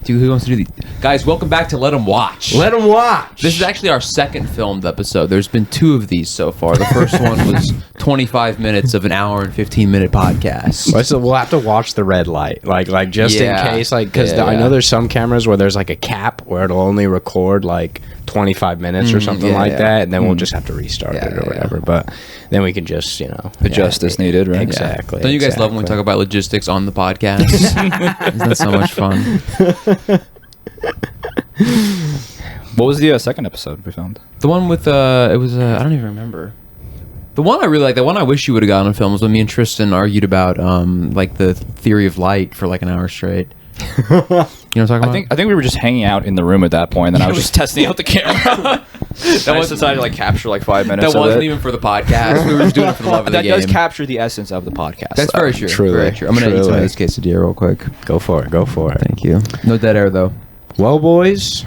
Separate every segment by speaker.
Speaker 1: Who wants to do these? Guys, welcome back to Let 'Em Watch.
Speaker 2: Let 'em watch.
Speaker 1: This is actually our second filmed episode. There's been 2 of these so far. The first one was 25 minutes of an hour and 15-minute podcast.
Speaker 2: So we'll have to watch the red light, like just in case, because I know there's some cameras where there's like a cap where it'll only record like 25 minutes or something like that, and then we'll just have to restart it or whatever. But then we can just
Speaker 3: adjust as needed, right?
Speaker 2: Exactly.
Speaker 1: Don't you guys love when we talk about logistics on the podcast? Isn't that so much fun?
Speaker 3: What was the second episode we filmed?
Speaker 1: The one with it was I don't even remember. The one I really like, the one I wish you would have gotten on film was when me and Tristan argued about like the theory of light for like an hour straight. You know what I'm talking about?
Speaker 3: I think we were just hanging out in the room at that point, and I was just testing out the camera. That was decided to like capture like 5 minutes.
Speaker 1: That wasn't even for the podcast. We were just doing it for the love of the game.
Speaker 3: That does capture the essence of the podcast.
Speaker 1: That's very true.
Speaker 2: Truly,
Speaker 1: very true. I'm gonna eat some of this quesadilla real quick.
Speaker 2: Go for it. Go for it.
Speaker 1: Thank you. No dead air though.
Speaker 2: Well, boys,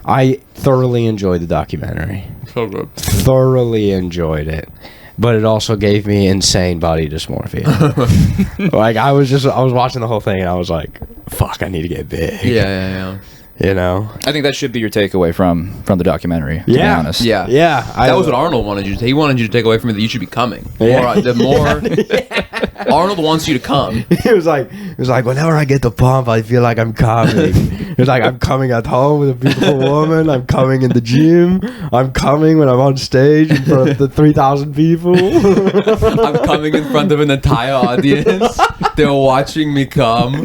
Speaker 2: I thoroughly enjoyed the documentary.
Speaker 1: So good.
Speaker 2: Thoroughly enjoyed it. But it also gave me insane body dysmorphia. Like I was watching the whole thing and I was like, "Fuck, I need to get big."
Speaker 1: Yeah.
Speaker 2: You know.
Speaker 3: I think that should be your takeaway from the documentary. To be honest.
Speaker 1: Yeah. That was what Arnold wanted you to. He wanted you to take away from it that you should be coming. Arnold wants you to come.
Speaker 2: He was like, whenever I get the pump, I feel like I'm coming. He was like, I'm coming at home with a beautiful woman. I'm coming in the gym. I'm coming when I'm on stage in front of the 3,000 people.
Speaker 1: I'm coming in front of an entire audience. They're watching me come.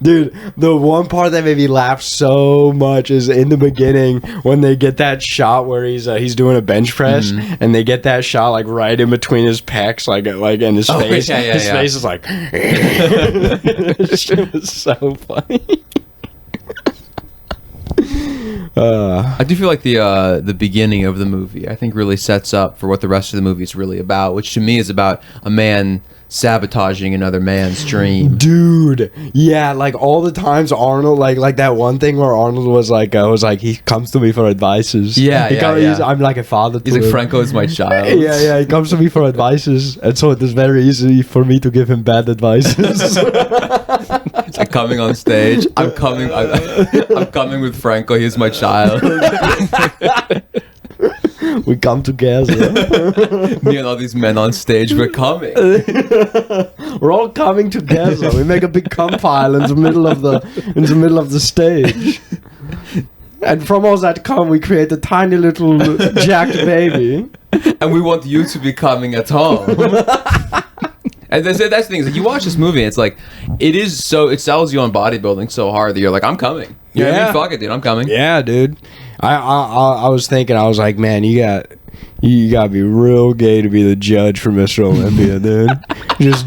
Speaker 2: Dude, the one part that made me laugh so much is in the beginning when they get that shot where he's doing a bench press and they get that shot like right in between his pecs, like and his face. His face is like. Shit was so funny.
Speaker 1: I do feel like the beginning of the movie, I think, really sets up for what the rest of the movie is really about, which to me is about a man sabotaging another man's dream.
Speaker 2: Dude, yeah, like all the times Arnold, like that one thing where Arnold was like he comes to me for advices. I'm like a father to
Speaker 1: He's like,
Speaker 2: him.
Speaker 1: Franco is my child.
Speaker 2: Yeah, he comes to me for advices, and so it is very easy for me to give him bad advices.
Speaker 1: Like coming on stage, I'm coming with Franco. He's my child.
Speaker 2: We come together.
Speaker 1: Me and all these men on stage, we're coming.
Speaker 2: We're all coming together. We make a big cum pile in the middle of the stage. And from all that cum, we create a tiny little jacked baby.
Speaker 1: And we want you to be coming at home. And that's the thing. Is like, you watch this movie, and it's like it sells you on bodybuilding so hard that you're like, I'm coming. You know what I mean? Fuck it, dude. I'm coming.
Speaker 2: Yeah, dude. I was thinking, I was like, man, you gotta be real gay to be the judge for Mr. Olympia, dude. You're just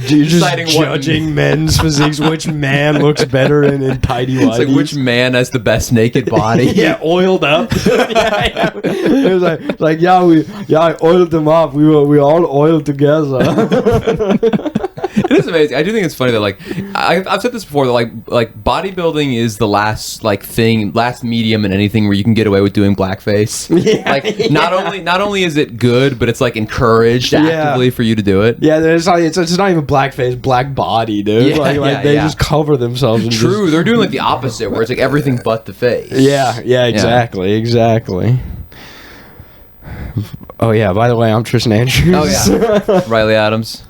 Speaker 2: judging men's physiques. Which man looks better in tidy whities?
Speaker 1: It's like which man has the best naked body?
Speaker 2: Yeah, oiled up. It was like I oiled them up. We all oiled together.
Speaker 1: It is amazing. I do think it's funny that like I've said this before that like bodybuilding is the last medium in anything where you can get away with doing blackface. Yeah, not only is it good, but it's like encouraged actively for you to do it.
Speaker 2: Yeah, it's not even blackface, black body, dude. They just cover themselves. And
Speaker 1: True, they're doing like the opposite, where it's like everything but the face.
Speaker 2: Yeah, exactly. Oh yeah. By the way, I'm Tristan Andrews.
Speaker 1: Oh yeah, Riley Adams,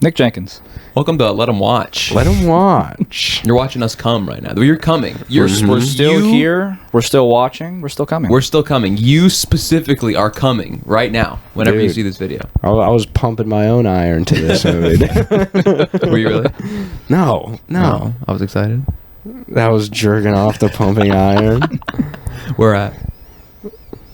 Speaker 3: Nick Jenkins.
Speaker 1: Welcome to Let 'Em Watch.
Speaker 2: Let 'em watch.
Speaker 1: You're watching us come right now. You're coming.
Speaker 3: We're still here. We're still watching. We're still coming.
Speaker 1: We're still coming. You specifically are coming right now whenever you see this video.
Speaker 2: I was pumping my own iron to this movie.
Speaker 1: Were you really?
Speaker 2: No.
Speaker 1: I was excited.
Speaker 2: That was jerking off the pumping iron.
Speaker 1: Where at?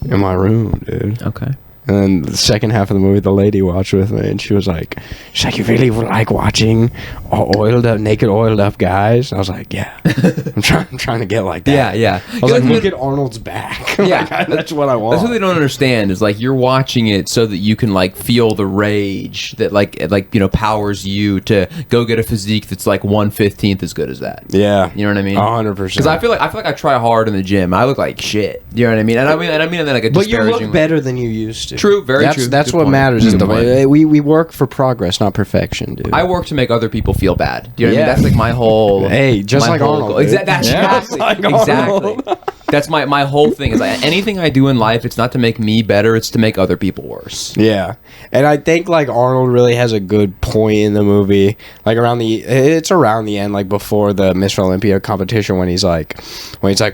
Speaker 2: In my room, dude.
Speaker 1: Okay.
Speaker 2: And then the second half of the movie, the lady watched with me, and she was like, "You really like watching naked oiled up guys?" And I was like, "Yeah, I'm trying to get like that."
Speaker 1: Yeah.
Speaker 2: I was like, "Look at Arnold's back."
Speaker 1: Yeah,
Speaker 2: that's what I want.
Speaker 1: That's what they don't understand is like you're watching it so that you can like feel the rage that like powers you to go get a physique that's like 1/15 as good as that.
Speaker 2: Yeah,
Speaker 1: you know what I mean?
Speaker 2: 100%.
Speaker 1: Because I feel like I try hard in the gym. I look like shit. You know what I mean? And I mean that like a
Speaker 2: but you
Speaker 1: disparaging.
Speaker 2: look better than you used to.
Speaker 1: True, very true.
Speaker 2: That's
Speaker 1: Good
Speaker 2: what
Speaker 1: point.
Speaker 2: matters. Is
Speaker 1: Good
Speaker 2: the
Speaker 1: point.
Speaker 2: way we work for progress, not perfection, dude.
Speaker 1: I work to make other people feel bad. Do you know what I
Speaker 2: Yeah.
Speaker 1: mean? That's like my whole.
Speaker 2: Hey, just
Speaker 1: my
Speaker 2: like
Speaker 1: whole
Speaker 2: Arnold,
Speaker 1: goal.
Speaker 2: dude.
Speaker 1: Exactly.
Speaker 2: Just like
Speaker 1: Exactly.
Speaker 2: Arnold.
Speaker 1: That's my whole thing. Is like anything I do in life, it's not to make me better. It's to make other people worse.
Speaker 2: Yeah, and I think like Arnold really has a good point in the movie, like around the end, like before the Mr. Olympia competition, when he's like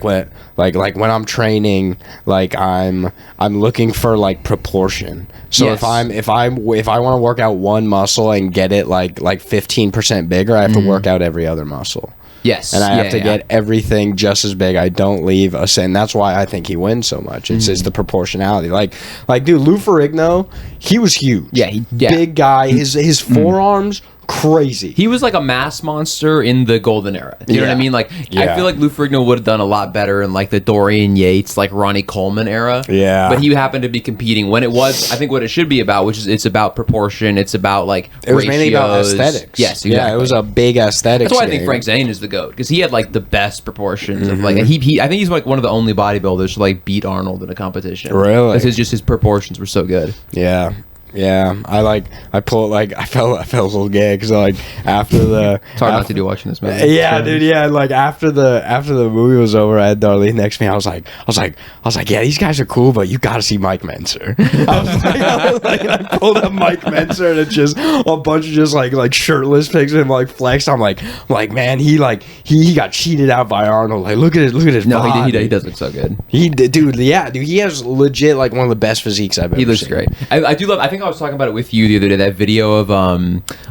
Speaker 2: what like when I'm training, like I'm looking for like proportion. So
Speaker 1: Yes.
Speaker 2: if I want to work out one muscle and get it like 15% bigger, I have to work out every other muscle.
Speaker 1: Yes.
Speaker 2: And I have to get everything just as big. I don't leave a and that's why I think he wins so much. It's the proportionality. Like dude, Lou Ferrigno, he was huge.
Speaker 1: Yeah,
Speaker 2: big guy. His forearms crazy.
Speaker 1: He was like a mass monster in the golden era. Do you know what I
Speaker 2: Yeah.
Speaker 1: mean? Like, I
Speaker 2: Yeah.
Speaker 1: feel like Lou Ferrigno would have done a lot better in like the Dorian Yates, like Ronnie Coleman era.
Speaker 2: Yeah.
Speaker 1: But he happened to be competing when it was, I think, what it should be about, which is it's about proportion. It's about like
Speaker 2: It was mainly about
Speaker 1: ratios.
Speaker 2: aesthetics.
Speaker 1: Yes, exactly.
Speaker 2: Yeah, it was a big aesthetics.
Speaker 1: That's why I think
Speaker 2: game.
Speaker 1: Frank Zane is the GOAT, because he had like the best proportions of like, and he I think he's like one of the only bodybuilders to like beat Arnold in a competition.
Speaker 2: Really?
Speaker 1: Because his proportions were so good.
Speaker 2: Yeah. Yeah, I felt a little gay because like after the
Speaker 1: It's hard not to do watching this movie.
Speaker 2: yeah, dude, yeah, like after the movie was over, I had Darlene next to me. I was like, yeah, these guys are cool, but you got to see Mike Menser. I pulled up Mike Menser, and it's just a bunch of just like shirtless pics of him like flexed. I'm like, man, he got cheated out by Arnold. Like, look at his
Speaker 1: No,
Speaker 2: body.
Speaker 1: he does look so good.
Speaker 2: He did, dude. Yeah, dude, he has legit like one of the best physiques I've ever seen.
Speaker 1: He looks great. I do love. I think I was talking about it with you the other day. That video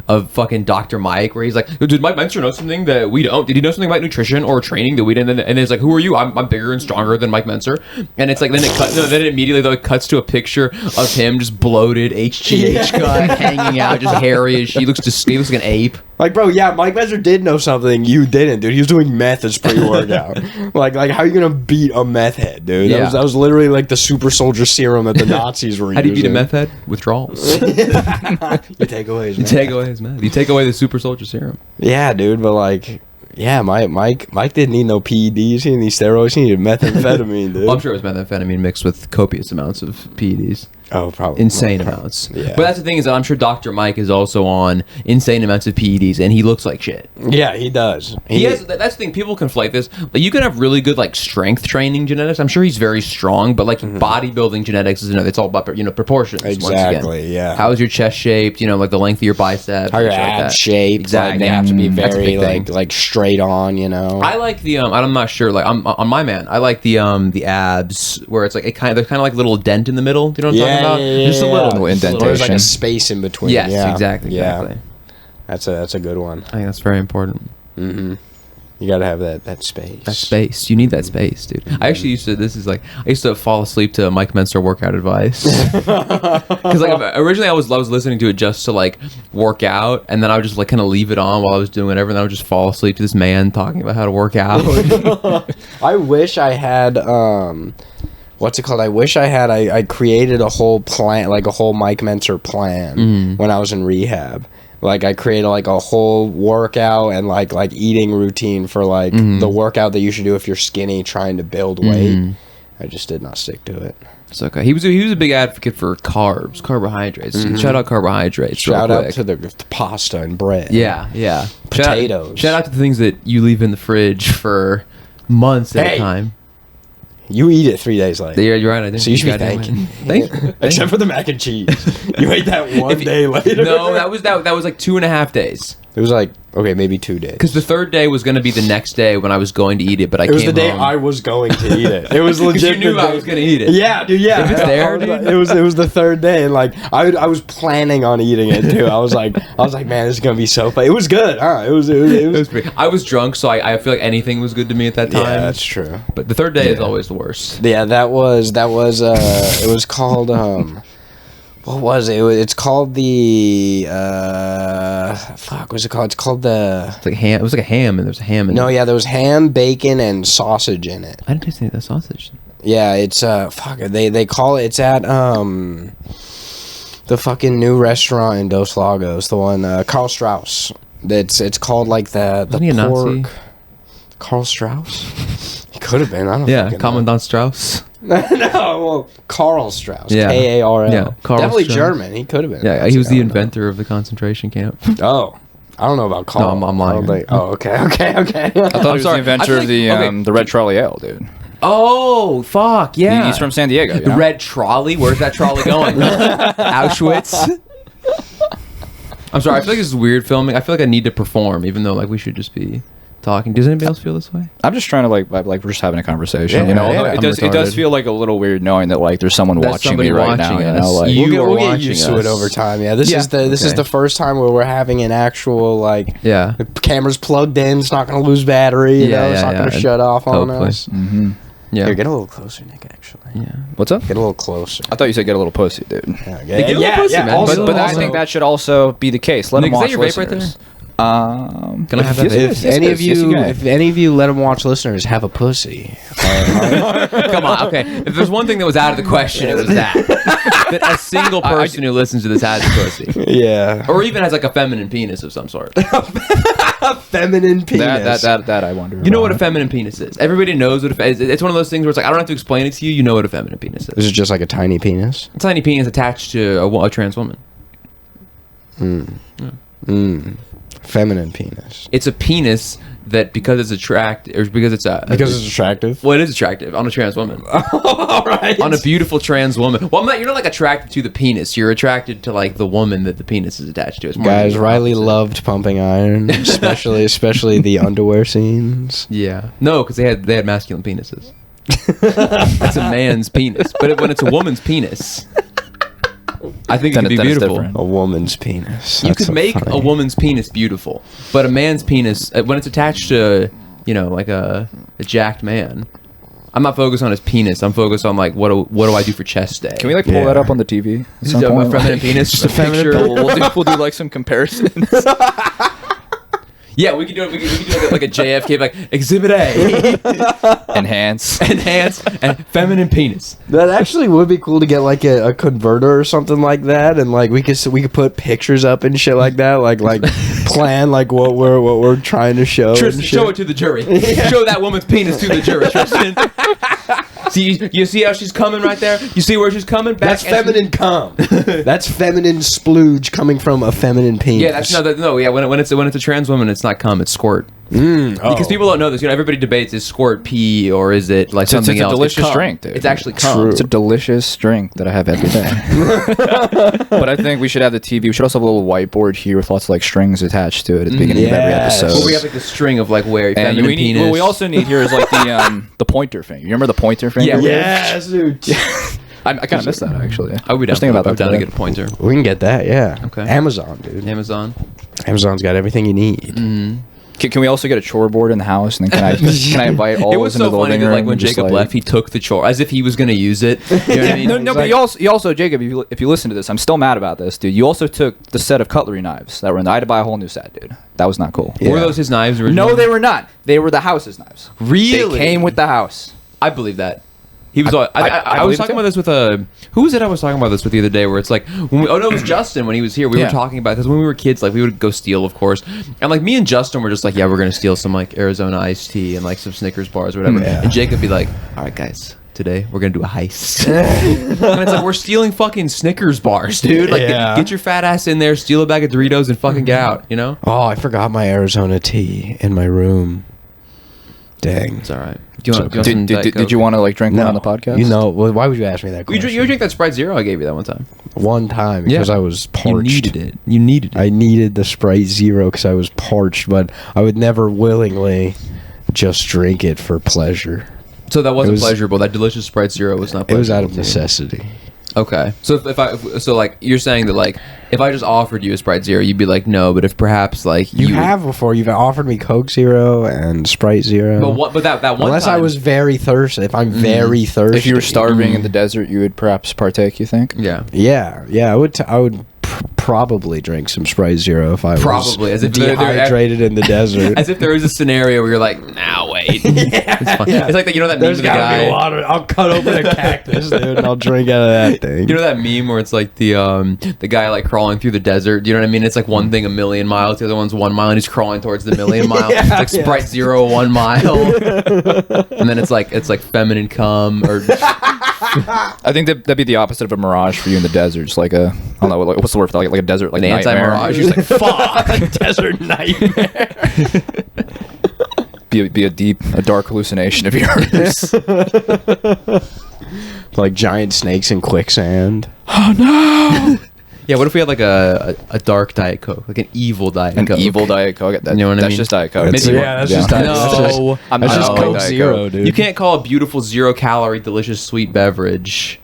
Speaker 1: of fucking Dr. Mike, where he's like, "Did Mike Menser know something that we don't? Did he know something about nutrition or training that we didn't?" And it's like, "Who are you? I'm bigger and stronger than Mike Menser." And it's like then it immediately though it cuts to a picture of him just bloated, HGH guy hanging out, just hairy as she looks. He looks like an ape.
Speaker 2: Like, bro, yeah, Mike Menser did know something you didn't, dude. He was doing meth as pre-workout. like how are you gonna beat a meth head, dude?
Speaker 1: Yeah.
Speaker 2: That was literally like the super soldier serum that the Nazis were
Speaker 1: How do you beat a
Speaker 2: using.
Speaker 1: meth head? Withdrawals.
Speaker 2: You take away his
Speaker 1: You
Speaker 2: meth.
Speaker 1: take away his meth. You take away the super soldier serum.
Speaker 2: Yeah, dude, but like, yeah, Mike didn't need no PEDs. He didn't need steroids. He needed methamphetamine, dude.
Speaker 1: Well, I'm sure it was methamphetamine mixed with copious amounts of PEDs.
Speaker 2: Oh, probably
Speaker 1: Insane amounts.
Speaker 2: Yeah.
Speaker 1: But that's the thing is that I'm sure Dr. Mike is also on insane amounts of PEDs, and he looks like shit.
Speaker 2: Yeah, he does.
Speaker 1: He has. That's the thing. People conflate this. Like, you can have really good like strength training genetics. I'm sure he's very strong, but like bodybuilding genetics is another. It's all about proportions. Once
Speaker 2: Exactly,
Speaker 1: again.
Speaker 2: yeah.
Speaker 1: How's your chest shaped? Like the length of your biceps.
Speaker 2: How your
Speaker 1: shit like
Speaker 2: abs
Speaker 1: that.
Speaker 2: shaped.
Speaker 1: Exactly.
Speaker 2: Like, they have to be
Speaker 1: That's a
Speaker 2: very
Speaker 1: big thing.
Speaker 2: like straight on.
Speaker 1: I like the I'm not sure, like I'm on my man. I like the abs where it's like there's kind of like a little dent in the middle. Do you know what I'm talking about?
Speaker 2: Yeah,
Speaker 1: Just a little
Speaker 3: indentation.
Speaker 2: There's like a space in between.
Speaker 1: Yes,
Speaker 2: yeah.
Speaker 1: exactly.
Speaker 2: Yeah.
Speaker 1: Exactly.
Speaker 2: That's a good one.
Speaker 1: I think that's very important.
Speaker 2: You gotta have that space.
Speaker 1: That space. You need that space, dude. I actually used to fall asleep to Mike Menser workout advice. Because like originally I was listening to it just to like work out, and then I would just like kind of leave it on while I was doing whatever, and then I would just fall asleep to this man talking about how to work out.
Speaker 2: I wish I had what's it called? I created a whole plan, like a whole Mike Menser plan when I was in rehab. Like I created like a whole workout and like eating routine for like the workout that you should do if you're skinny trying to build weight. I just did not stick to it.
Speaker 1: It's okay. He was a big advocate for carbohydrates. Shout out carbohydrates.
Speaker 2: Shout
Speaker 1: real
Speaker 2: out
Speaker 1: quick.
Speaker 2: to the pasta and bread.
Speaker 1: Yeah.
Speaker 2: Potatoes.
Speaker 1: Shout out to the things that you leave in the fridge for months at a time.
Speaker 2: You eat it 3 days later.
Speaker 1: Yeah, you're right. I did.
Speaker 2: So you should be
Speaker 1: Goddamn
Speaker 2: thanking.
Speaker 1: right. Thank you.
Speaker 2: Except for the mac and cheese. You ate that one day later.
Speaker 1: No, that was like 2.5 days.
Speaker 2: It was like, okay, maybe 2 days.
Speaker 1: Because the third day was going to be the next day when I was going to eat it, but
Speaker 2: It was the day I was going to eat it. It was legit.
Speaker 1: you knew
Speaker 2: the
Speaker 1: I
Speaker 2: day-
Speaker 1: was going to eat it.
Speaker 2: Yeah, dude. Yeah,
Speaker 1: If it's there, dude.
Speaker 2: It was the third day, and like I was planning on eating it too. I was like, man, this is gonna be so fun. It was good, huh? It was.
Speaker 1: I was drunk, so I feel like anything was good to me at that time.
Speaker 2: Yeah, that's true.
Speaker 1: But the third day is always the worst.
Speaker 2: Yeah, that was. It was called. What was it? It's called the. Fuck. What's it called? It's called the.
Speaker 1: It's like ham. It was like a ham, and there's a ham in
Speaker 2: No,
Speaker 1: it.
Speaker 2: yeah, there was ham, bacon, and sausage in it.
Speaker 1: I didn't taste any of that sausage.
Speaker 2: Yeah, it's fuck. They call it. It's at the fucking new restaurant in Dos Lagos. The one Carl Strauss. It's called like the
Speaker 1: Wasn't he a
Speaker 2: pork.
Speaker 1: Nazi?
Speaker 2: Carl Strauss. He could have been. I don't.
Speaker 1: Yeah,
Speaker 2: fucking know.
Speaker 1: Commandant Strauss.
Speaker 2: No, well, Karl Strauss.
Speaker 1: Yeah.
Speaker 2: Karl.
Speaker 1: Yeah, Karl
Speaker 2: Definitely
Speaker 1: Strauss.
Speaker 2: German. He could have been.
Speaker 1: Yeah, he was the inventor of the concentration camp.
Speaker 2: Oh. I don't know about Karl.
Speaker 1: No, I'm lying.
Speaker 2: Okay.
Speaker 3: I thought he was
Speaker 1: sorry.
Speaker 3: the inventor
Speaker 1: I
Speaker 3: of
Speaker 1: feel like-
Speaker 3: the Red Trolley Ale, dude.
Speaker 1: Oh, fuck, yeah.
Speaker 3: He's from San Diego. You
Speaker 1: The
Speaker 3: know?
Speaker 1: red trolley? Where's that trolley going? Auschwitz? I'm sorry, I feel like this is weird filming. I feel like I need to perform, even though like we should just be talking. Does anybody else feel this way?
Speaker 3: I'm just trying to like we're just having a conversation.
Speaker 2: Yeah,
Speaker 3: You know,
Speaker 2: yeah.
Speaker 3: Although
Speaker 1: I'm
Speaker 3: it does
Speaker 1: retarded.
Speaker 3: feel like a little weird knowing that like there's someone
Speaker 1: There's
Speaker 3: watching
Speaker 1: somebody
Speaker 3: me right now.
Speaker 1: watching
Speaker 3: You
Speaker 1: us.
Speaker 3: know, like
Speaker 1: You are
Speaker 2: We'll get
Speaker 1: watching
Speaker 2: used to
Speaker 1: us.
Speaker 2: it over time. Yeah, this is
Speaker 1: Okay.
Speaker 2: the first time where we're having an actual like
Speaker 1: Yeah.
Speaker 2: the camera's plugged in. It's not going to lose battery. You know, it's not going to shut off on
Speaker 1: Hopefully.
Speaker 2: us.
Speaker 3: Mm-hmm.
Speaker 1: Yeah.
Speaker 2: Here, get a little closer, Nick. Actually,
Speaker 1: Yeah.
Speaker 3: What's up?
Speaker 2: get a little closer.
Speaker 3: I thought you said get a little pussy, dude.
Speaker 2: Yeah,
Speaker 1: get a little pussy, man.
Speaker 2: Also,
Speaker 3: But I
Speaker 2: also-
Speaker 3: think that should also be the case. Let
Speaker 1: Nick,
Speaker 3: them
Speaker 1: is that
Speaker 3: watch
Speaker 1: your vape right
Speaker 3: listeners.
Speaker 1: Can I have that
Speaker 3: Yes,
Speaker 1: vape?
Speaker 3: yes,
Speaker 2: If
Speaker 3: yes,
Speaker 2: any
Speaker 3: yes,
Speaker 2: of
Speaker 3: yes,
Speaker 2: you,
Speaker 3: you can.
Speaker 2: if any of you let them watch listeners have a pussy,
Speaker 1: Come on, okay. If there's one thing that was out of the question, it was that. That a single person who listens to this has a pussy.
Speaker 2: yeah,
Speaker 1: Or even has like a feminine penis of some sort.
Speaker 2: feminine penis.
Speaker 3: That I wonder.
Speaker 1: You know what a
Speaker 3: about.
Speaker 1: feminine penis is. Everybody knows what it's one of those things where it's like, I don't have to explain it to you. You know what a feminine penis
Speaker 2: This
Speaker 1: is.
Speaker 2: is just like a tiny penis.
Speaker 1: A tiny penis attached to a trans woman.
Speaker 2: Feminine penis.
Speaker 1: It's a penis that because it's
Speaker 2: Because it's attractive.
Speaker 1: well, it is attractive on a trans woman.
Speaker 2: All right.
Speaker 1: On a beautiful trans woman. Well, you're not like attracted to the penis. You're attracted to like the woman that the penis is attached to. It's more
Speaker 2: Guys,
Speaker 1: the
Speaker 2: Riley
Speaker 1: opposite.
Speaker 2: loved pumping iron, especially the underwear scenes.
Speaker 1: Yeah. No, because they had masculine penises. It's a man's penis, but when it's a woman's penis, I think it
Speaker 3: Then
Speaker 1: could be
Speaker 3: then it's
Speaker 1: beautiful.
Speaker 3: different.
Speaker 2: A woman's penis.
Speaker 1: You
Speaker 2: That's
Speaker 1: could
Speaker 2: so
Speaker 1: make
Speaker 2: funny.
Speaker 1: a woman's penis beautiful, but a man's penis, when it's attached to, like a jacked man, I'm not focused on his penis. I'm focused on like what do I do for chest day?
Speaker 3: Can we like pull
Speaker 2: Yeah.
Speaker 3: that up on the TV? At
Speaker 1: Just
Speaker 3: some
Speaker 1: a
Speaker 3: point?
Speaker 1: feminine penis, just a
Speaker 3: Feminine
Speaker 1: picture.
Speaker 3: penis. We'll do like some comparisons.
Speaker 1: Yeah, we could do it. We could do like a JFK, like Exhibit A,
Speaker 3: Enhance.
Speaker 1: enhance, and feminine penis.
Speaker 2: That actually would be cool to get like a converter or something like that, and like we could put pictures up and shit like that, like plan like what we're trying to show.
Speaker 1: Tristan,
Speaker 2: and
Speaker 1: show
Speaker 2: shit.
Speaker 1: it to the jury. Show that woman's penis to the jury, Tristan. See, you see how she's coming right there? You see where she's coming? Back
Speaker 2: That's feminine cum. That's feminine splooge coming from a feminine penis.
Speaker 1: Yeah, that's no. Yeah, when it's a trans woman, it's not cum, it's squirt. Because people don't know this. Everybody debates: is squirt pee or is it like something
Speaker 3: it's a
Speaker 1: else?
Speaker 3: delicious
Speaker 1: cum.
Speaker 3: drink, dude.
Speaker 1: It's actually cum.
Speaker 3: It's a delicious drink that I have every day. But I think we should have the TV. We should also have a little whiteboard here with lots of like strings attached to it at the beginning of every
Speaker 2: Yes.
Speaker 3: episode.
Speaker 1: Well, we have like the string of like where
Speaker 3: and
Speaker 1: feminine
Speaker 3: we need,
Speaker 1: penis.
Speaker 3: what we also need here is like the pointer finger. You remember the pointer finger?
Speaker 1: Yeah,
Speaker 2: Yes, dude.
Speaker 3: I kind of missed that actually.
Speaker 1: I would
Speaker 3: Just thinking about that
Speaker 1: down to
Speaker 3: today.
Speaker 1: get a pointer.
Speaker 2: We can get that. Yeah.
Speaker 1: Okay.
Speaker 2: Amazon, dude.
Speaker 1: Amazon.
Speaker 2: Amazon's got everything you need.
Speaker 3: Can we also get a chore board in the house and then can I invite all
Speaker 1: It
Speaker 3: of
Speaker 1: was
Speaker 3: us into
Speaker 1: so
Speaker 3: the
Speaker 1: funny
Speaker 3: living
Speaker 1: that
Speaker 3: room?
Speaker 1: like when
Speaker 3: and just,
Speaker 1: Jacob
Speaker 3: like-
Speaker 1: left, he took the chore as if he was going to use it. You know what I mean?
Speaker 3: No, but you also, Jacob, if you listen to this, I'm still mad about this, dude. You also took the set of cutlery knives that were in there. I had to buy a whole new set, dude. That was not cool.
Speaker 2: Yeah.
Speaker 1: Were those his knives? Originally?
Speaker 3: No, they were not. They were the house's knives.
Speaker 1: Really?
Speaker 3: They came with the house.
Speaker 1: I believe that. He was. I
Speaker 3: I
Speaker 1: was
Speaker 3: believe it
Speaker 1: talking
Speaker 3: too.
Speaker 1: about this with who was it? I was talking about this with the other day, where it's like, it was Justin when he was here. We were
Speaker 3: Yeah.
Speaker 1: talking about because when we were kids, like we would go steal, of course, and like me and Justin were just like, yeah, we're gonna steal some like Arizona iced tea and like some Snickers bars or whatever.
Speaker 2: Yeah.
Speaker 1: And Jacob be like, all right, guys. Today we're gonna do a heist, and it's like we're stealing fucking Snickers bars, dude. Like,
Speaker 2: Yeah.
Speaker 1: get your fat ass in there, steal a bag of Doritos, and fucking get out. You know?
Speaker 2: Oh, I forgot my Arizona tea in my room. Dang.
Speaker 1: It's all right. Do you want some Diet
Speaker 3: Did
Speaker 1: Coke?
Speaker 3: you want to like drink one on the podcast?
Speaker 2: You know, well, why would you ask me that
Speaker 1: You
Speaker 2: question?
Speaker 1: drink that Sprite Zero I gave you that one time.
Speaker 2: One time because I was parched.
Speaker 1: You needed it. You needed it.
Speaker 2: I needed the Sprite Zero because I was parched, but I would never willingly just drink it for pleasure.
Speaker 1: So that wasn't
Speaker 2: was-
Speaker 1: pleasurable. That delicious Sprite Zero was not
Speaker 2: It was
Speaker 1: pleasurable
Speaker 2: out of
Speaker 1: to you.
Speaker 2: necessity.
Speaker 1: Okay. So if like you're saying that like if I just offered you a Sprite Zero, you'd be like no, but if perhaps like
Speaker 2: You have before. You've offered me Coke Zero and Sprite Zero.
Speaker 1: but that one
Speaker 2: Unless
Speaker 1: time,
Speaker 2: I was very thirsty. If I'm very thirsty.
Speaker 3: If you were starving in the desert, you would perhaps partake. You think?
Speaker 1: yeah.
Speaker 2: Yeah, I would probably drink some Sprite Zero if I
Speaker 1: Probably,
Speaker 2: was
Speaker 1: as if they're
Speaker 2: dehydrated in the desert.
Speaker 1: As if there is a scenario where you're like, nah, wait. It's fine.
Speaker 2: Yeah.
Speaker 1: It's like you know that meme
Speaker 2: There's
Speaker 1: of the
Speaker 2: gotta be
Speaker 1: guy.
Speaker 2: water. I'll cut open a cactus, dude, and I'll drink out of that thing.
Speaker 1: You know that meme where it's like the guy like crawling through the desert. Do you know what I mean? It's like one thing a million miles, the other one's 1 mile, and he's crawling towards the million mile.
Speaker 2: Yeah,
Speaker 1: It's like
Speaker 2: yeah.
Speaker 1: Sprite Zero 1 mile, and then it's like feminine cum or
Speaker 3: I think that'd be the opposite of a mirage for you in the desert. It's like a, I don't know, what's the word for that? Like a desert, like
Speaker 1: an
Speaker 3: nightmare.
Speaker 1: anti-mirage. You're just like, fuck.
Speaker 2: Desert nightmare.
Speaker 3: Be a dark hallucination of yours.
Speaker 2: Like giant snakes in quicksand.
Speaker 1: Yeah, what if we had like a dark Diet Coke, like an evil Diet
Speaker 3: An
Speaker 1: Coke?
Speaker 3: evil Diet Coke.
Speaker 1: You know what I
Speaker 3: That's
Speaker 1: mean?
Speaker 3: just Diet Coke.
Speaker 2: That's just Diet Coke.
Speaker 1: No,
Speaker 2: That's just
Speaker 3: I don't like
Speaker 2: Coke
Speaker 3: Diet
Speaker 2: Zero,
Speaker 3: Coke.
Speaker 2: dude.
Speaker 1: you can't call a beautiful 0-calorie, delicious, sweet beverage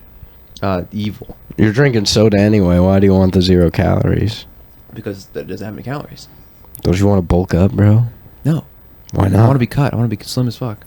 Speaker 1: evil
Speaker 2: You're drinking soda anyway. Why do you want the 0 calories?
Speaker 1: because that doesn't have any calories.
Speaker 2: Don't you want to bulk up, bro?
Speaker 1: No,
Speaker 2: Why
Speaker 1: I
Speaker 2: not?
Speaker 1: want to be cut. I want to be slim as fuck.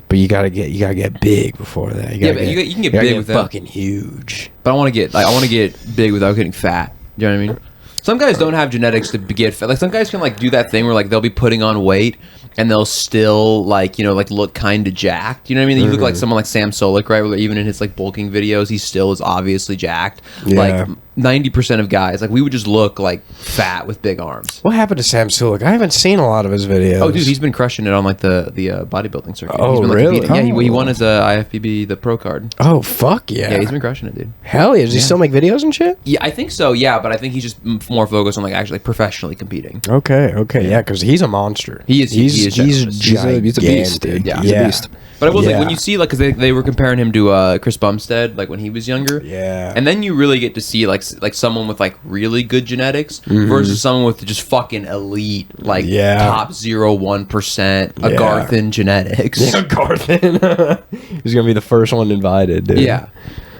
Speaker 2: But you gotta get big before that.
Speaker 1: Yeah, but you can get
Speaker 2: gotta
Speaker 1: big without-
Speaker 2: fucking huge.
Speaker 1: But I want to get big without getting fat. You know what I mean? Some guys don't have genetics to get fat. Like some guys can like do that thing where like they'll be putting on weight and they'll still like like look kind of jacked. You know what I mean? You look like someone like Sam Solik, right? Where even in his like bulking videos, he still is obviously jacked.
Speaker 2: Yeah.
Speaker 1: Like 90% of guys, like we would just look like fat with big arms.
Speaker 2: What happened to Sam Sulek? I haven't seen a lot of his videos.
Speaker 1: Oh, dude, he's been crushing it on like the bodybuilding circuit.
Speaker 2: Oh,
Speaker 1: he's been, like,
Speaker 2: really?
Speaker 1: competing. Yeah, he
Speaker 2: Oh.
Speaker 1: won his IFBB the pro card.
Speaker 2: Oh, fuck yeah.
Speaker 1: Yeah, he's been crushing it, dude.
Speaker 2: Hell yeah. Does he
Speaker 1: Yeah.
Speaker 2: still make videos and shit?
Speaker 1: Yeah, I think so. Yeah, but I think he's just more focused on like actually professionally competing.
Speaker 2: Okay, yeah, because he's a monster.
Speaker 1: He is- he is
Speaker 2: He's
Speaker 1: ginormous.
Speaker 3: He's a beast, dude.
Speaker 1: Yeah.
Speaker 3: He's a beast.
Speaker 1: But it was like when
Speaker 2: Yeah.
Speaker 1: you see like because they were comparing him to Chris Bumstead like when he was younger.
Speaker 2: Yeah.
Speaker 1: And then you really get to see like someone with like really good genetics versus someone with just fucking elite like
Speaker 2: Yeah.
Speaker 1: top 0.1%
Speaker 2: Yeah.
Speaker 1: Agarthan genetics.
Speaker 2: Yeah, Garthin. He's gonna be the first one invited, dude.
Speaker 1: Yeah.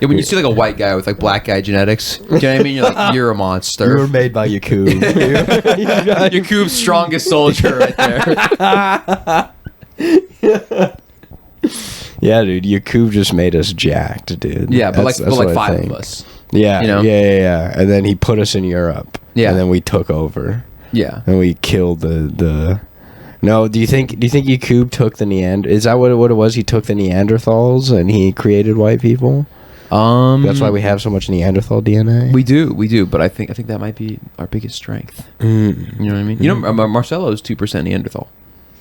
Speaker 1: Yeah, when you see like a white guy with like black guy genetics, do you know what I mean? You're like, you're a monster.
Speaker 2: You were made by Yakub.
Speaker 1: Yakub's strongest soldier right there.
Speaker 2: Yeah, dude. Yakub just made us jacked, dude.
Speaker 1: Yeah, but
Speaker 2: That's
Speaker 1: like
Speaker 2: what I
Speaker 1: 5
Speaker 2: think.
Speaker 1: of us.
Speaker 2: Yeah,
Speaker 1: you know?
Speaker 2: yeah. And then he put us in Europe.
Speaker 1: Yeah.
Speaker 2: And then we took over.
Speaker 1: Yeah.
Speaker 2: And we killed the. No, do you think Yakub took the Is that what it was? He took the Neanderthals and he created white people. That's why we have so much Neanderthal DNA.
Speaker 1: We do, but I think that might be our biggest strength. You know what I mean? You know, Marcelo's 2% Neanderthal.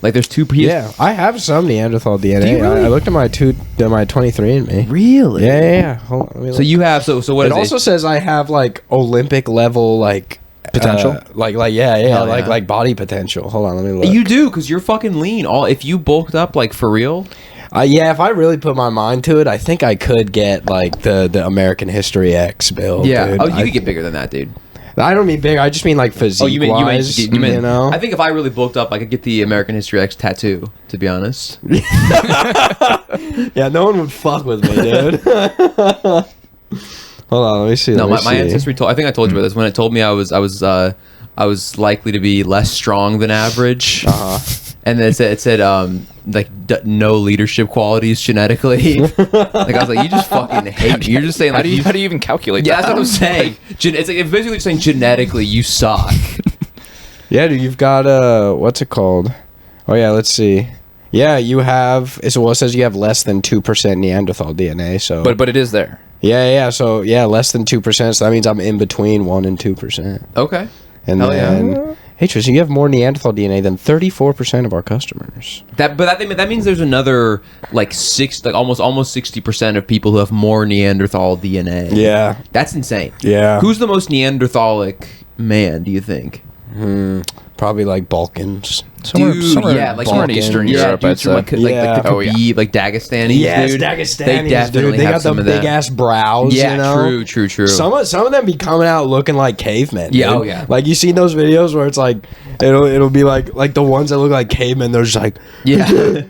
Speaker 1: Like there's two.
Speaker 2: Yeah, I have some Neanderthal DNA.
Speaker 1: Do you really?
Speaker 2: I looked at my 23andMe.
Speaker 1: Really?
Speaker 2: Yeah. Hold on, let me
Speaker 1: So
Speaker 2: look.
Speaker 1: you have so what
Speaker 2: It
Speaker 1: is
Speaker 2: also says I have like Olympic level like
Speaker 3: Potential?
Speaker 1: Hell yeah.
Speaker 2: like body potential. Hold on, let me look.
Speaker 1: You do because you're fucking lean. If you bulked up like for real.
Speaker 2: Yeah, if I really put my mind to it, I think I could get like the American History X build.
Speaker 1: Yeah.
Speaker 2: dude.
Speaker 1: Oh, you could get bigger than that, dude.
Speaker 2: I don't mean big. I just mean like physique.
Speaker 1: Oh, you mean
Speaker 2: you know?
Speaker 1: I think if I really bulked up, I could get the American History X tattoo. To be honest.
Speaker 2: Yeah, no one would fuck with me, dude. Hold on, let me see.
Speaker 1: No,
Speaker 2: let me
Speaker 1: my
Speaker 2: see.
Speaker 1: ancestry told. I think I told you about this when it told me I was likely to be less strong than average. And then it said no leadership qualities genetically. Like I was like, you just fucking hate me. You're just saying
Speaker 3: How
Speaker 1: like
Speaker 3: do you even calculate
Speaker 1: yeah,
Speaker 3: that?
Speaker 1: that's what I'm saying. It's like it's basically just saying genetically you suck.
Speaker 2: Yeah, dude, you've got what's it called? Oh yeah, let's see. Yeah, you have. It says you have less than 2% Neanderthal DNA. So,
Speaker 3: But it is there.
Speaker 2: yeah. So yeah, less than 2%. So that means I'm in between 1 and 2%.
Speaker 1: Okay.
Speaker 2: And
Speaker 1: Hell
Speaker 2: then,
Speaker 1: yeah.
Speaker 2: hey Tristan, you have more Neanderthal DNA than 34% of our customers.
Speaker 1: That means there's another like almost 60% of people who have more Neanderthal DNA.
Speaker 2: Yeah,
Speaker 1: That's insane.
Speaker 2: yeah.
Speaker 1: Who's the most Neanderthalic man, do you think?
Speaker 2: Probably like Balkans.
Speaker 3: Somewhere in
Speaker 2: Balkan.
Speaker 3: Eastern
Speaker 2: Yeah,
Speaker 3: Europe, I'd
Speaker 1: dudes from
Speaker 3: say.
Speaker 1: like the
Speaker 2: Oh, yeah.
Speaker 1: Khabib, like Dagestanis, dude. They definitely
Speaker 2: They
Speaker 1: have
Speaker 2: got
Speaker 1: some
Speaker 2: the
Speaker 1: of
Speaker 2: big
Speaker 1: that.
Speaker 2: ass brows.
Speaker 1: Yeah,
Speaker 2: you know?
Speaker 1: true.
Speaker 2: Some of them be coming out looking like cavemen.
Speaker 1: Yeah,
Speaker 2: dude.
Speaker 1: oh, yeah.
Speaker 2: Like you see those videos where it's like it'll be like the ones that look like cavemen. They're just like
Speaker 1: Yeah.
Speaker 2: yeah,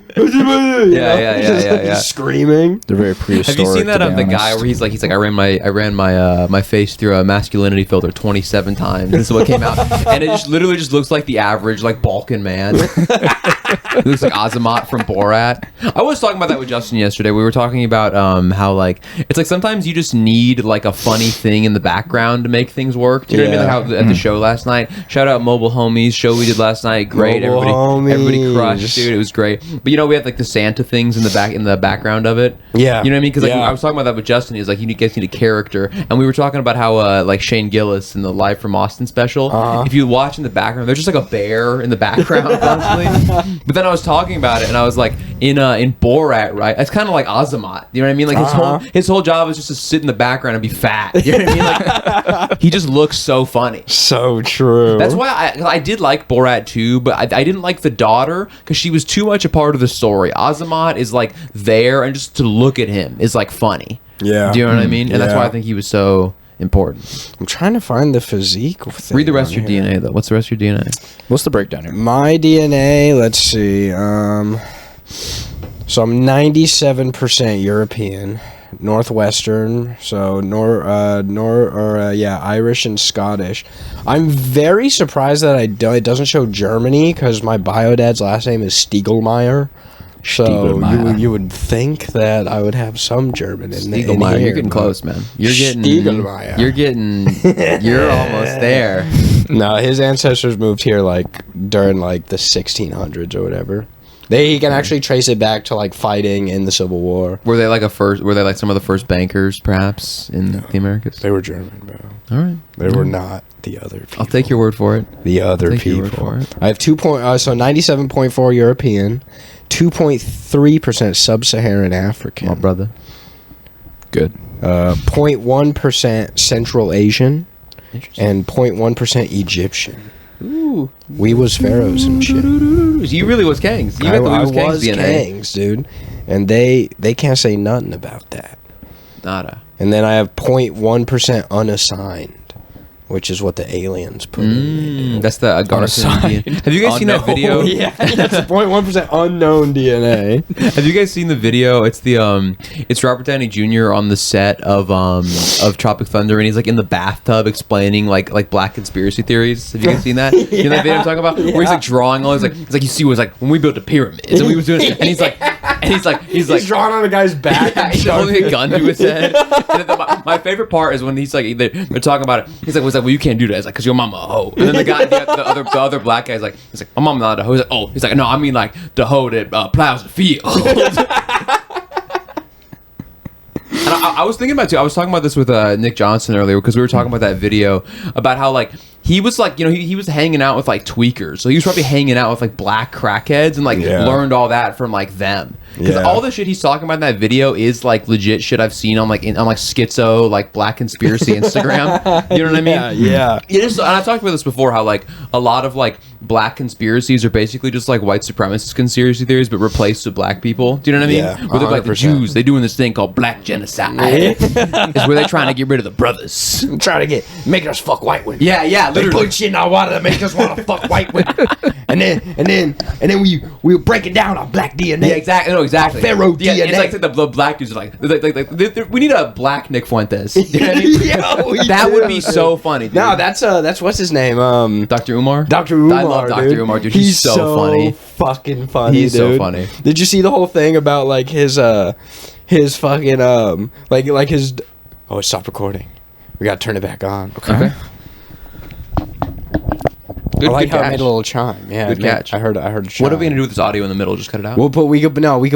Speaker 1: yeah.
Speaker 2: screaming.
Speaker 3: They're very prehistoric.
Speaker 1: Have you seen that
Speaker 3: to be
Speaker 1: the guy
Speaker 3: honest.
Speaker 1: where he's like I ran my face through a masculinity filter 27 times. This is what came out, and it just literally just looks like the average like Balkan man. man. He looks like Azamat from Borat. I was talking about that with Justin yesterday. We were talking about how like it's like sometimes you just need like a funny thing in the background to make things work. Do you know what I mean? Like how at the show last night. Shout out Mobile Homies show we did last night. Great, everybody crushed, dude. It was great. But you know we had like the Santa things in the background of it.
Speaker 2: Yeah,
Speaker 1: you know what I mean? Because like I was talking about that with Justin. He's like, you guys need a character, and we were talking about how like Shane Gillis in the Live from Austin special. If you watch in the background, there's just like a bear in the background constantly. But then I was talking about it, and I was like, in Borat, right? It's kind of like Azamat. You know what I mean? Like his whole job is just to sit in the background and be fat. You know what I mean? Like he just looks so funny.
Speaker 2: So true.
Speaker 1: That's why I did like Borat too, but I didn't like the daughter because she was too much a part of the story. Azamat is like there, and just to look at him is like funny.
Speaker 2: Yeah.
Speaker 1: Do you know what I mean? And that's why I think he was so important.
Speaker 2: I'm trying to find the physique thing.
Speaker 1: Read the rest of your DNA though. What's the rest of your DNA?
Speaker 3: What's the breakdown here?
Speaker 2: My DNA, let's see. So I'm 97% European, Northwestern, so Irish and Scottish. I'm very surprised that it doesn't show Germany because my biodad's last name is Stiegelmeier. So you would think that I would have some German in there.
Speaker 1: You're getting close, man. You're almost there.
Speaker 2: No, his ancestors moved here like during like the 1600s or whatever. He can actually trace it back to like fighting in the Civil War.
Speaker 1: Were they like some of the first bankers, perhaps, in the Americas?
Speaker 2: They were German, bro.
Speaker 1: All right.
Speaker 2: They were not the other people.
Speaker 1: I'll take your word for it.
Speaker 2: The other people. I have 97.4 European, 2.3% Sub-Saharan African.
Speaker 1: My brother. Good.
Speaker 2: 0.1% Central Asian, and 0.1% Egyptian.
Speaker 1: Ooh.
Speaker 2: We was pharaohs and shit.
Speaker 1: You really was Kangs. You got the
Speaker 2: I
Speaker 1: was
Speaker 2: was
Speaker 1: DNA.
Speaker 2: Kangs, dude. And they can't say nothing about that.
Speaker 1: Nada.
Speaker 2: And then I have 0.1% unassigned, which is what the aliens put in me.
Speaker 1: That's the Garson DNA. Have you guys seen that video?
Speaker 2: Yeah, that's 0.1% unknown DNA.
Speaker 1: Have you guys seen the video? It's it's Robert Downey Jr. on the set of Tropic Thunder, and he's like in the bathtub explaining like black conspiracy theories. Have you guys seen that? You know that video I'm talking about? Where he's like drawing all he's like you see was like when we built the pyramids and we was doing and he's like
Speaker 2: drawing on a guy's back.
Speaker 1: Yeah, he's holding a gun to his head. And then my favorite part is when he's like they're talking about it. He's like, well, you can't do that. It's like, cause your mama a hoe. And then the other black guy's like, my mama not a hoe. He's like, oh, he's like, no, I mean like the hoe that plows the field. And I was thinking about too. I was talking about this with Nick Johnson earlier because we were talking about that video about how like he was like, you know, he was hanging out with like tweakers, so he was probably hanging out with like black crackheads and like learned all that from like them. Because all the shit he's talking about in that video is like legit shit I've seen on like schizo like black conspiracy Instagram. You know what I mean?
Speaker 2: Yeah.
Speaker 1: It is, and I've talked about this before. How like a lot of like black conspiracies are basically just like white supremacist conspiracy theories, but replaced with black people. Do you know what I mean?
Speaker 2: Yeah,
Speaker 1: where they're like the Jews, they doing this thing called black genocide. It's where they're trying to get rid of the brothers.
Speaker 2: I'm trying to make us fuck white women.
Speaker 1: Yeah.
Speaker 2: They put shit in our water to make us want to fuck white women. and then we break it down on black DNA.
Speaker 1: Yeah, exactly. No, exactly.
Speaker 2: Pharaoh DNA.
Speaker 1: It's like the black dudes are like we need a black Nick Fuentes. You know what I mean? That would be so funny, dude.
Speaker 2: No, that's what's his name?
Speaker 1: Dr. Umar?
Speaker 2: Dr. Umar.
Speaker 1: I love Dr. Umar, dude. He's so funny.
Speaker 2: Fucking funny.
Speaker 1: He's so funny.
Speaker 2: Did you see the whole thing about like his fucking like his oh, it stopped recording. We gotta turn it back on.
Speaker 1: Okay.
Speaker 2: I like how it made a little chime. Yeah,
Speaker 1: good catch.
Speaker 2: I heard a chime.
Speaker 1: What are we gonna do with this audio in the middle? Just cut it out.
Speaker 2: We could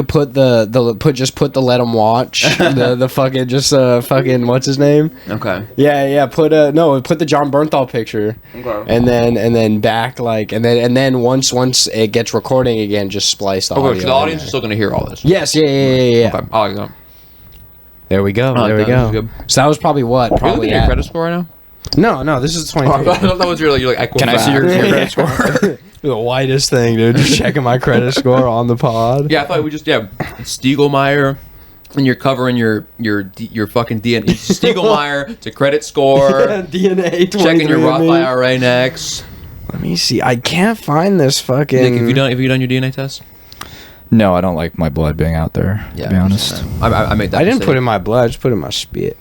Speaker 2: put the let them watch the fucking just fucking what's his name?
Speaker 1: Okay.
Speaker 2: Yeah. Put the John Bernthal picture. Okay. And then back like and then once it gets recording again, just splice the audio.
Speaker 1: Okay, so the audience is still gonna hear all this.
Speaker 2: Yes. Yeah.
Speaker 1: Okay. I like that.
Speaker 2: There we go. There we go. So that was probably what?
Speaker 1: Are you looking at your credit score right now?
Speaker 2: No, this is 23.
Speaker 1: I thought that was really you're like.
Speaker 3: Can I see your credit score?
Speaker 2: The whitest thing, dude. Just checking my credit score on the pod.
Speaker 1: Yeah, I thought we just Stiegelmeier, and you're covering your fucking DNA. Stiegelmeier, it's a credit score.
Speaker 2: DNA.
Speaker 1: Checking your Roth IRA next.
Speaker 2: Let me see. I can't find this fucking.
Speaker 1: Nick, have you done your DNA test?
Speaker 3: No, I don't like my blood being out there. To be honest,
Speaker 1: I made that.
Speaker 2: I didn't
Speaker 1: mistake.
Speaker 2: put it in my blood. I just put it in my spit.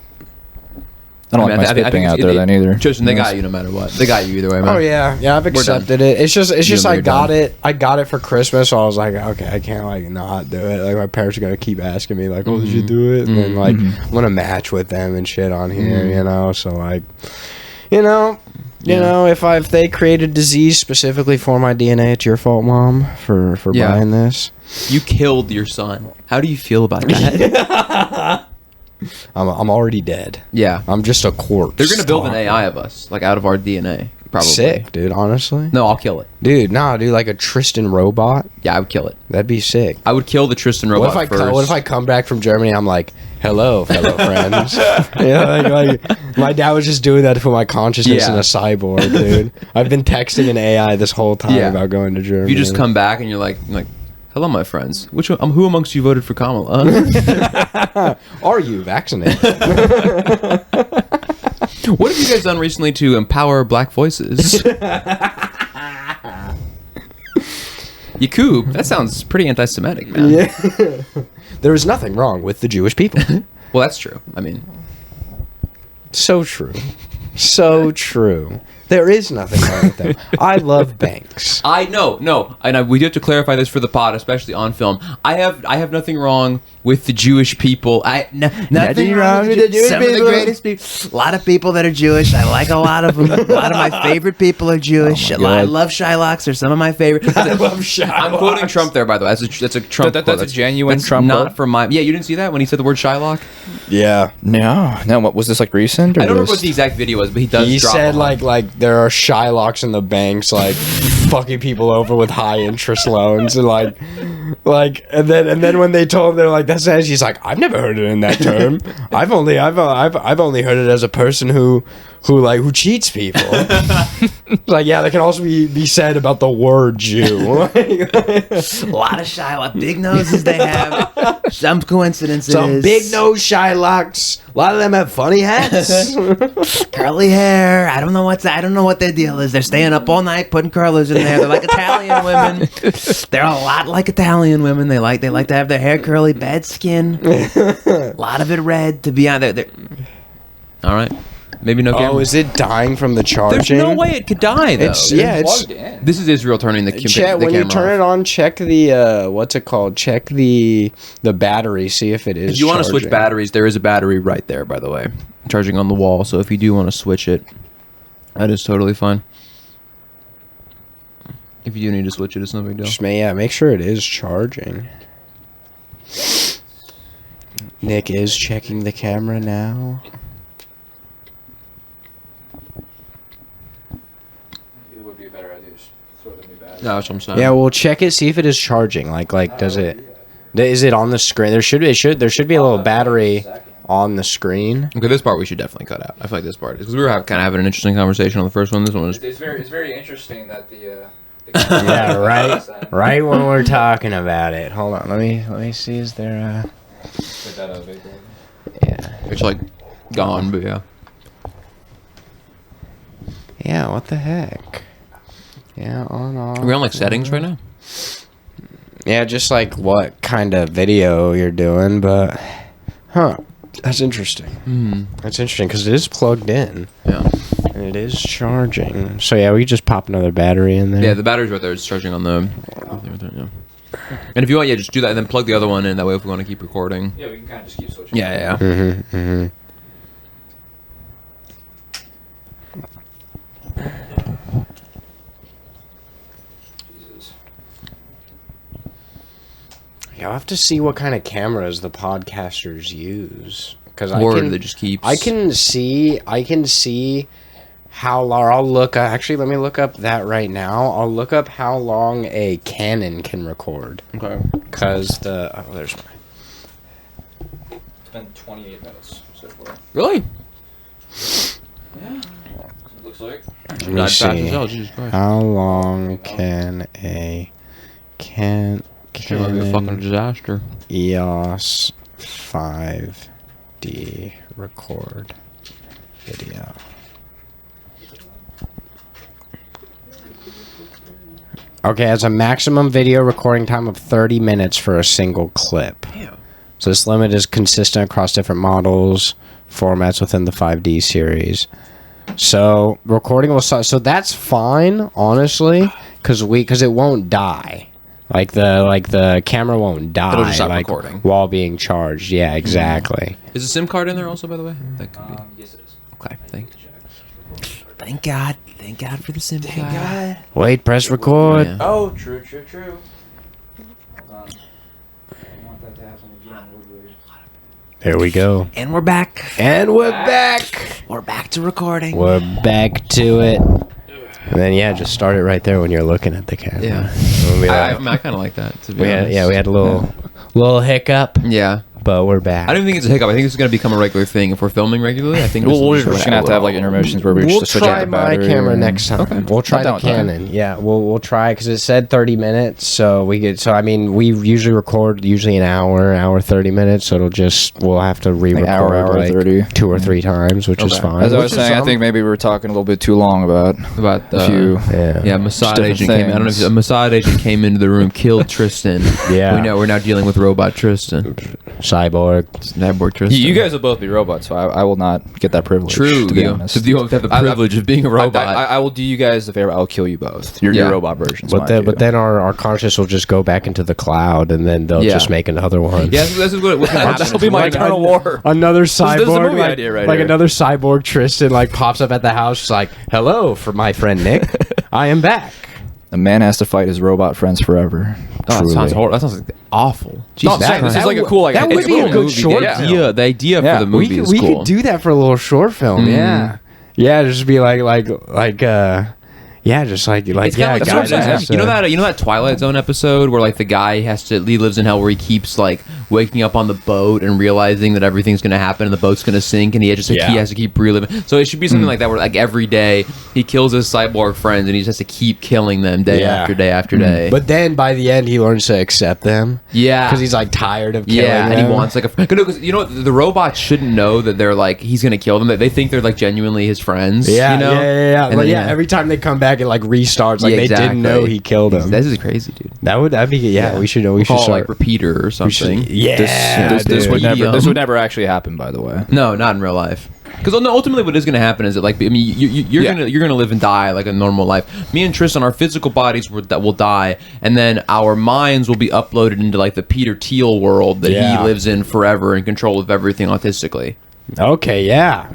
Speaker 3: I don't like my skipping out there then either.
Speaker 1: Tristan, they got you no matter what. They got you either way, man.
Speaker 2: Oh yeah, I've accepted it. It's just I got it for Christmas, so I was like, okay, I can't like not do it. Like my parents are gonna keep asking me like, oh, did you do it? And then like I'm gonna match with them and shit on here, you know. So like, you know, if they created disease specifically for my DNA, it's your fault, Mom, for buying this.
Speaker 1: You killed your son. How do you feel about that?
Speaker 2: I'm already dead.
Speaker 1: Yeah.
Speaker 2: I'm just a corpse.
Speaker 1: They're gonna build an AI of us, like out of our DNA, probably.
Speaker 2: Sick, dude. Honestly.
Speaker 1: No, I'll kill it.
Speaker 2: Dude, dude, like a Tristan robot.
Speaker 1: Yeah, I would kill it.
Speaker 2: That'd be sick.
Speaker 1: I would kill the Tristan robot first.
Speaker 2: What if I come back from Germany? I'm like, hello, fellow friends. Like my dad was just doing that to put my consciousness in a cyborg, dude. I've been texting an AI this whole time about going to Germany.
Speaker 1: You just come back and you're like, hello, my friends. Who amongst you voted for Kamala?
Speaker 2: Are you vaccinated?
Speaker 1: What have you guys done recently to empower black voices? Yakub, that sounds pretty anti-Semitic, man.
Speaker 2: Yeah. There is nothing wrong with the Jewish people.
Speaker 1: Well, that's true. I mean,
Speaker 2: so true. So true. There is nothing wrong with them. I love banks.
Speaker 1: I know, and we do have to clarify this for the pod, especially on film. I have nothing wrong with the Jewish people. Nothing wrong with the Jewish people. Some of the greatest people. A lot of people that are Jewish. I like a lot of them. A lot of my favorite people are Jewish. I love Shylocks. They're some of my favorite.
Speaker 2: I love Shylocks.
Speaker 1: I'm quoting Trump there, by the way. That's a Trump quote.
Speaker 3: That's a genuine Trump
Speaker 1: not
Speaker 3: quote?
Speaker 1: from my... Yeah, you didn't see that when he said the word Shylock?
Speaker 2: Yeah.
Speaker 3: No. What was this, like, recent? Or
Speaker 1: I don't remember what the exact video was, but he does.
Speaker 2: He said like there are Shylocks in the banks, like fucking people over with high interest loans, and like and then when they told him, they're like, that's as he's like, I've never heard it in that term. I've only heard it as a person who cheats people. Like, yeah, that can also be said about the word Jew. A
Speaker 1: lot of Shylock, big noses they have. Some coincidences.
Speaker 2: Some big nose Shylocks. A lot of them have funny hats.
Speaker 1: Curly hair. I don't know what their deal is. They're staying up all night putting curlers in there. They're like Italian women. They're a lot like Italian women. They like to have their hair curly, bad skin. A lot of it red. To be honest, all right. Maybe no camera.
Speaker 2: Oh, is it dying from the charging?
Speaker 1: There's no way it could die, though.
Speaker 2: It's
Speaker 3: plugged in.
Speaker 1: This is Israel turning the camera
Speaker 2: when you turn
Speaker 1: off.
Speaker 2: it on, check the what's it called? Check the battery. See if it is.
Speaker 1: If you want to switch
Speaker 2: charging.
Speaker 1: batteries, there is a battery right there, by the way, charging on the wall. So if you do want to switch it, that is totally fine. If you do need to switch it, it's no big deal.
Speaker 2: Just make sure it is charging. Nick is checking the camera now.
Speaker 1: No, that's what I'm saying.
Speaker 2: Yeah, well, check it. See if it is charging. Like, does it? Is it on the screen? There should be a little battery on the screen.
Speaker 1: Okay, this part we should definitely cut out. I feel like this part, because we were kind of having an interesting conversation on the first one. This one was.
Speaker 3: It's very interesting that the
Speaker 2: yeah, right. Right when we're talking about it. Hold on. Let me see. Is there yeah.
Speaker 1: It's like gone, but yeah.
Speaker 2: Yeah. What the heck? Yeah, on.
Speaker 1: Are we on like settings right now?
Speaker 2: Yeah, just like what kind of video you're doing, but that's interesting. That's interesting because it is plugged in.
Speaker 1: Yeah,
Speaker 2: and it is charging. So yeah, we could just pop another battery in there.
Speaker 1: Yeah, the battery's right there. It's charging on the. Yeah. And if you want, just do that and then plug the other one in. That way, if we want to keep recording.
Speaker 3: Yeah, we can kind of just keep switching.
Speaker 1: Yeah.
Speaker 2: I'll have to see what kind of cameras the podcasters use, because
Speaker 1: they just keep.
Speaker 2: I can see how long. I'll look. Actually, let me look up that right now. I'll look up how long a Canon can record.
Speaker 1: Okay.
Speaker 2: Because there's.
Speaker 3: It's been 28 minutes so far.
Speaker 1: Really?
Speaker 3: Yeah. It looks like.
Speaker 2: Let me see. How long can a Canon
Speaker 1: a fucking disaster.
Speaker 2: EOS 5D record video? Okay, it has a maximum video recording time of 30 minutes for a single clip.
Speaker 1: Damn.
Speaker 2: So this limit is consistent across different models. formats within the 5D series. So recording will so that's fine, honestly, because it won't die. Like the camera won't die.
Speaker 1: It'll just stop
Speaker 2: like,
Speaker 1: recording
Speaker 2: while being charged. Yeah, exactly.
Speaker 1: Is a SIM card in there also, by the way? That could be.
Speaker 3: Yes, it is.
Speaker 1: Okay, thank God. Thank God for the SIM card.
Speaker 2: Wait, press record.
Speaker 1: Yeah.
Speaker 3: Oh, true. Hold on. I want that to happen again, would we?
Speaker 2: There we go.
Speaker 1: And we're back.
Speaker 2: And we're back.
Speaker 1: We're back to recording.
Speaker 2: We're back to it. And then just start it right there when you're looking at the camera.
Speaker 1: Yeah.
Speaker 2: We'll be
Speaker 1: I
Speaker 2: like-
Speaker 1: kind of like that. To be
Speaker 2: we
Speaker 1: honest.
Speaker 2: had a little hiccup,
Speaker 1: Yeah.
Speaker 2: but we're back.
Speaker 1: I don't even think it's a hiccup. I think this is going to become a regular thing if we're filming regularly. I think
Speaker 3: We're just gonna have to have like intermissions where we
Speaker 2: We'll
Speaker 3: just switch out
Speaker 2: try
Speaker 3: the
Speaker 2: my
Speaker 3: battery.
Speaker 2: camera next time.
Speaker 1: Okay.
Speaker 2: We'll try
Speaker 3: I'm
Speaker 2: the
Speaker 3: down with that.
Speaker 2: Canon. Yeah, we'll try because it said 30 minutes. So I mean, we usually record an hour 30 minutes. So we'll have to re-record
Speaker 3: hour
Speaker 2: like
Speaker 3: 30.
Speaker 2: 2 or 3 times, which is
Speaker 1: Okay.
Speaker 2: fine.
Speaker 3: As I
Speaker 2: Which
Speaker 3: was
Speaker 2: is
Speaker 3: saying, I
Speaker 2: some-
Speaker 3: think maybe we were talking a little bit too long about
Speaker 1: about
Speaker 3: a few.
Speaker 2: Yeah.
Speaker 1: Mossad
Speaker 3: different
Speaker 1: agent came. I don't know if
Speaker 3: things.
Speaker 1: a Mossad agent came into the room, killed Tristan.
Speaker 2: Yeah.
Speaker 1: we're now dealing with robot Tristan.
Speaker 2: Cyborg.
Speaker 1: Cyborg Tristan.
Speaker 3: You guys will both be robots, so I will not get that privilege.
Speaker 1: True.
Speaker 3: to be
Speaker 1: You
Speaker 3: honest.
Speaker 1: have the privilege of being a robot.
Speaker 3: I will do you guys the favor. I'll kill you both. Your
Speaker 1: Yeah.
Speaker 3: robot versions.
Speaker 2: But then our conscious will just go back into the cloud, and then they'll
Speaker 1: Yeah.
Speaker 2: just make another one.
Speaker 1: yeah, this is what's going to happen.
Speaker 3: That'll be my eternal war.
Speaker 2: Another
Speaker 3: is a
Speaker 2: cyborg,
Speaker 3: movie
Speaker 2: like,
Speaker 3: idea right
Speaker 2: like
Speaker 3: here.
Speaker 2: another cyborg Tristan, like pops up at the house, just like, "Hello, for my friend Nick, I am back."
Speaker 3: A man has to fight his robot friends forever.
Speaker 1: Oh, that
Speaker 3: Truly.
Speaker 1: sounds horrible. That sounds like awful.
Speaker 3: No,
Speaker 1: Jesus
Speaker 3: I'm saying,
Speaker 1: Christ.
Speaker 3: this is like a cool, like
Speaker 2: that would
Speaker 3: it's
Speaker 2: be a
Speaker 3: cool
Speaker 2: good
Speaker 3: movie,
Speaker 2: short
Speaker 3: yeah.
Speaker 2: film.
Speaker 1: The idea
Speaker 3: Yeah.
Speaker 1: for the movie is
Speaker 2: we
Speaker 1: cool.
Speaker 2: could do that for a little short film. Yeah, just be just like
Speaker 1: It's kinda like
Speaker 2: guys,
Speaker 3: what I'm saying.
Speaker 2: has
Speaker 1: you know
Speaker 2: to-
Speaker 1: that Twilight Zone episode where like the guy he lives in hell where he keeps like waking up on the boat and realizing that everything's gonna happen and the boat's gonna sink and he has to keep reliving. So it should be something like that where like every day he kills his cyborg friends and he just has to keep killing them day after day after day.
Speaker 2: But then by the end, he learns to accept them.
Speaker 1: Yeah.
Speaker 2: because he's like tired of killing
Speaker 1: yeah,
Speaker 2: them.
Speaker 1: and he wants like a because you know what, the robots shouldn't know that they're like he's gonna kill them. They think they're like genuinely his friends.
Speaker 2: Yeah,
Speaker 1: you know?
Speaker 2: yeah.
Speaker 1: And
Speaker 2: Like,
Speaker 1: then,
Speaker 2: every time they come back, it like restarts. Like
Speaker 1: Yeah,
Speaker 2: they didn't know
Speaker 1: exactly.
Speaker 2: he killed him.
Speaker 1: This is crazy, dude.
Speaker 2: That'd be we should
Speaker 1: We'll call it
Speaker 2: start
Speaker 1: like repeater or something.
Speaker 3: This would
Speaker 1: dude.
Speaker 3: never actually happen, by the way.
Speaker 1: No, not in real life. Because ultimately, what is going to happen is that, like, I mean, you're gonna live and die like a normal life. Me and Tristan, our physical bodies will die, and then our minds will be uploaded into like the Peter Thiel world that he lives in forever in control of everything autistically.
Speaker 2: Okay, yeah.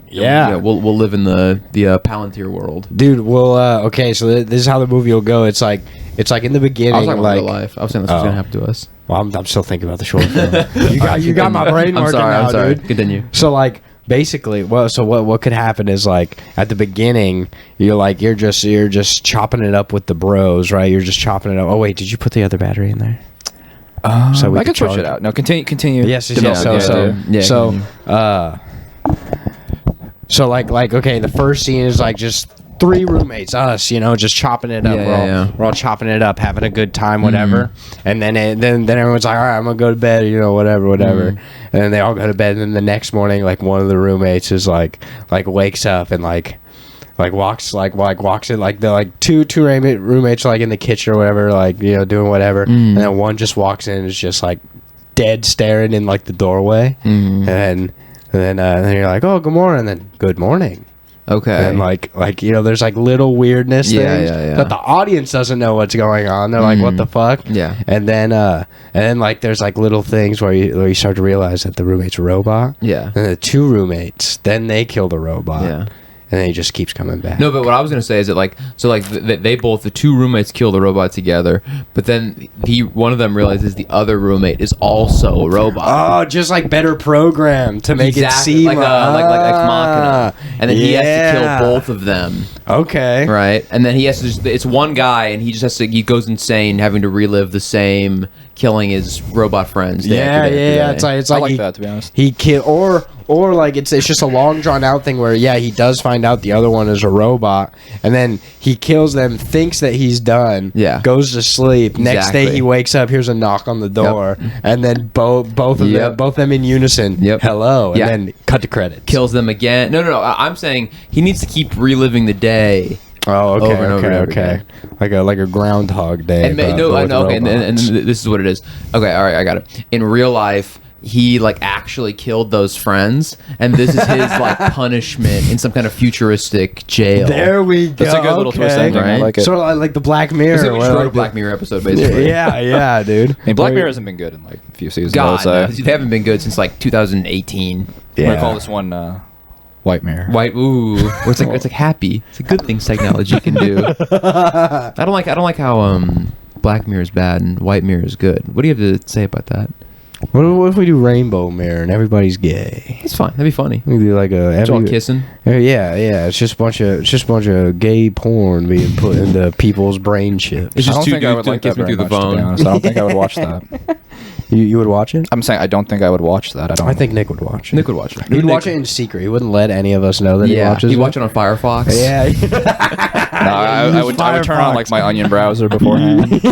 Speaker 1: We'll live in the Palantir world.
Speaker 2: Dude, well, okay, so this is how the movie will go. It's like in the beginning,
Speaker 1: I was talking about
Speaker 2: like,
Speaker 1: real life. I was saying that's what's
Speaker 2: Oh.
Speaker 1: gonna happen to us.
Speaker 2: well, I'm still thinking about the short film. you got my brain
Speaker 1: I'm
Speaker 2: working
Speaker 1: sorry.
Speaker 2: now,
Speaker 1: I'm sorry.
Speaker 2: dude.
Speaker 1: Continue.
Speaker 2: So like basically, what could happen is like at the beginning, you're just chopping it up with the bros, right? You're just chopping it up. Oh wait, did you put the other battery in there? So we
Speaker 3: I can
Speaker 2: could
Speaker 3: switch
Speaker 2: charge
Speaker 3: it out. No, continue.
Speaker 2: Yes.
Speaker 1: Yeah,
Speaker 2: So like okay, the first scene is like just 3 roommates, us, just chopping it up. We're all chopping it up, having a good time, whatever. And then everyone's like, all right, I'm gonna go to bed, whatever. And then they all go to bed. And then the next morning, like one of the roommates is like wakes up and walks in like the like two roommates like in the kitchen or whatever, like doing whatever. And then one just walks in and is just like dead staring in like the doorway. And then you're like, oh, good morning. And then good morning.
Speaker 1: Okay.
Speaker 2: And like there's like little weirdness
Speaker 1: Yeah,
Speaker 2: things
Speaker 1: yeah.
Speaker 2: that the audience doesn't know what's going on. They're like, what the fuck?
Speaker 1: Yeah.
Speaker 2: And then like there's like little things where you start to realize that the roommate's a robot.
Speaker 1: Yeah.
Speaker 2: And the 2 roommates, then they kill the robot.
Speaker 1: Yeah.
Speaker 2: And then he just keeps coming back.
Speaker 1: No, but what I was gonna say is that they both, the 2 roommates kill the robot together, but then one of them realizes the other roommate is also a robot.
Speaker 2: Oh, just like better program to make it seem
Speaker 1: like Ex Machina, and then he has to kill both of them.
Speaker 2: Okay.
Speaker 1: Right, and then he has to. It's one guy, and he just has to. He goes insane, having to relive the same killing his robot friends. day after day after day.
Speaker 2: It's
Speaker 3: I
Speaker 2: like
Speaker 3: like
Speaker 2: he,
Speaker 3: that, to be honest.
Speaker 2: He or like it's just a long drawn out thing where he does find out the other one is a robot, and then he kills them, thinks that he's done, goes to sleep. Next day he wakes up, here's a knock on the door, and then both of them in unison. Hello, and then cut to credits.
Speaker 1: Kills them again. No. I'm saying he needs to keep reliving the day.
Speaker 2: Oh, okay,
Speaker 1: over and over and over
Speaker 2: okay.
Speaker 1: again.
Speaker 2: Like a Groundhog Day.
Speaker 1: And this is what it is. Okay, all right, I got it. In real life, he like actually killed those friends, and this is his like punishment in some kind of futuristic jail.
Speaker 2: There we go.
Speaker 3: That's a good little twist ending.
Speaker 1: Right?
Speaker 3: I like it.
Speaker 2: Sort of like the Black Mirror.
Speaker 1: It's like we should wrote a
Speaker 2: like
Speaker 1: Black Mirror episode, basically.
Speaker 2: yeah, dude.
Speaker 3: I mean, Black Mirror hasn't been good in like a few seasons.
Speaker 1: God,
Speaker 3: I
Speaker 1: no,
Speaker 3: would say.
Speaker 1: they haven't been good since like 2018.
Speaker 3: I'm gonna call this one White Mirror.
Speaker 1: White, ooh, where it's like happy. It's a good things technology can do. I don't like how Black Mirror is bad and White Mirror is good. What do you have to say about that?
Speaker 2: What if we do Rainbow Mirror and everybody's gay?
Speaker 1: It's fine. That'd be funny.
Speaker 2: We do like
Speaker 1: It's all kissing.
Speaker 2: Yeah. It's just a bunch of gay porn being put into people's brain chips.
Speaker 1: It's
Speaker 3: I
Speaker 1: just
Speaker 3: don't
Speaker 1: two
Speaker 3: think I would
Speaker 1: dudes
Speaker 3: like that
Speaker 1: kissing
Speaker 3: very
Speaker 1: through the
Speaker 3: much, to be
Speaker 1: phone.
Speaker 3: honest. I don't think I would watch that.
Speaker 2: You would watch it?
Speaker 3: I'm saying I don't think I would watch that.
Speaker 2: I think Nick would watch it.
Speaker 1: Nick would watch it.
Speaker 2: He'd watch it in secret. He wouldn't let any of us know that he watches
Speaker 1: he'd
Speaker 2: it.
Speaker 1: watch it on Firefox.
Speaker 2: Yeah.
Speaker 3: No, I would turn on like my Onion browser beforehand.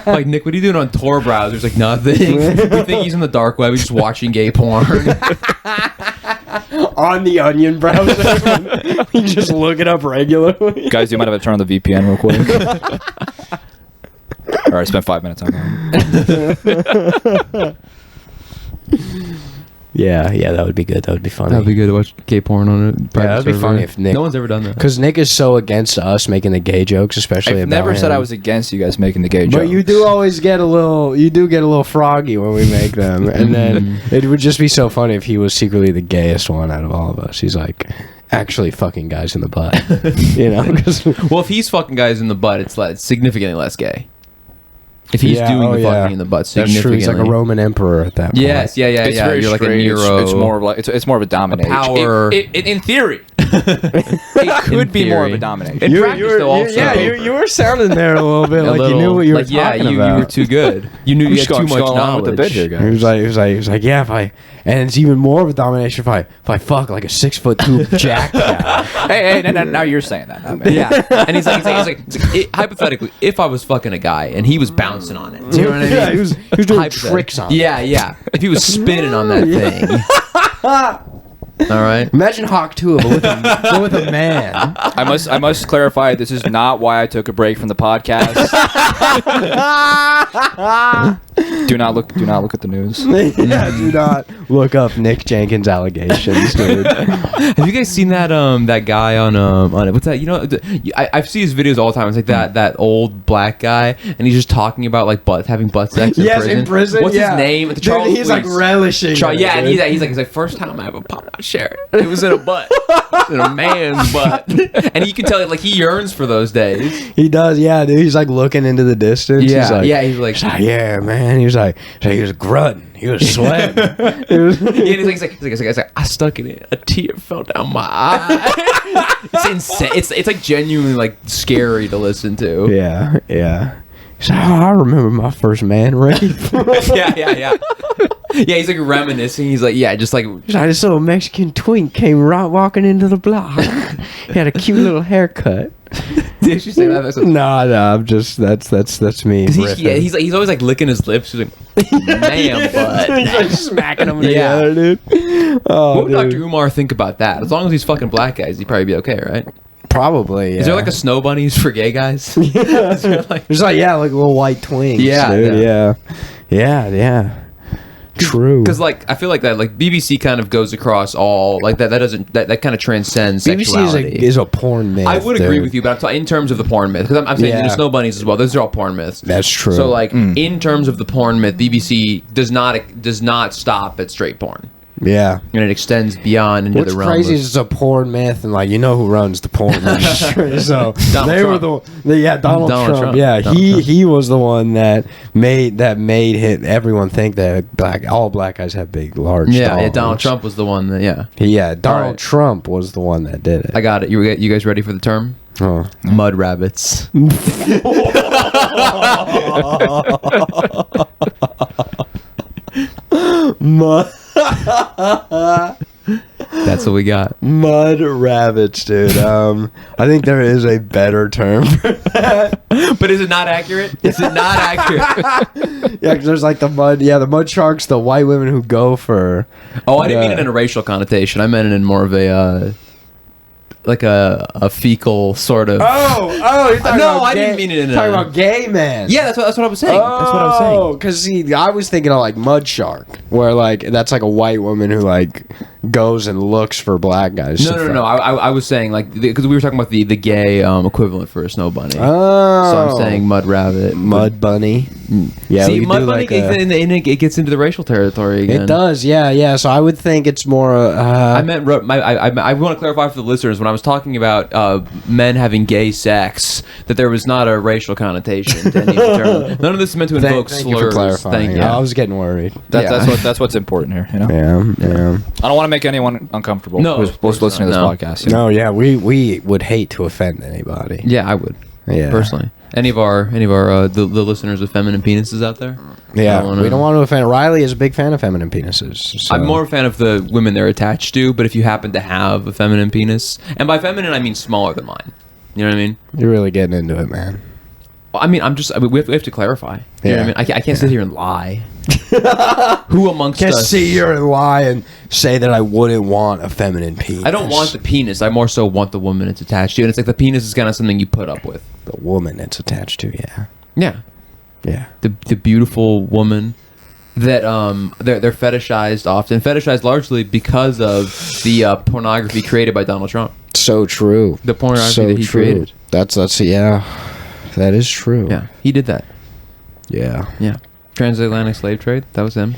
Speaker 1: Like, Nick, what are you doing on Tor browsers? Like, nothing. We think he's in the dark web. He's just watching gay porn.
Speaker 2: On the Onion browser. You just look it up regularly.
Speaker 3: Guys, you might have to turn on the VPN real quick. All right, spend 5 minutes on that.
Speaker 2: Yeah, that would be good. That would be funny.
Speaker 1: That'd be good to watch gay porn on it.
Speaker 2: Yeah, that'd be funny if Nick...
Speaker 1: No one's ever done that.
Speaker 2: Because Nick is so against us making the gay jokes, especially
Speaker 3: I've
Speaker 2: about
Speaker 3: never said
Speaker 2: him.
Speaker 3: I was against you guys making the gay
Speaker 2: But
Speaker 3: jokes.
Speaker 2: you do always get a little... You do get a little froggy when we make them. And then it would just be so funny if he was secretly the gayest one out of all of us. He's like... Actually fucking guys in the butt. You know? 'Cause
Speaker 1: Well, if he's fucking guys in the butt, it's significantly less gay. If he's doing the fucking in the butt,
Speaker 2: that's
Speaker 1: significantly.
Speaker 2: true. He's like a Roman emperor at that point.
Speaker 1: Yes, yeah.
Speaker 3: It's very
Speaker 1: You're like a
Speaker 3: straight.
Speaker 1: Nero.
Speaker 3: It's more of like it's more of a domination.
Speaker 1: power.
Speaker 3: In theory, it could be more of a
Speaker 1: theory.
Speaker 3: domination.
Speaker 1: In practice, though, also.
Speaker 2: you were sounding there a little bit
Speaker 1: A
Speaker 2: like
Speaker 1: little,
Speaker 2: you knew what you were
Speaker 1: like, yeah,
Speaker 2: talking
Speaker 1: you
Speaker 2: about.
Speaker 1: were too good. You knew you had too much knowledge.
Speaker 3: with the bit here, guys.
Speaker 2: He was like, yeah, if I, and it's even more of a domination if I fuck like a 6'2" jack guy.
Speaker 3: Hey, no, now you're saying that, not me.
Speaker 1: Yeah, and he's like, hypothetically, if I was fucking a guy and he was bouncing on it, do you know what I mean?
Speaker 2: Yeah, he was doing
Speaker 1: Hypothetically.
Speaker 2: tricks on it.
Speaker 1: Yeah. If he was spinning on that thing. All right.
Speaker 2: Imagine Hawk 2 but with a man.
Speaker 3: I must clarify. This is not why I took a break from the podcast. Do not look at the news.
Speaker 2: Yeah, do not look up Nick Jenkins allegations, dude.
Speaker 1: Have you guys seen that that guy on what's that? You know, I see his videos all the time. It's like that old black guy, and he's just talking about like having butt sex in prison.
Speaker 2: in prison.
Speaker 1: What's
Speaker 2: yeah.
Speaker 1: his name? It's
Speaker 2: Dude,
Speaker 1: Charles
Speaker 2: he's like
Speaker 1: Fleece.
Speaker 2: relishing. it,
Speaker 1: Yeah, and
Speaker 2: dude.
Speaker 1: he's like first time I ever popped out share. It was in a butt, in a man's butt, and you can tell like he yearns for those days.
Speaker 2: He does, yeah, dude. He's like looking into the distance.
Speaker 1: Yeah,
Speaker 2: he's like,
Speaker 1: he's like,
Speaker 2: yeah, man. He was like he was grunting. He was sweating.
Speaker 1: he's like, I stuck it in. A tear fell down my eye. It's insane. It's like genuinely like scary to listen to.
Speaker 2: Yeah. He's like, I remember my first man rape.
Speaker 1: Yeah. Yeah, he's like reminiscing. He's like, yeah, just like
Speaker 2: He's like, this little Mexican twink came right walking into the block. He had a cute little haircut.
Speaker 1: did you say that?
Speaker 2: No, I'm just that's me.
Speaker 1: He's always like licking his lips. He's like, man, butt.
Speaker 2: He's like smacking them
Speaker 1: Yeah.
Speaker 2: together, dude. Oh,
Speaker 1: What would
Speaker 2: dude.
Speaker 1: Dr. Umar think about that? As long as he's fucking black guys, he'd probably be okay, right?
Speaker 2: Probably. Yeah.
Speaker 1: Is there like a snow bunnies for gay guys?
Speaker 2: Yeah.
Speaker 1: Is there, like-
Speaker 2: There's like little white twinks.
Speaker 1: Yeah,
Speaker 2: dude. Yeah. True.
Speaker 1: Because like I feel like that like BBC kind of goes across all like that kind of transcends
Speaker 2: BBC
Speaker 1: sexuality.
Speaker 2: is a porn myth.
Speaker 1: I would agree
Speaker 2: dude.
Speaker 1: with you, but I'm talking in terms of the porn myth because I'm saying
Speaker 2: Yeah.
Speaker 1: the snow bunnies as well. Those are all porn myths.
Speaker 2: That's true.
Speaker 1: So like in terms of the porn myth, BBC does not stop at straight porn,
Speaker 2: Yeah.
Speaker 1: and it extends beyond into
Speaker 2: What's
Speaker 1: the realm.
Speaker 2: crazy is it's a porn myth, and like you know who runs the porn industry. So
Speaker 1: Donald
Speaker 2: they
Speaker 1: Trump.
Speaker 2: were Donald Trump. Yeah,
Speaker 1: Donald Trump.
Speaker 2: he was the one that made everyone think that all black guys have big, large.
Speaker 1: Yeah,
Speaker 2: dogs.
Speaker 1: Donald Trump was the one that
Speaker 2: Donald
Speaker 1: Alright.
Speaker 2: Trump was the one that did it.
Speaker 1: I got it. You guys ready for the term?
Speaker 2: Oh.
Speaker 1: Mud rabbits. That's what we got.
Speaker 2: Mud rabbits, dude. I think there is a better term for that.
Speaker 1: But is it not accurate? Is it not accurate?
Speaker 2: Yeah, because there's like the mud sharks, the white women who go for.
Speaker 1: Oh, I didn't mean it in a racial connotation. I meant it in more of a a fecal sort of.
Speaker 2: Oh, you're talking
Speaker 1: No,
Speaker 2: about
Speaker 1: I
Speaker 2: gay,
Speaker 1: didn't mean it in a-
Speaker 2: talking about gay men.
Speaker 1: Yeah, that's what I was saying. That's what I was saying.
Speaker 2: Oh, because see, I was thinking of like Mud Shark, where like that's like a white woman who like goes and looks for black guys.
Speaker 1: No. I was saying like because we were talking about the gay equivalent for a snow bunny.
Speaker 2: Oh,
Speaker 1: So I'm saying mud rabbit,
Speaker 2: Mud Bunny. Yeah,
Speaker 1: See,
Speaker 2: we could
Speaker 1: mud
Speaker 2: do
Speaker 1: bunny
Speaker 2: like a-
Speaker 1: it gets into the racial territory again.
Speaker 2: It does, yeah. So I would think it's more.
Speaker 1: I meant I want to clarify for the listeners when I was talking about men having gay sex that there was not a racial connotation to any of the term. None of this is meant to invoke
Speaker 2: thank
Speaker 1: slurs.
Speaker 2: you for clarifying.
Speaker 1: Thank you.
Speaker 2: I was getting worried.
Speaker 3: That's what's important here. You know.
Speaker 2: Yeah.
Speaker 3: I don't want to make anyone uncomfortable.
Speaker 1: No,
Speaker 3: who's
Speaker 1: of course
Speaker 3: listening to this
Speaker 1: not.
Speaker 3: podcast. You know?
Speaker 2: No, yeah, we would hate to offend anybody.
Speaker 1: Yeah, I would.
Speaker 2: Yeah.
Speaker 1: Personally, any of our the listeners of feminine penises out there.
Speaker 2: Yeah, we don't want to offend. Riley is a big fan of feminine penises. So.
Speaker 1: I'm more a fan of the women they're attached to, but if you happen to have a feminine penis, and by feminine I mean smaller than mine. You know what I mean?
Speaker 2: You're really getting into it, man.
Speaker 1: Well, I mean, we have to clarify. You know what I mean? I can't sit here and lie. Who amongst
Speaker 2: Can't
Speaker 1: us?
Speaker 2: sit here and lie and say that I wouldn't want a feminine penis.
Speaker 1: I don't want the penis. I more so want the woman it's attached to, and it's like the penis is kind of something you put up with.
Speaker 2: the woman it's attached to. Yeah,
Speaker 1: Yeah. The beautiful woman that they're fetishized often, fetishized largely because of the pornography created by Donald Trump.
Speaker 2: So true.
Speaker 1: The pornography
Speaker 2: so
Speaker 1: that he
Speaker 2: true.
Speaker 1: created.
Speaker 2: That's yeah. That is true.
Speaker 1: Yeah, he did that.
Speaker 2: Yeah.
Speaker 1: Yeah. Transatlantic slave trade. That was him.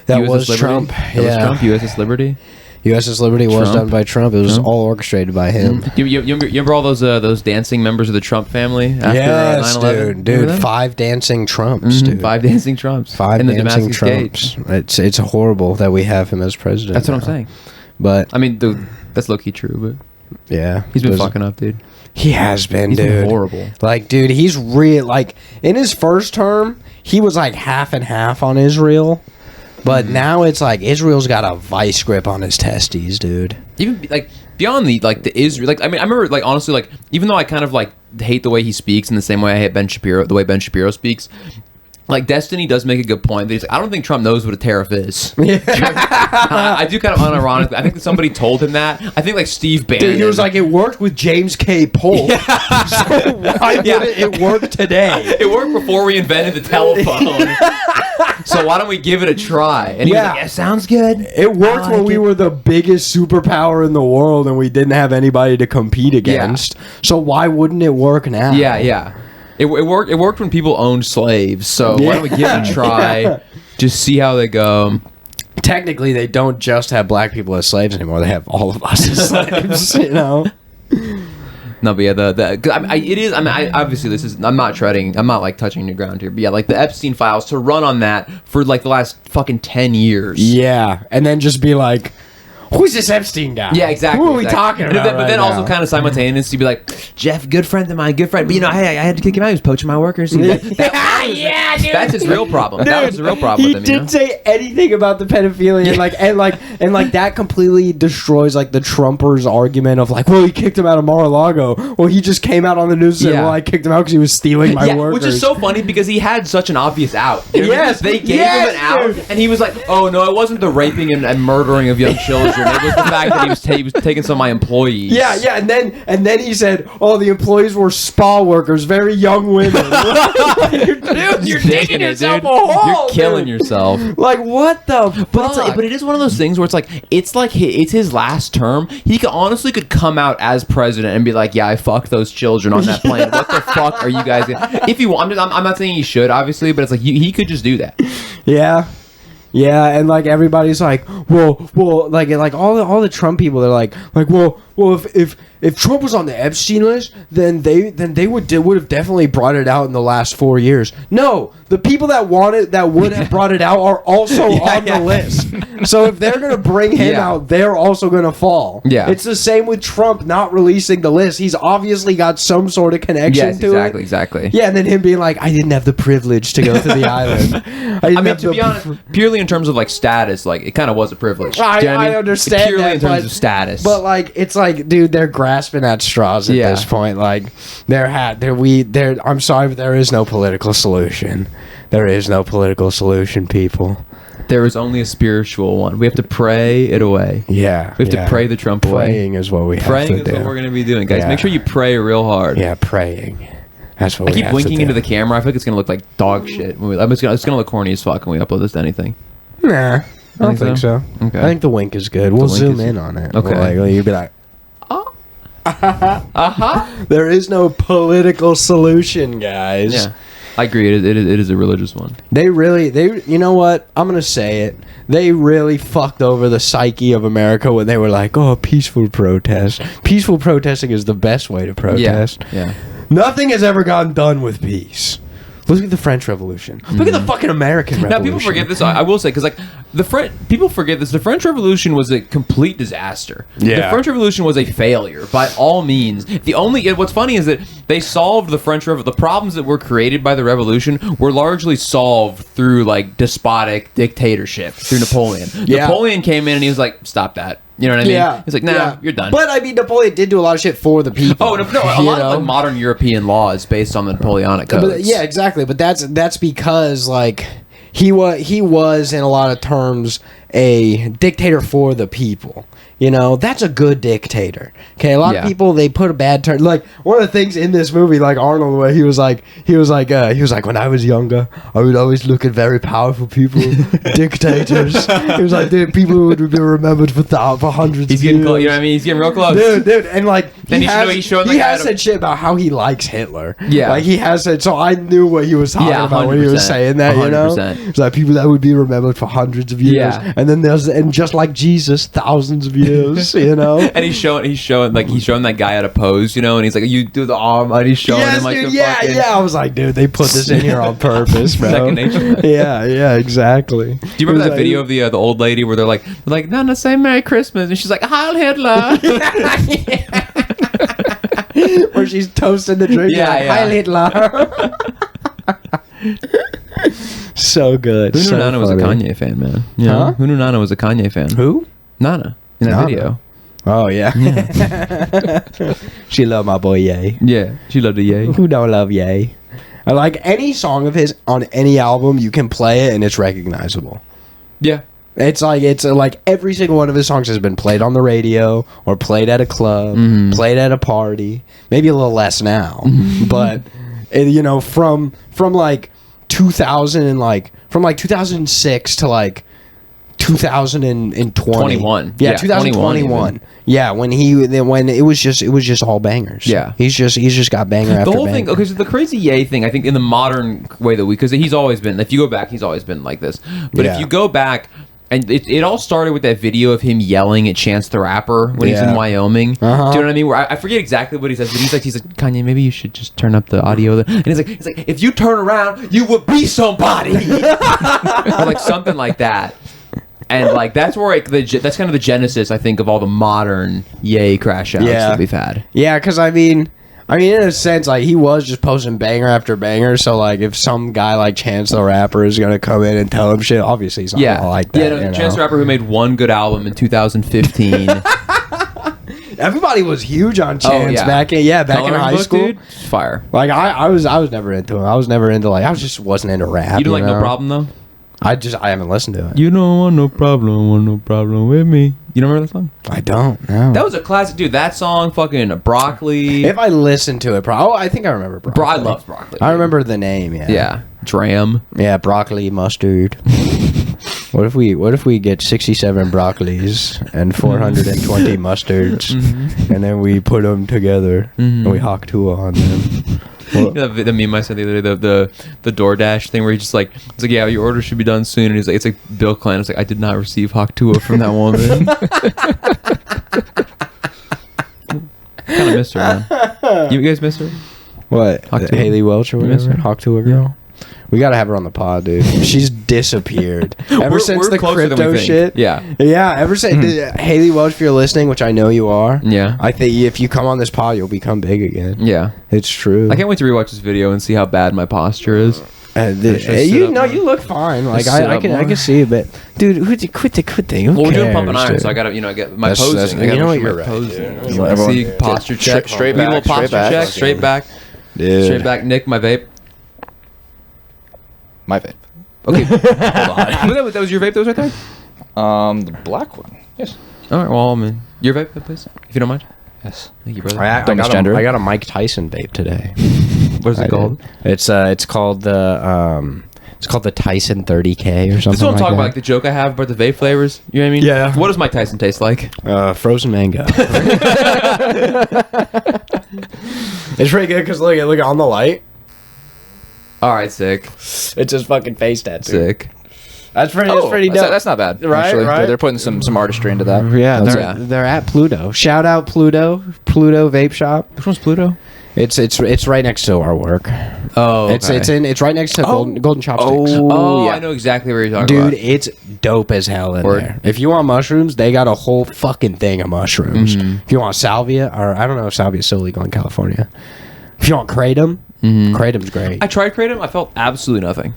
Speaker 2: That
Speaker 1: USS
Speaker 2: was
Speaker 1: Liberty.
Speaker 2: Trump.
Speaker 1: That was
Speaker 2: Yeah.
Speaker 1: Trump. USS Liberty.
Speaker 2: USS Liberty was
Speaker 1: Trump.
Speaker 2: done by Trump. It was
Speaker 1: Trump.
Speaker 2: all orchestrated by him.
Speaker 1: You remember all those dancing members of the Trump family after
Speaker 2: Yes,
Speaker 1: 9/11?
Speaker 2: dude.
Speaker 1: Remember them?
Speaker 2: 5 dancing Trumps,
Speaker 1: Mhm,
Speaker 2: dude.
Speaker 1: 5 dancing Trumps.
Speaker 2: 5
Speaker 1: in the
Speaker 2: dancing
Speaker 1: Damascus
Speaker 2: Trumps.
Speaker 1: Gate.
Speaker 2: It's horrible that we have him as president.
Speaker 1: That's what I'm
Speaker 2: now.
Speaker 1: saying.
Speaker 2: But
Speaker 1: I mean, that's low key true, but
Speaker 2: yeah,
Speaker 1: he's been
Speaker 2: It was-
Speaker 1: fucking up, dude.
Speaker 2: He has been,
Speaker 1: He's
Speaker 2: dude.
Speaker 1: been horrible.
Speaker 2: Like, dude, he's real. Like in his first term, he was like half and half on Israel. But now it's like Israel's got a vice grip on his testes, dude.
Speaker 1: Even like beyond the Israel, like I mean, I remember like honestly, like even though I kind of like hate the way he speaks in the same way I hate Ben Shapiro, the way Ben Shapiro speaks. Like Destiny does make a good point. That he's like, I don't think Trump knows what a tariff is. I do kind of unironically. I think that somebody told him that. I think like Steve Bannon.
Speaker 2: Dude, he was like, it worked with James K. Polk. So why wouldn't it work today?
Speaker 1: it worked before we invented the telephone. So why don't we give it a try? And he was like, yeah, sounds good.
Speaker 2: It worked when we were the biggest superpower in the world and we didn't have anybody to compete against. So why wouldn't it work now?
Speaker 1: Yeah. It worked. It worked when people owned slaves. So why don't we give it a try? Just see how they go.
Speaker 2: Technically, they don't just have black people as slaves anymore. They have all of us as slaves, you know?
Speaker 1: No, but yeah, it is. I mean, obviously, this is. I'm not like touching new ground here. But yeah, like the Epstein files to run on that for like the last fucking 10 years.
Speaker 2: Yeah, and then just be like, who's this Epstein guy?
Speaker 1: Yeah, exactly.
Speaker 2: Who are we talking about?
Speaker 1: But then also kind of simultaneously be like, Jeff, good friend of mine, good friend. But you know, hey, I had to kick him out. He was poaching my workers.
Speaker 2: Yeah,
Speaker 1: Dude.
Speaker 2: dude.
Speaker 1: That's his real problem. That was the real problem
Speaker 2: He
Speaker 1: with him.
Speaker 2: didn't say anything about the pedophilia, and like that completely destroys like the Trumpers' argument of like, well, he kicked him out of Mar-a-Lago. Well, he just came out on the news and said, well, I kicked him out because he was stealing my workers.
Speaker 1: Which is so funny because he had such an obvious out. You know,
Speaker 2: Yes,
Speaker 1: they gave him an out,
Speaker 2: dude.
Speaker 1: and he was like, "Oh no, it wasn't the raping and murdering of young children. It was the fact that he was taking some of my employees."
Speaker 2: Yeah, and then he said, "Oh, the employees were spa workers, very young women." Dude, you're digging yourself a hole.
Speaker 1: You're killing yourself.
Speaker 2: Like what the fuck?
Speaker 1: But it is one of those things where it's his last term. He honestly could come out as president and be like, "Yeah, I fucked those children on that plane. What the fuck are you guys?" If you want, I'm not saying he should, obviously, but it's like he could just do that.
Speaker 2: Yeah. Yeah, and like everybody's like, well, like all the Trump people, they're like, well, if Trump was on the Epstein list, then they would have definitely brought it out in the last 4 years. No, the people that would have brought it out are also on the list. So if they're gonna bring him out, they're also gonna fall.
Speaker 1: Yeah,
Speaker 2: it's the same with Trump not releasing the list. He's obviously got some sort of connection to it.
Speaker 1: Exactly.
Speaker 2: Yeah, and then him being like, I didn't have the privilege to go to the island.
Speaker 1: I mean, to be honest, purely in terms of like status, like it kind of was a privilege.
Speaker 2: I understand
Speaker 1: purely
Speaker 2: that,
Speaker 1: in terms of status,
Speaker 2: but like it's like, dude, they're grasping at straws at this point. Like I'm sorry, but there is no political solution. There is no political solution, people.
Speaker 1: There is only a spiritual one. We have to pray it away.
Speaker 2: Yeah.
Speaker 1: We have to pray the Trump away.
Speaker 2: Praying is what we have
Speaker 1: Praying
Speaker 2: to
Speaker 1: is
Speaker 2: do.
Speaker 1: what we're going to be doing, guys.
Speaker 2: Yeah.
Speaker 1: Make sure you pray real hard.
Speaker 2: Yeah, praying. That's what
Speaker 1: I
Speaker 2: we
Speaker 1: keep
Speaker 2: have
Speaker 1: winking
Speaker 2: to do.
Speaker 1: into the camera. I feel like it's going to look like dog shit. It's going to look corny as fuck when we upload this to anything.
Speaker 2: Nah, I don't think so.
Speaker 1: Okay.
Speaker 2: I think the wink is good. We'll
Speaker 1: wink
Speaker 2: zoom
Speaker 1: is-
Speaker 2: in on it.
Speaker 1: Okay.
Speaker 2: You'll be like,
Speaker 1: Uh-huh.
Speaker 2: there is no political solution, guys.
Speaker 1: Yeah. I agree. It is a religious one.
Speaker 2: They you know what? I'm going to say it. They really fucked over the psyche of America when they were like, oh, peaceful protest. Peaceful protesting is the best way to protest.
Speaker 1: Yeah.
Speaker 2: Nothing has ever gotten done with peace. Look at the French Revolution. Look at the fucking American Revolution.
Speaker 1: Now people forget this. I will say because like people forget this. The French Revolution was a complete disaster.
Speaker 2: Yeah.
Speaker 1: The French Revolution was a failure by all means. What's funny is that they solved the the problems that were created by the revolution were largely solved through like despotic dictatorship through Napoleon.
Speaker 2: Yeah.
Speaker 1: Napoleon came in and he was like, stop that. You know what I mean?
Speaker 2: Yeah.
Speaker 1: He's like, nah, you're done.
Speaker 2: But I mean, Napoleon did do a lot of shit for the people.
Speaker 1: Oh no! A lot of like modern European law is based on the Napoleonic codes.
Speaker 2: But, yeah, exactly. But that's because like he was in a lot of terms a dictator for the people. You know, that's a good dictator. Okay, a lot of people, they put a bad turn. Like one of the things in this movie, like Arnold, where he was like, when I was younger, I would always look at very powerful people, dictators. He was like, dude, people who would be remembered for hundreds.
Speaker 1: He's
Speaker 2: of
Speaker 1: getting
Speaker 2: years.
Speaker 1: close. You know what I mean? He's getting real close.
Speaker 2: Dude, and like
Speaker 1: Then he
Speaker 2: has said shit about how he likes Hitler.
Speaker 1: Yeah.
Speaker 2: Like he has said. So I knew what he was talking about when he was
Speaker 1: 100%.
Speaker 2: saying that. You know,
Speaker 1: 100%.
Speaker 2: it's like people that would be remembered for hundreds of years.
Speaker 1: Yeah.
Speaker 2: And then and just like Jesus, thousands of years. You know.
Speaker 1: And he's showing that guy how to pose, you know, and he's like, you do the arm, and he's showing him like
Speaker 2: dude,
Speaker 1: the fucking...
Speaker 2: I was like, dude, they put this in here on purpose, bro.
Speaker 1: Second nature.
Speaker 2: Yeah, exactly.
Speaker 1: Do you remember that video of the old lady where they're like, Nana, say Merry Christmas, and she's like, Heil Hitler.
Speaker 2: Where she's toasting the drink.
Speaker 1: Yeah,
Speaker 2: like,
Speaker 1: yeah.
Speaker 2: Heil Hitler. So good.
Speaker 1: Who knew
Speaker 2: so
Speaker 1: Nana was a
Speaker 2: funny.
Speaker 1: Kanye fan, man? You know?
Speaker 2: Huh?
Speaker 1: Who knew Nana was a Kanye fan?
Speaker 2: Who?
Speaker 1: Nana. In that
Speaker 2: Nana.
Speaker 1: video.
Speaker 2: Oh yeah. She loved my boy Ye.
Speaker 1: Yeah, she loved the Ye.
Speaker 2: Who don't love Ye? I like any song of his on any album, you can play it and it's recognizable.
Speaker 1: Yeah.
Speaker 2: It's like every single one of his songs has been played on the radio or played at a club, played at a party. Maybe a little less now, but you know, from like 2000 and from 2006 to like 2020.
Speaker 1: 21.
Speaker 2: Yeah,
Speaker 1: Yeah,
Speaker 2: 2021. Yeah, when it was just all bangers.
Speaker 1: Yeah.
Speaker 2: He's just got banger after
Speaker 1: The whole
Speaker 2: banger.
Speaker 1: thing, okay, so the crazy Ye thing, I think in the modern way that because he's always been, if you go back, he's always been like this. But
Speaker 2: Yeah.
Speaker 1: if you go back, and it all started with that video of him yelling at Chance the Rapper when he's in
Speaker 2: Yeah.
Speaker 1: Wyoming. Do you know what I mean? Where I forget exactly what he says, but he's like, Kanye, maybe you should just turn up the audio. And he's like, if you turn around, you would be somebody. Or like something like that. And like that's where that's kind of the genesis, I think, of all the modern Ye crash outs that we've had.
Speaker 2: Yeah, because I mean, in a sense, like he was just posting banger after banger. So like, if some guy like Chance the Rapper is gonna come in and tell him shit, obviously he's not gonna like that.
Speaker 1: Yeah, no, Chance the Rapper who made one good album in 2015.
Speaker 2: Everybody was huge on Chance back in
Speaker 1: Coloring
Speaker 2: high
Speaker 1: Book,
Speaker 2: school.
Speaker 1: dude, fire.
Speaker 2: Like I was never into him. I was never into wasn't into rap.
Speaker 1: You do like
Speaker 2: know?
Speaker 1: No Problem though?
Speaker 2: I haven't listened to it.
Speaker 1: You don't want no problem with me. You don't remember that song?
Speaker 2: I don't. No.
Speaker 1: That was a classic, dude. That song, fucking Broccoli.
Speaker 2: If I listened to it, I think I remember Broccoli.
Speaker 1: I love Broccoli.
Speaker 2: I remember the name. Yeah.
Speaker 1: Yeah, Dram.
Speaker 2: Yeah, broccoli mustard. What if we get 67 broccolis and 420 mustards, and then we put them together and we hawk two on them?
Speaker 1: You know, the meme I said the other day, the DoorDash thing where he's just like, it's like, yeah, your order should be done soon, and he's like, it's like Bill Clinton. It's like, I did not receive Hawk Tuah from that woman. Kind of miss her, man. You guys miss her?
Speaker 2: What?
Speaker 1: Hawk Tuah.
Speaker 2: Haley Welch or
Speaker 1: You miss
Speaker 2: whatever?
Speaker 1: her?
Speaker 2: Hawk Tuah girl? We gotta have her on the pod, dude. She's disappeared. Ever since
Speaker 1: we're
Speaker 2: the
Speaker 1: closer than we
Speaker 2: crypto
Speaker 1: think.
Speaker 2: shit.
Speaker 1: Yeah.
Speaker 2: Ever since Haley Welch, if you're listening, which I know you are.
Speaker 1: Yeah.
Speaker 2: I think if you come on this pod, you'll become big again.
Speaker 1: Yeah.
Speaker 2: It's true.
Speaker 1: I can't wait to rewatch this video and see how bad my posture is.
Speaker 2: You look fine. Like I can see it, but dude, quit the thing.
Speaker 1: Well, we're doing pump and iron, so I gotta, I get my posing. I gotta
Speaker 2: you know what,
Speaker 1: make sure
Speaker 2: you're
Speaker 1: my
Speaker 2: right,
Speaker 1: posing.
Speaker 2: dude.
Speaker 1: You wanna see posture check,
Speaker 3: straight
Speaker 1: We need a
Speaker 3: back,
Speaker 1: little posture
Speaker 3: straight back.
Speaker 1: check, straight back,
Speaker 2: Dude.
Speaker 1: straight back. Nick, my vape.
Speaker 3: My vape.
Speaker 1: Okay, hold on. That was your vape that was right there?
Speaker 3: The black one. Yes.
Speaker 1: All right, well, man, your vape, please, if you don't mind.
Speaker 3: Yes.
Speaker 1: Thank you, brother.
Speaker 3: Don't misgender it.
Speaker 2: I got a Mike Tyson vape today.
Speaker 1: What is it called?
Speaker 2: It's called the Tyson 30K or something.
Speaker 1: This is what I'm
Speaker 2: like
Speaker 1: talking
Speaker 2: that.
Speaker 1: about, like the joke I have about the vape flavors. You know what I mean?
Speaker 2: Yeah.
Speaker 1: What does Mike Tyson taste like?
Speaker 2: Frozen mango. It's pretty good because look on the light.
Speaker 1: All right, sick.
Speaker 2: It's just fucking face tattoo.
Speaker 1: Sick.
Speaker 2: That's pretty dope.
Speaker 3: That's not bad.
Speaker 2: Right,
Speaker 3: Actually.
Speaker 2: right.
Speaker 3: They're putting some artistry into that.
Speaker 2: Yeah,
Speaker 3: That's-
Speaker 2: they're at Pluto. Shout out Pluto Vape Shop.
Speaker 1: Which one's Pluto?
Speaker 2: It's right next to our work.
Speaker 1: Oh, okay.
Speaker 2: It's right next to Golden Chopsticks.
Speaker 1: Oh,
Speaker 3: yeah.
Speaker 1: I know exactly what you're talking about.
Speaker 2: Dude, it's dope as hell in
Speaker 1: Word.
Speaker 2: there. If you want mushrooms, they got a whole fucking thing of mushrooms. If you want salvia, or I don't know if salvia is still legal in California. If you want kratom, kratom's great.
Speaker 1: I tried kratom. I felt absolutely nothing.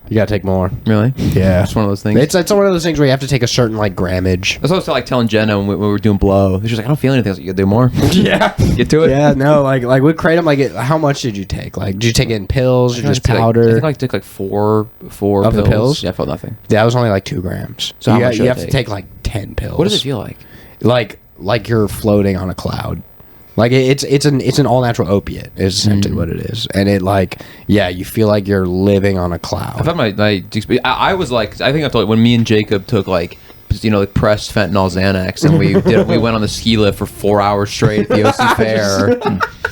Speaker 2: You gotta take more.
Speaker 1: Really?
Speaker 2: Yeah,
Speaker 1: It's one of those things.
Speaker 2: It's one of those things where you have to take a certain like grammage.
Speaker 1: That's what I was like telling Jenna when we were doing blow. She's like, I don't feel anything. I was like, you gotta do more.
Speaker 2: Yeah,
Speaker 1: Get to it.
Speaker 2: yeah. No, like with kratom, how much did you take? Like, did you take it in pills or just powder?
Speaker 1: I think I took like four
Speaker 2: Of the pills?
Speaker 1: Yeah, I felt nothing.
Speaker 2: That was only like 2 grams.
Speaker 1: So how
Speaker 2: you,
Speaker 1: much should
Speaker 2: you
Speaker 1: I
Speaker 2: have to
Speaker 1: take?
Speaker 2: take like 10 pills.
Speaker 1: What does it feel like?
Speaker 2: Like you're floating on a cloud. Like it's an all natural opiate is essentially what it is, and it you feel like you're living on a cloud.
Speaker 1: I've had I was like, I think I told you when me and Jacob took like pressed fentanyl Xanax and we went on the ski lift for 4 hours straight at the OC Fair.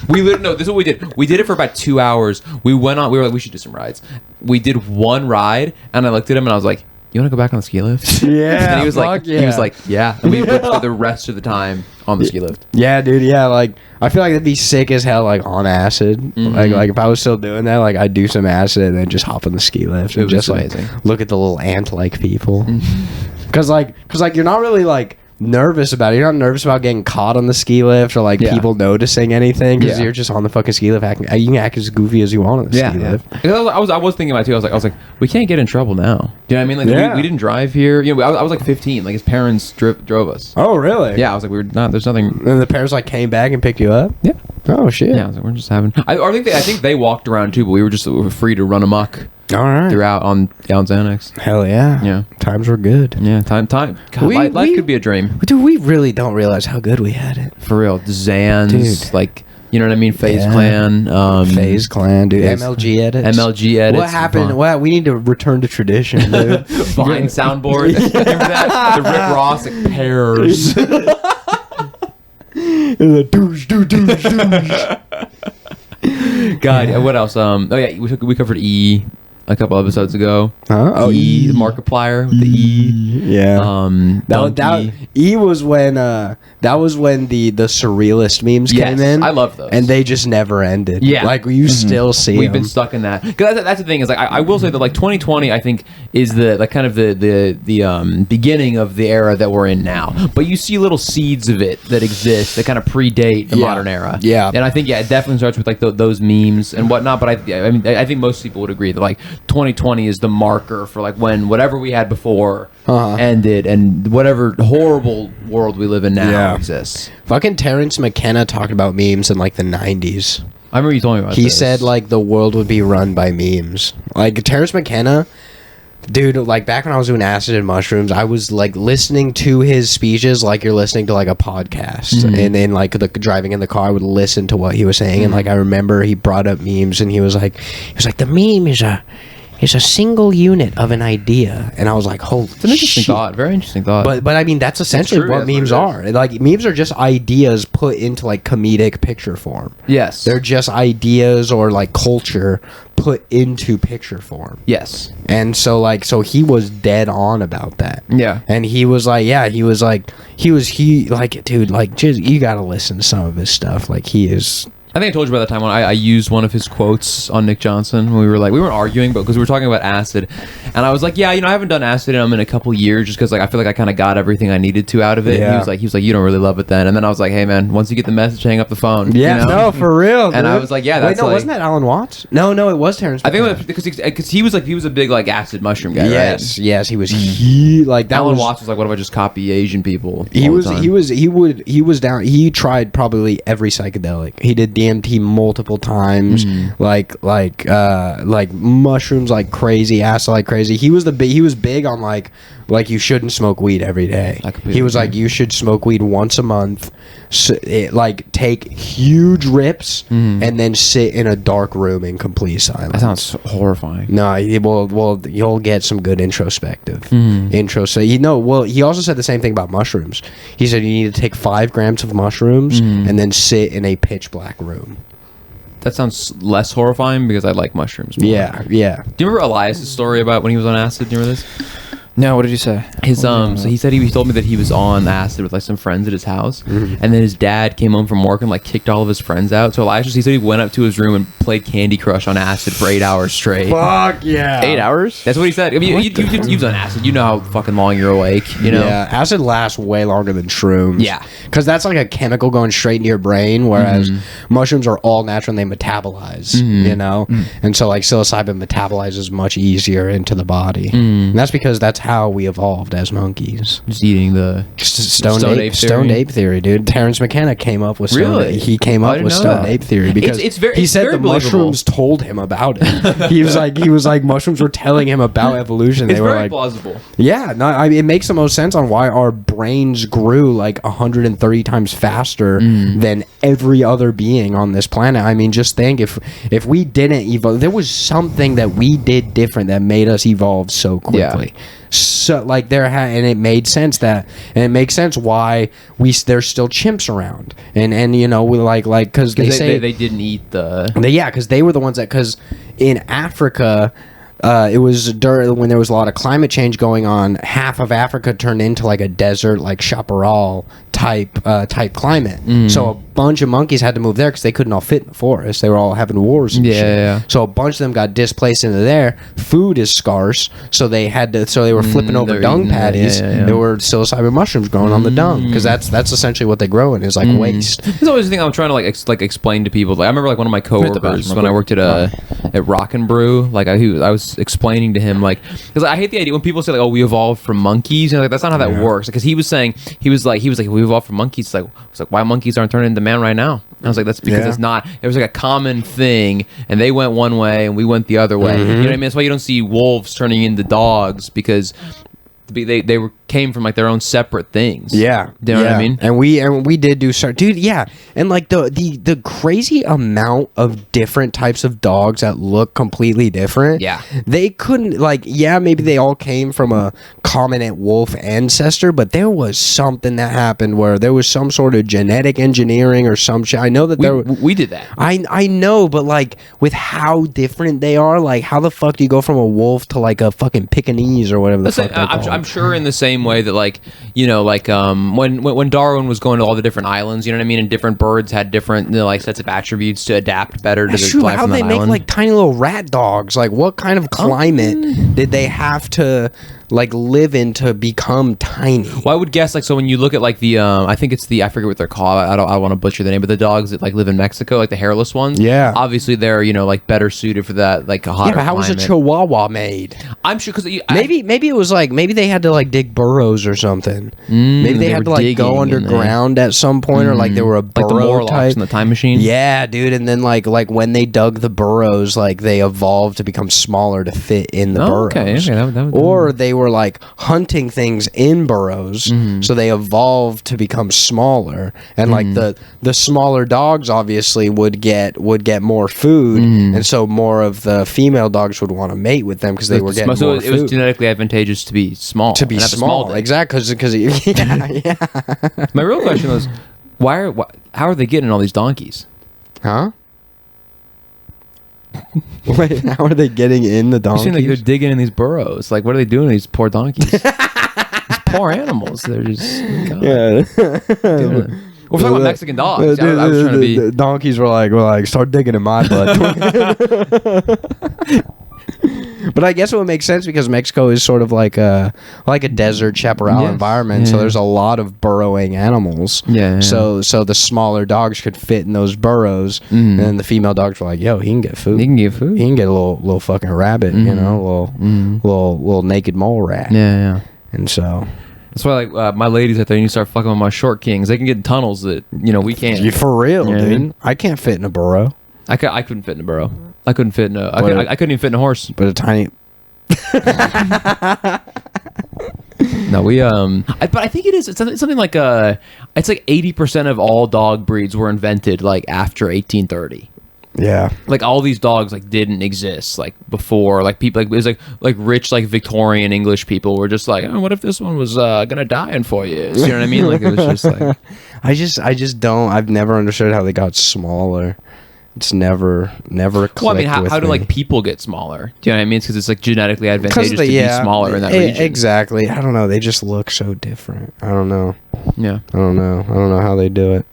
Speaker 1: This is what we did. We did it for about 2 hours. We went on. We were like, we should do some rides. We did one ride, and I looked at him and I was like, you want to go back on the ski lift?
Speaker 2: Yeah,
Speaker 1: And he was like,
Speaker 2: yeah.
Speaker 1: yeah. And we put the rest of the time on the ski lift.
Speaker 2: Yeah, dude. Yeah, like I feel like it'd be sick as hell, like on acid. Like if I was still doing that, like I'd do some acid and then just hop on the ski lift
Speaker 1: It
Speaker 2: and
Speaker 1: was
Speaker 2: just
Speaker 1: amazing.
Speaker 2: like look at the little ant-like people. Cause you're not really like nervous about it. You're not nervous about getting caught on the ski lift or like
Speaker 1: Yeah.
Speaker 2: people noticing anything because
Speaker 1: Yeah.
Speaker 2: you're just on the fucking ski lift acting. You can act as goofy as you want on the ski lift.
Speaker 1: Because I was thinking about it too. I was like, we can't get in trouble now. You know what I mean? Like
Speaker 2: Yeah.
Speaker 1: we didn't drive here. You know, I was like 15. Like his parents drove us.
Speaker 2: Oh, really?
Speaker 1: Yeah, I was like, there's nothing.
Speaker 2: And the parents like came back and picked you up.
Speaker 1: Yeah.
Speaker 2: Oh shit.
Speaker 1: Yeah, I was like, we're just having. I think they walked around too, but we were free to run amok
Speaker 2: All right.
Speaker 1: throughout on Xanax.
Speaker 2: Hell yeah.
Speaker 1: Yeah.
Speaker 2: Times were good.
Speaker 1: Yeah, time. God, life could be a dream.
Speaker 2: Dude, we really don't realize how good we had it.
Speaker 1: For real. Zans,
Speaker 2: Dude.
Speaker 1: like, you know what I mean? FaZe
Speaker 2: Yeah.
Speaker 1: Clan.
Speaker 2: FaZe Clan, dude.
Speaker 1: FaZe-
Speaker 2: MLG edits.
Speaker 1: MLG edits.
Speaker 2: What happened?
Speaker 1: Vine-
Speaker 2: Well, we need to return to tradition, dude.
Speaker 1: Vine soundboard. Remember that? The Rick Ross, like, pairs. God, what else? Oh yeah, we covered E a couple episodes ago.
Speaker 2: Huh? Oh,
Speaker 1: E, the Markiplier with the E.
Speaker 2: Yeah. That
Speaker 1: Donkey.
Speaker 2: E was when the surrealist memes
Speaker 1: Yes,
Speaker 2: came in.
Speaker 1: I love those.
Speaker 2: and they just never ended.
Speaker 1: Yeah.
Speaker 2: like you still see
Speaker 1: We've
Speaker 2: them.
Speaker 1: been stuck in that. Because that's the thing is like I will say that like 2020 I think is the like kind of the beginning of the era that we're in now. But you see little seeds of it that exist that kind of predate the
Speaker 2: Yeah.
Speaker 1: modern era.
Speaker 2: Yeah.
Speaker 1: And I think it definitely starts with like those memes and whatnot. But I think most people would agree that like 2020 is the marker for like when whatever we had before ended and whatever horrible world we live in now
Speaker 2: Yeah.
Speaker 1: exists.
Speaker 2: Fucking Terrence McKenna talked about memes in like the 90s.
Speaker 1: I remember you told me about
Speaker 2: He
Speaker 1: this.
Speaker 2: said like the world would be run by memes. Like Terrence McKenna, dude, like back when I was doing acid and mushrooms, I was like listening to his speeches like you're listening to like a podcast. And then like driving in the car, I would listen to what he was saying. And like I remember he brought up memes and he was like the meme is a single unit of an idea. And I was like, holy
Speaker 1: It's an interesting
Speaker 2: shit.
Speaker 1: thought. Very interesting thought.
Speaker 2: But I mean that's essentially
Speaker 1: true,
Speaker 2: what
Speaker 1: that's what
Speaker 2: memes
Speaker 1: it
Speaker 2: are. Like memes are just ideas put into like comedic picture form.
Speaker 1: yes.
Speaker 2: They're just ideas or like culture put into picture form.
Speaker 1: yes.
Speaker 2: And so he was dead on about that.
Speaker 1: Yeah.
Speaker 2: And he was like, dude, like just you gotta listen to some of his stuff. Like he is
Speaker 1: I think I told you about that time when I used one of his quotes on Nick Johnson when we weren't arguing, but because we were talking about acid, and I was like, yeah, I haven't done acid in a couple years just because like I feel like I kind of got everything I needed to out of it.
Speaker 2: Yeah.
Speaker 1: And he was like, you don't really love it then, and then I was like, hey man, once you get the message, hang up the phone.
Speaker 2: Yeah,
Speaker 1: you know?
Speaker 2: no, for real.
Speaker 1: And I
Speaker 2: dude.
Speaker 1: was like, yeah,
Speaker 2: Wait,
Speaker 1: that's
Speaker 2: no,
Speaker 1: like,
Speaker 2: wasn't that Alan Watts? No, it was Terrence.
Speaker 1: I think
Speaker 2: McKenna.
Speaker 1: it was because he was a big like acid mushroom guy.
Speaker 2: yes,
Speaker 1: right?
Speaker 2: yes, he was. He like that
Speaker 1: Alan
Speaker 2: was.
Speaker 1: Watts was like, what if I just copy Asian people?
Speaker 2: He
Speaker 1: all
Speaker 2: was
Speaker 1: the time?
Speaker 2: he was down. He tried probably every psychedelic. He did DMT multiple times, like mushrooms like crazy, acid like crazy. He was big on like you shouldn't smoke weed every day. He was like, you should smoke weed once a month, take huge rips and then sit in a dark room in complete silence.
Speaker 1: That sounds horrifying.
Speaker 2: No, you'll get some good introspective intro. So he also said the same thing about mushrooms. He said you need to take 5 grams of mushrooms and then sit in a pitch black room.
Speaker 1: That sounds less horrifying because I like mushrooms more.
Speaker 2: Yeah.
Speaker 1: Do you remember Elias' story about when he was on acid? Do you remember this?
Speaker 3: No, what did you say?
Speaker 1: So he said he told me that he was on acid with like some friends at his house, and then his dad came home from work and like kicked all of his friends out. So Elias, he said he went up to his room and played Candy Crush on acid for 8 hours straight.
Speaker 2: Fuck yeah!
Speaker 3: 8 hours?
Speaker 1: That's what he said. I mean, you've done acid. You know how fucking long you're awake. You know.
Speaker 2: Yeah, acid lasts way longer than shrooms.
Speaker 1: Yeah,
Speaker 2: because that's like a chemical going straight into your brain, whereas mushrooms are all natural and they metabolize. You know, and so like psilocybin metabolizes much easier into the body, and that's because that's how we evolved as monkeys.
Speaker 1: Just eating the
Speaker 2: stoned ape theory, dude. Terrence McKenna came up with he came up with stoned ape theory because he said the mushrooms told him about it. he was like mushrooms were telling him about evolution.
Speaker 1: It's
Speaker 2: they were
Speaker 1: very
Speaker 2: like
Speaker 1: plausible.
Speaker 2: Yeah, no, it makes the most sense on why our brains grew like 130 times faster than every other being on this planet. I mean, just think if we didn't evolve, there was something that we did different that made us evolve so quickly. Yeah. So like and it made sense it makes sense why there's still chimps around and you know we like because they say
Speaker 1: they didn't eat
Speaker 2: because they were the ones that because in Africa it was when there was a lot of climate change going on, half of Africa turned into like a desert, like chaparral type climate. So a bunch of monkeys had to move there because they couldn't all fit in the forest. They were all having wars and shit. Yeah. So a bunch of them got displaced into there. Food is scarce, so they were flipping over dung patties. There were psilocybin mushrooms growing on the dung because that's essentially what they grow in is like waste.
Speaker 1: There's always the thing I'm trying to like explain to people. Like I remember like one of my coworkers when I worked at Rock and Brew, like I was explaining to him like because I hate the idea when people say like, oh, we evolved from monkeys, and like that's not how that works. Because he was like we evolved from monkeys. It's like why monkeys aren't turning into man right now. And I was like, that's because it's not. It was like a common thing, and they went one way and we went the other way. You know what I mean? That's why you don't see wolves turning into dogs because they came from like their own separate things.
Speaker 2: Yeah,
Speaker 1: you know what I mean.
Speaker 2: And we did do dude. Yeah, and like the crazy amount of different types of dogs that look completely different.
Speaker 1: Yeah,
Speaker 2: they couldn't maybe they all came from a common wolf ancestor, but there was something that happened where there was some sort of genetic engineering or some shit. I know that
Speaker 1: we did that.
Speaker 2: I know, but like with how different they are, like how the fuck do you go from a wolf to like a fucking Pekingese or whatever the fuck they call
Speaker 1: I'm sure in the same way that like you know like when Darwin was going to all the different islands, you know what I mean, and different birds had different like sets of attributes to adapt better to the life on the island. How they make
Speaker 2: like tiny little rat dogs? Like what kind of climate did they have to like live in to become tiny?
Speaker 1: Well, I would guess like so when you look at like the I think it's I forget what they're called. I don't want to butcher the name, but the dogs that like live in Mexico, like the hairless ones.
Speaker 2: Yeah,
Speaker 1: obviously they're you know like better suited for that like a hotter.
Speaker 2: Yeah, but how was a Chihuahua made?
Speaker 1: I'm sure because
Speaker 2: maybe it was like maybe they had to like dig burrows or something. Maybe they had to like go underground at some point, or like they were a burrow
Speaker 1: like the Morlocks
Speaker 2: type
Speaker 1: in the Time Machine.
Speaker 2: Yeah, dude, and then like when they dug the burrows, like they evolved to become smaller to fit in the burrows.
Speaker 1: Okay,
Speaker 2: or they were like hunting things in burrows, so they evolved to become smaller, and like the smaller dogs obviously would get more food, and so more of the female dogs would want to mate with them because they were getting more food.
Speaker 1: It was genetically advantageous to be small.
Speaker 2: To be small, exactly, because yeah.
Speaker 1: My real question was, how are they getting all these donkeys?
Speaker 2: Huh? Wait, how are they getting in the donkeys?
Speaker 1: You seem like they're digging in these burrows. Like, what are they doing to these poor donkeys? These poor animals. They're just... God.
Speaker 2: Yeah.
Speaker 1: We're talking about Mexican dogs. I was trying to be...
Speaker 2: The donkeys were like, start digging in my butt. But I guess it would make sense because Mexico is sort of like a desert chaparral environment, so there's a lot of burrowing animals.
Speaker 1: Yeah.
Speaker 2: So the smaller dogs could fit in those burrows, and then the female dogs were like, "Yo, he can get food.
Speaker 1: He can get food.
Speaker 2: He can get a little fucking rabbit, you know, little naked mole rat."
Speaker 1: Yeah.
Speaker 2: And so,
Speaker 1: That's why, like, my ladies out there, you start fucking with my short kings. They can get in tunnels that we can't.
Speaker 2: You for real,
Speaker 1: Yeah.
Speaker 2: dude? I can't fit in a burrow,
Speaker 1: I couldn't fit in a burrow. I couldn't fit in a. I couldn't even fit in a horse.
Speaker 2: but a tiny.
Speaker 1: No, but I think it's something like it's like 80% of all dog breeds were invented like after 1830.
Speaker 2: Yeah.
Speaker 1: Like all these dogs like didn't exist like before. Like people like it was like rich like Victorian English people were just like, oh, what if this one was gonna die in 4 years? You know what I mean? Like it was just like
Speaker 2: I just don't. I've never understood how they got smaller. It's never clicked.
Speaker 1: well, I mean, how
Speaker 2: with
Speaker 1: do
Speaker 2: me.
Speaker 1: like people get smaller? Do you know what I mean? It's because it's like genetically advantageous to
Speaker 2: yeah,
Speaker 1: be smaller in that region.
Speaker 2: Exactly. I don't know. They just look so different. I don't know.
Speaker 1: Yeah.
Speaker 2: I don't know how they do it.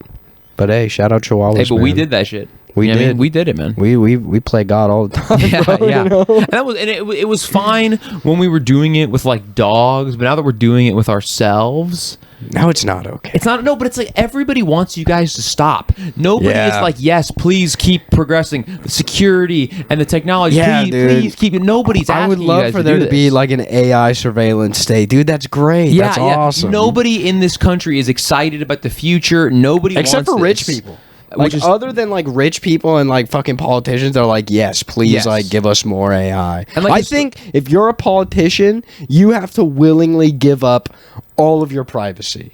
Speaker 2: But hey, shout out Chihuahuas.
Speaker 1: Hey, but we
Speaker 2: man.
Speaker 1: did that shit.
Speaker 2: We
Speaker 1: You know what I
Speaker 2: did.
Speaker 1: mean? We did it, man.
Speaker 2: We play God all the time.
Speaker 1: Yeah,
Speaker 2: bro,
Speaker 1: yeah.
Speaker 2: you know?
Speaker 1: And that was it was fine when we were doing it with like dogs, but now that we're doing it with ourselves,
Speaker 2: Now it's not okay.
Speaker 1: it's not but it's like everybody wants you guys to stop. Nobody
Speaker 2: Yeah.
Speaker 1: is like, yes, please keep progressing the security and the technology.
Speaker 2: Yeah,
Speaker 1: please,
Speaker 2: dude.
Speaker 1: please keep it. Nobody's asking
Speaker 2: I would
Speaker 1: you
Speaker 2: love
Speaker 1: guys
Speaker 2: for
Speaker 1: to
Speaker 2: there
Speaker 1: do
Speaker 2: to be
Speaker 1: this.
Speaker 2: like an AI surveillance state, dude. That's great.
Speaker 1: yeah,
Speaker 2: That's
Speaker 1: yeah.
Speaker 2: awesome.
Speaker 1: Nobody in this country is excited about the future. Nobody
Speaker 2: except
Speaker 1: wants
Speaker 2: for rich
Speaker 1: this.
Speaker 2: people. Like
Speaker 1: Which is-
Speaker 2: other than like rich people and like fucking politicians, they're like, yes, please,
Speaker 1: Yes.
Speaker 2: like give us more AI.
Speaker 1: And, like,
Speaker 2: I
Speaker 1: it's-
Speaker 2: think if you're a politician, you have to willingly give up all of your privacy.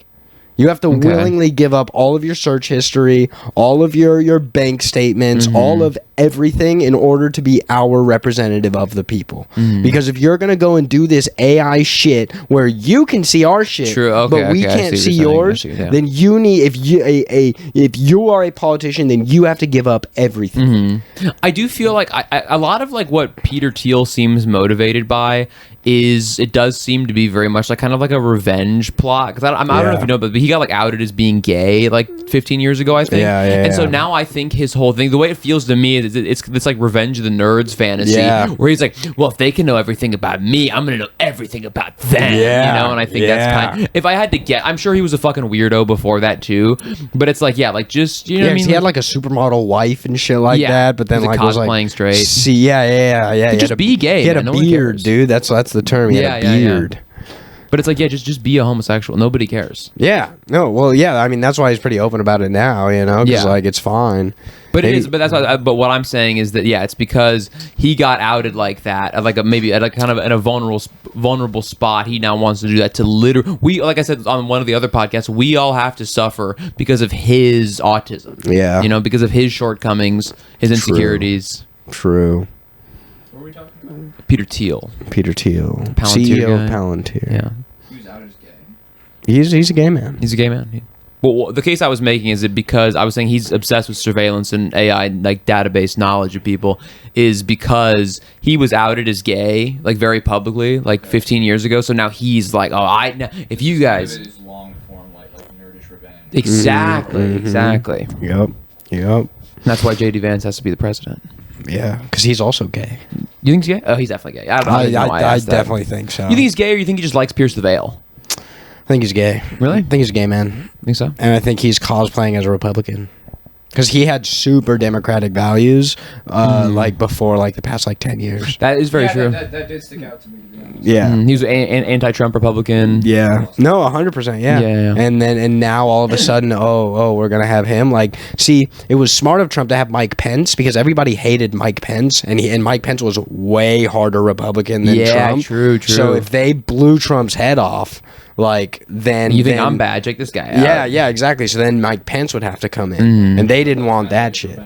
Speaker 2: You have to
Speaker 1: Okay.
Speaker 2: willingly give up all of your search history, all of your bank statements,
Speaker 1: Mm-hmm.
Speaker 2: all of everything in order to be our representative of the people.
Speaker 1: Mm-hmm.
Speaker 2: Because if you're going to go and do this AI shit where you can see our shit,
Speaker 1: True, okay,
Speaker 2: but we
Speaker 1: okay, I
Speaker 2: can't
Speaker 1: see
Speaker 2: see
Speaker 1: what you're
Speaker 2: yours,
Speaker 1: saying. I see, yeah.
Speaker 2: then you need if you are a politician, then you have to give up everything.
Speaker 1: I do feel like a lot of like what Peter Thiel seems motivated by is it does seem to be very much like kind of like a revenge plot because I don't know if you know, but he got like outed as being gay like 15 years ago, I think. And so now I think his whole thing, the way it feels to me, is it's like Revenge of the Nerds fantasy, where he's like, well, if they can know everything about me, I'm gonna know everything about them.
Speaker 2: Yeah,
Speaker 1: You know, and I think that's kind. If I had to get, I'm sure he was a fucking weirdo before that too, but it's like like just you know what I mean.
Speaker 2: He had like a supermodel wife and shit like that, but then
Speaker 1: He was,
Speaker 2: like was like
Speaker 1: cosplaying straight.
Speaker 2: See, yeah. He
Speaker 1: just
Speaker 2: had
Speaker 1: be gay,
Speaker 2: He had
Speaker 1: man.
Speaker 2: a
Speaker 1: No one
Speaker 2: beard,
Speaker 1: cares.
Speaker 2: dude. That's the term. He had a beard.
Speaker 1: But it's like, just be a homosexual. Nobody cares.
Speaker 2: Yeah. No. Well, yeah. I mean, that's why he's pretty open about it now. You know, because like it's fine.
Speaker 1: But it is. But that's why. But what I'm saying is that it's because he got outed like that, at like maybe at a kind of in a vulnerable spot. He now wants to do that to literally. We, like I said on one of the other podcasts, we all have to suffer because of his autism.
Speaker 2: Yeah.
Speaker 1: You know, because of his shortcomings, his insecurities.
Speaker 2: True.
Speaker 1: What were we talking about? Peter Thiel.
Speaker 2: Peter Thiel,
Speaker 1: Palantir
Speaker 2: CEO
Speaker 1: guy.
Speaker 2: of Palantir.
Speaker 1: Yeah.
Speaker 4: He was out as gay.
Speaker 2: He's a gay man.
Speaker 1: He's a gay man. Well, the case I was making is that because I was saying he's obsessed with surveillance and AI, like database knowledge of people, is because he was outed as gay, like very publicly, like 15 years ago. So now he's like, if you guys,
Speaker 4: It is long form, like nerdish revenge.
Speaker 1: exactly.
Speaker 2: Yep.
Speaker 1: That's why JD Vance has to be the president.
Speaker 2: Yeah, because he's also gay.
Speaker 1: You think he's gay? Oh, he's definitely gay. I don't know. why
Speaker 2: I
Speaker 1: asked that.
Speaker 2: definitely think so.
Speaker 1: You think he's gay, or you think he just likes Pierce the Veil?
Speaker 2: I think he's gay.
Speaker 1: Really?
Speaker 2: I think he's a gay man.
Speaker 1: Think so?
Speaker 2: And I think he's cosplaying as a Republican. Because he had super democratic values, like before, like the past like 10 years.
Speaker 1: That is very true.
Speaker 4: That did stick out to me, to be honest.
Speaker 2: Yeah.
Speaker 1: He was an anti-Trump Republican.
Speaker 2: Yeah. No, 100%. Yeah.
Speaker 1: Yeah.
Speaker 2: And now all of a sudden, we're gonna have him. Like, see, it was smart of Trump to have Mike Pence because everybody hated Mike Pence, and Mike Pence was way harder Republican than Trump.
Speaker 1: True.
Speaker 2: So if they blew Trump's head off, like then
Speaker 1: You think I'm bad? Check this guy out.
Speaker 2: Yeah, exactly. So then Mike Pence would have to come in, and they didn't want that shit.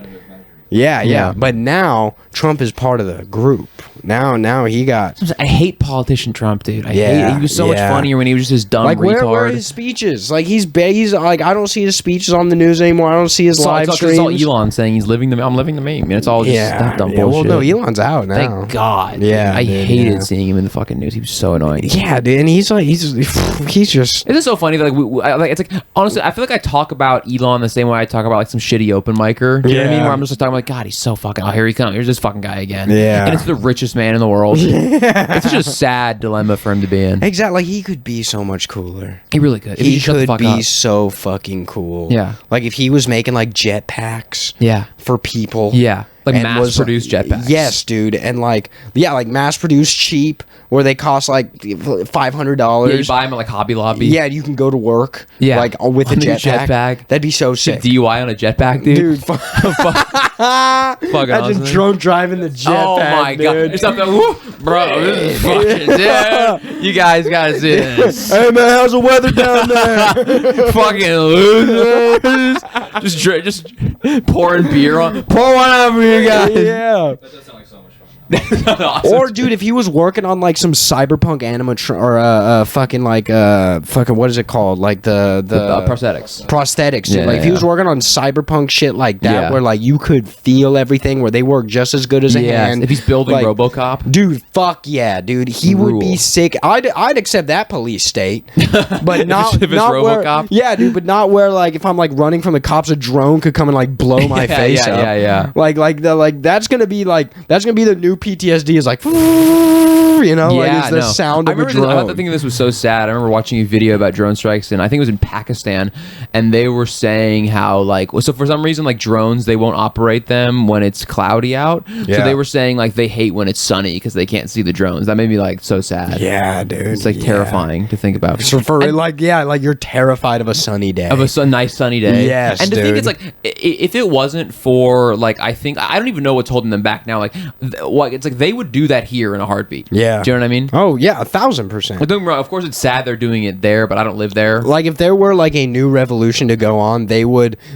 Speaker 2: Yeah. But now Trump is part of the group. Now he got
Speaker 1: I hate politician Trump, dude. I hate. He was so much funnier when he was just this dumb
Speaker 2: like
Speaker 1: retard.
Speaker 2: where are his speeches? Like he's like I don't see his speeches on the news anymore. I don't see his live
Speaker 1: it's
Speaker 2: streams.
Speaker 1: all Elon saying he's living the. I'm living the meme. It's all just that dumb bullshit.
Speaker 2: Well, no, Elon's out now.
Speaker 1: Thank God.
Speaker 2: Yeah,
Speaker 1: I
Speaker 2: dude,
Speaker 1: hated seeing him in the fucking news. He was so annoying.
Speaker 2: Yeah, dude, and he's just.
Speaker 1: It's so funny that it's like honestly, I feel like I talk about Elon the same way I talk about like some shitty open micer. Do you know what I mean? Where I'm just talking like, God, he's so fucking. Oh, here he comes. Here's this fucking guy again.
Speaker 2: Yeah.
Speaker 1: And it's the richest man in the world. It's such a sad dilemma for him to be in.
Speaker 2: Exactly. Like he could be so much cooler.
Speaker 1: He really could. If
Speaker 2: He
Speaker 1: shut the
Speaker 2: could
Speaker 1: fuck
Speaker 2: be
Speaker 1: up.
Speaker 2: so fucking cool.
Speaker 1: Yeah.
Speaker 2: Like if he was making like jetpacks.
Speaker 1: Yeah.
Speaker 2: For people.
Speaker 1: Yeah. Like
Speaker 2: and
Speaker 1: mass-produced jetpacks.
Speaker 2: Yes, dude, and like mass-produced cheap, where they cost like $500.
Speaker 1: Yeah, you buy them at like Hobby Lobby.
Speaker 2: Yeah, you can go to work.
Speaker 1: Yeah.
Speaker 2: like with a
Speaker 1: On a
Speaker 2: jetpack.
Speaker 1: jetpack.
Speaker 2: That'd be so sick.
Speaker 1: DUI on a jetpack, dude.
Speaker 2: Dude,
Speaker 1: Fucking
Speaker 2: imagine
Speaker 1: awesome.
Speaker 2: drunk driving the jetpack.
Speaker 1: Oh my god!
Speaker 2: dude.
Speaker 1: It's up there, woo, bro. This is fucking dude. You guys gotta see this.
Speaker 2: Hey man, how's the weather down there?
Speaker 1: Fucking losers. Just pouring beer on. Pour one out for you guys.
Speaker 2: Yeah.
Speaker 4: That does sound like so much fun.
Speaker 1: Awesome.
Speaker 2: Or dude, if he was working on like some cyberpunk animatron or fucking what is it called? Like the prosthetics. Dude.
Speaker 1: Yeah,
Speaker 2: Like if he
Speaker 1: yeah.
Speaker 2: was working on cyberpunk shit like that,
Speaker 1: Yeah.
Speaker 2: where like you could feel everything, where they work just as good as a
Speaker 1: Yes,
Speaker 2: hand.
Speaker 1: if he's building
Speaker 2: like,
Speaker 1: RoboCop.
Speaker 2: dude, fuck yeah, dude, he would be
Speaker 1: Rule.
Speaker 2: sick. I'd accept that police state, but not
Speaker 1: if it's
Speaker 2: not where,
Speaker 1: RoboCop?
Speaker 2: yeah, dude, but not where like if I'm like running from the cops, a drone could come and like blow my
Speaker 1: Yeah,
Speaker 2: face
Speaker 1: yeah,
Speaker 2: up.
Speaker 1: yeah.
Speaker 2: Like that's gonna be the new PTSD is like, you know, like it's the
Speaker 1: no.
Speaker 2: sound
Speaker 1: I
Speaker 2: of a
Speaker 1: remember
Speaker 2: drone.
Speaker 1: I thought thinking this was so sad. I remember watching a video about drone strikes, and I think it was in Pakistan, and they were saying how like so for some reason like drones they won't operate them when it's cloudy out.
Speaker 2: Yeah.
Speaker 1: So they were saying like they hate when it's sunny because they can't see the drones. That made me like so sad.
Speaker 2: Yeah, dude.
Speaker 1: It's like terrifying to think about.
Speaker 2: So for like you're terrified of a sunny day.
Speaker 1: Of a nice sunny day.
Speaker 2: Yes,
Speaker 1: and to think
Speaker 2: dude.
Speaker 1: it's like if it wasn't for like I don't even know what's holding them back now. Like what it's like they would do that here in a heartbeat.
Speaker 2: Yeah.
Speaker 1: Do you know what I mean?
Speaker 2: Oh yeah, 1,000%.
Speaker 1: Don't get me wrong, of course, it's sad they're doing it there, but I don't live there.
Speaker 2: Like if there were like a new revolution to go on, the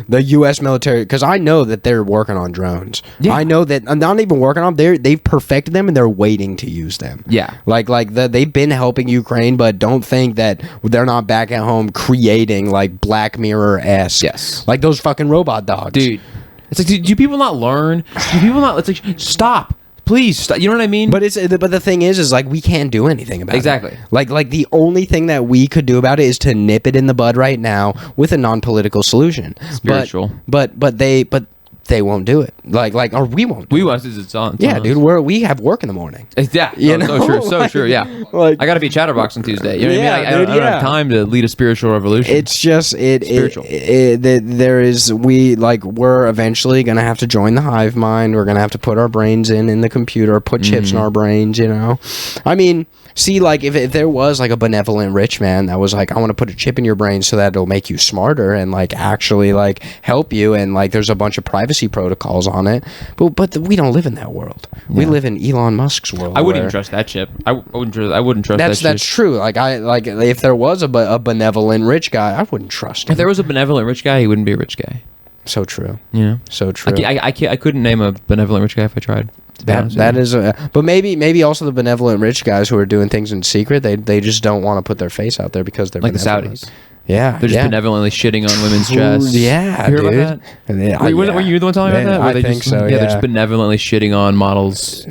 Speaker 2: U.S. military, because I know that they're working on drones.
Speaker 1: Yeah.
Speaker 2: I know that not even working on them, they've perfected them and they're waiting to use them.
Speaker 1: Yeah.
Speaker 2: They've been helping Ukraine, but don't think that they're not back at home creating like Black Mirror-esque.
Speaker 1: Yes.
Speaker 2: Like those fucking robot dogs.
Speaker 1: Dude, it's like, do people not learn? Do people not? It's like, stop. Please stop. You know what I mean?
Speaker 2: But the thing is like we can't do anything about
Speaker 1: Exactly.
Speaker 2: it. Like the only thing that we could do about it is to nip it in the bud right now with a non-political solution.
Speaker 1: Spiritual.
Speaker 2: But they won't do it. Or we won't.
Speaker 1: we want it's on.
Speaker 2: Yeah, dude. We have work in the morning.
Speaker 1: Yeah.
Speaker 2: You
Speaker 1: So
Speaker 2: know?
Speaker 1: true. So
Speaker 2: Like-
Speaker 1: true. Yeah.
Speaker 2: like-
Speaker 1: I got to be a chatterbox on Tuesday. You know what
Speaker 2: Yeah,
Speaker 1: I mean? I
Speaker 2: dude,
Speaker 1: don't
Speaker 2: yeah.
Speaker 1: have time to lead a spiritual revolution.
Speaker 2: It's just
Speaker 1: Spiritual.
Speaker 2: we're eventually gonna have to join the hive mind. We're gonna have to put our brains in the computer, put chips in our brains. You know, I mean, see, like if there was like a benevolent rich man that was like, I want to put a chip in your brain so that it'll make you smarter and like actually like help you, and like there's a bunch of privacy protocols on it, but we don't live in that world. We live in Elon Musk's world.
Speaker 1: I wouldn't even
Speaker 2: where-
Speaker 1: trust that chip. I wouldn't trust that shit.
Speaker 2: That's true. Like if there was a benevolent rich guy, I wouldn't trust him.
Speaker 1: If there was a benevolent rich guy, he wouldn't be a rich guy.
Speaker 2: So true.
Speaker 1: You know?
Speaker 2: So true.
Speaker 1: I couldn't name a benevolent rich guy if I tried. to be honest with
Speaker 2: That
Speaker 1: you.
Speaker 2: is but maybe also the benevolent rich guys who are doing things in secret, they just don't want to put their face out there because they're
Speaker 1: like the
Speaker 2: benevolent.
Speaker 1: Saudis.
Speaker 2: Yeah,
Speaker 1: They're just
Speaker 2: yeah.
Speaker 1: benevolently shitting on women's chests.
Speaker 2: Yeah,
Speaker 1: you heard
Speaker 2: dude.
Speaker 1: about that? Were you the one telling me about that?
Speaker 2: I
Speaker 1: Where they
Speaker 2: think
Speaker 1: just,
Speaker 2: so.
Speaker 1: Yeah, they're just benevolently shitting on models'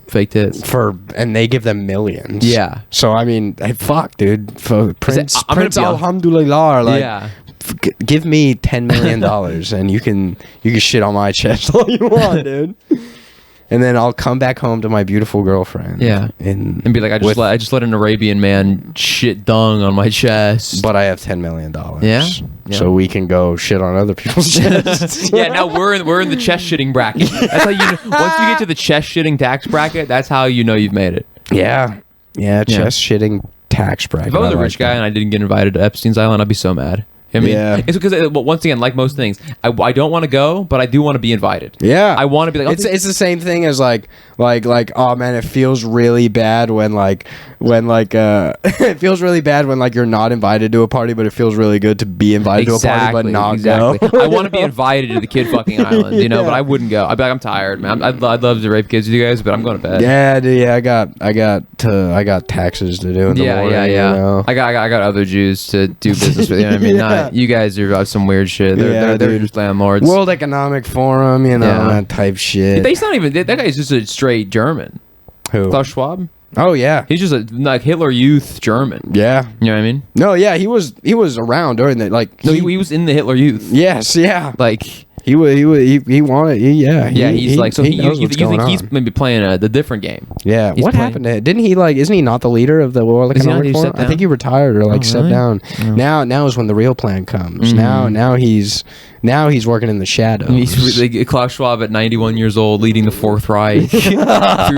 Speaker 1: fake tits.
Speaker 2: And they give them millions.
Speaker 1: Yeah.
Speaker 2: So I mean, hey, fuck, dude. Prince
Speaker 1: I'm gonna be honest.
Speaker 2: Alhamdulillah, like,
Speaker 1: Yeah.
Speaker 2: give me $10 million and you can shit on my chest all you want, dude. And then I'll come back home to my beautiful girlfriend.
Speaker 1: Yeah. And be like, I just let an Arabian man shit dung on my chest.
Speaker 2: But I have $10 million.
Speaker 1: Yeah?
Speaker 2: So we can go shit on other people's chests.
Speaker 1: Yeah, now we're in the chest shitting bracket. That's how you know, once you get to the chest shitting tax bracket, that's how you know you've made it.
Speaker 2: Yeah. Yeah, chest shitting tax bracket.
Speaker 1: If I was a
Speaker 2: like
Speaker 1: rich guy
Speaker 2: that.
Speaker 1: and I didn't get invited to Epstein's Island, I'd be so mad. I mean,
Speaker 2: Yeah.
Speaker 1: it's because once again, like most things, I don't want to go, but I do want to be invited.
Speaker 2: Yeah,
Speaker 1: I want to be like,
Speaker 2: it's the same thing as like oh man, it feels really bad when it feels really bad when like you're not invited to a party, but it feels really good to be invited to a party but not go.
Speaker 1: I want to be invited to the kid fucking island, you know, but I wouldn't go. I'd be like, I'm tired, man. I'd love to rape kids with you guys, but I'm going to bed.
Speaker 2: Yeah, dude, yeah, I got taxes to do in the morning.
Speaker 1: Yeah.
Speaker 2: You know?
Speaker 1: I got other Jews to do business with. You know what I mean?
Speaker 2: Yeah.
Speaker 1: You guys are some weird shit. They're
Speaker 2: dude.
Speaker 1: just landlords.
Speaker 2: World Economic Forum, you know,
Speaker 1: Yeah.
Speaker 2: that type shit.
Speaker 1: He's not even. That guy's just a straight German.
Speaker 2: Who?
Speaker 1: Klaus Schwab.
Speaker 2: Oh yeah,
Speaker 1: He's just a like Hitler Youth German.
Speaker 2: yeah.
Speaker 1: You know what I mean?
Speaker 2: No, yeah, he was around during the like.
Speaker 1: No, he was in the Hitler Youth.
Speaker 2: Yes, yeah.
Speaker 1: Like
Speaker 2: He wanted.
Speaker 1: He's like, so
Speaker 2: knows
Speaker 1: you
Speaker 2: what's
Speaker 1: think
Speaker 2: going
Speaker 1: he's
Speaker 2: on.
Speaker 1: maybe playing the different game?
Speaker 2: Yeah.
Speaker 1: He's
Speaker 2: What
Speaker 1: playing-
Speaker 2: happened to him? Didn't he like? Isn't he not the leader of the World
Speaker 1: Is he not?
Speaker 2: Economic
Speaker 1: He
Speaker 2: Forum?
Speaker 1: stepped down?
Speaker 2: I think he retired or like
Speaker 1: Oh,
Speaker 2: stepped
Speaker 1: really?
Speaker 2: down.
Speaker 1: Oh.
Speaker 2: Now is when the real plan comes.
Speaker 1: Mhm.
Speaker 2: Now he's working in the shadows.
Speaker 1: He's like Klaus Schwab at 91 years old, leading the Fourth Reich through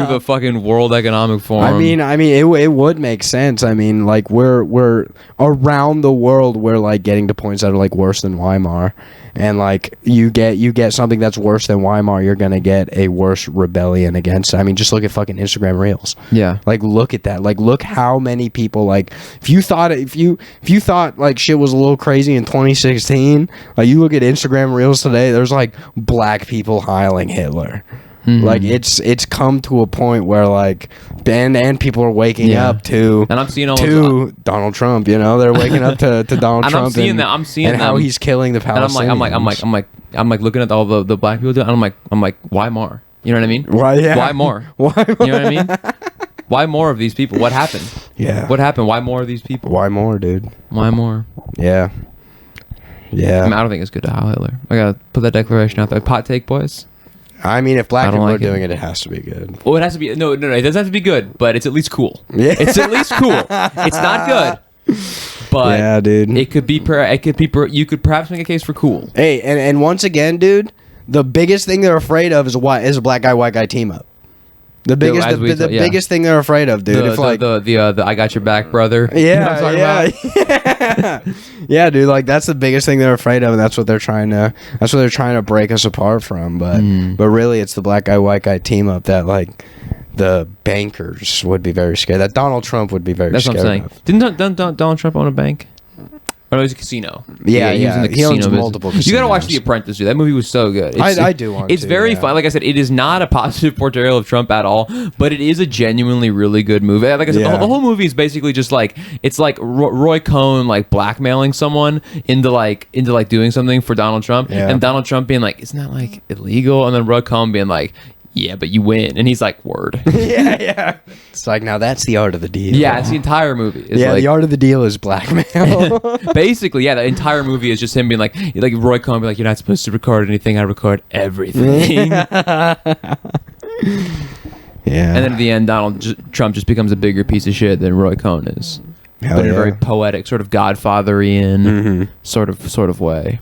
Speaker 1: the fucking World Economic Forum.
Speaker 2: I mean, it would make sense. I mean, like we're around the world. We're like getting to points that are like worse than Weimar, and like you get something that's worse than Weimar, you're gonna get a worse rebellion against. I mean, just look at fucking Instagram Reels.
Speaker 1: Yeah.
Speaker 2: Like look at that. Like look how many people like if you thought like shit was a little crazy in 2016, like you look at Instagram Reels today, there's like black people hiling Hitler.
Speaker 1: Mhm.
Speaker 2: Like it's come to a point where like and people are waking up to
Speaker 1: And I'm seeing all
Speaker 2: to Donald Trump. You know, they're waking up to Donald
Speaker 1: And
Speaker 2: Trump.
Speaker 1: I'm seeing
Speaker 2: and,
Speaker 1: that. I'm seeing
Speaker 2: and how
Speaker 1: them.
Speaker 2: he's killing the Palestinians.
Speaker 1: And I'm like looking at all the black people doing. I'm like, why more? You know what I mean?
Speaker 2: Why? Yeah.
Speaker 1: Why more?
Speaker 2: Why?
Speaker 1: You know what I mean? Why more of these people? What happened?
Speaker 2: Yeah.
Speaker 1: What happened? Why more of these people?
Speaker 2: Why more, dude?
Speaker 1: Why more?
Speaker 2: Yeah.
Speaker 1: I mean, I don't think it's good to Heil Hitler. I gotta put that declaration out there. Pot take, boys.
Speaker 2: I mean, if black
Speaker 1: I don't
Speaker 2: people
Speaker 1: like
Speaker 2: are
Speaker 1: it.
Speaker 2: doing it, it has to be good.
Speaker 1: Well, it has to be. No. It doesn't have to be good, but it's at least cool.
Speaker 2: Yeah.
Speaker 1: It's at least cool. It's not good, but
Speaker 2: Yeah, dude.
Speaker 1: it could be. You could perhaps make a case for cool.
Speaker 2: Hey, and once again, dude, the biggest thing they're afraid of is a black guy white guy team up. The biggest
Speaker 1: as we
Speaker 2: the
Speaker 1: yeah.
Speaker 2: biggest thing they're afraid of, dude.
Speaker 1: The,
Speaker 2: if like
Speaker 1: the I got your back, brother. You know what I'm
Speaker 2: yeah,
Speaker 1: talking about?
Speaker 2: yeah. Yeah, dude, like that's the biggest thing they're afraid of, and that's what they're trying to break us apart from. But really it's the black guy white guy team up that like the bankers would be very scared. That Donald Trump would be very
Speaker 1: That's
Speaker 2: scared
Speaker 1: what I'm saying.
Speaker 2: of.
Speaker 1: Didn't Donald Trump own a bank? Or no, it was a casino.
Speaker 2: Yeah,
Speaker 1: he was in the
Speaker 2: he
Speaker 1: casino
Speaker 2: owns
Speaker 1: business.
Speaker 2: multiple
Speaker 1: You gotta watch
Speaker 2: casinos.
Speaker 1: The Apprentice, dude. That movie was so good.
Speaker 2: I do want
Speaker 1: It's
Speaker 2: to,
Speaker 1: very
Speaker 2: yeah.
Speaker 1: fun. Like I said, it is not a positive portrayal of Trump at all, but it is a genuinely really good movie. Like I said,
Speaker 2: Yeah.
Speaker 1: the whole movie is basically just like it's like Roy Cohn like blackmailing someone into doing something for Donald Trump,
Speaker 2: Yeah.
Speaker 1: and Donald Trump being like, "Isn't that like illegal?" And then Roy Cohn being like, "Yeah, but you win," and he's like, "Word."
Speaker 2: yeah. It's like now that's the art of the deal.
Speaker 1: Yeah, it's the entire movie. It's
Speaker 2: Yeah,
Speaker 1: like,
Speaker 2: the art of the deal is blackmail.
Speaker 1: basically, yeah, the entire movie is just him being like Roy Cohn being like, "You're not supposed to record anything. I record everything."
Speaker 2: Yeah.
Speaker 1: And then at the end, Trump just becomes a bigger piece of shit than Roy Cohn is,
Speaker 2: Hell
Speaker 1: but in a
Speaker 2: yeah.
Speaker 1: very poetic, sort of Godfatherian sort of way.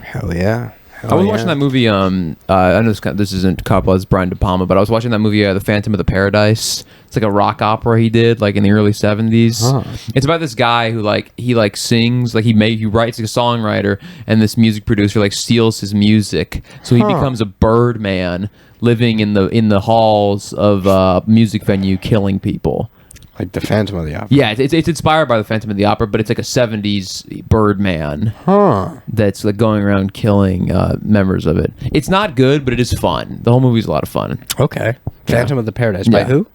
Speaker 2: Hell yeah.
Speaker 1: I was watching that movie. I know this isn't Coppola, it's Brian De Palma, but I was watching that movie, The Phantom of the Paradise. It's like a rock opera he did like in the early 70s.
Speaker 2: Huh.
Speaker 1: It's about this guy who he sings, like he writes, like a songwriter, and this music producer like steals his music, so he becomes a bird man living in the halls of a music venue, killing people.
Speaker 2: Like the Phantom of the Opera.
Speaker 1: Yeah, it's inspired by the Phantom of the Opera, but it's like a 70s bird man
Speaker 2: Huh.
Speaker 1: that's like going around killing members of it. It's not good, but it is fun. The whole movie's a lot of fun.
Speaker 2: Okay. Phantom of the Paradise. By
Speaker 1: Yeah.
Speaker 2: who?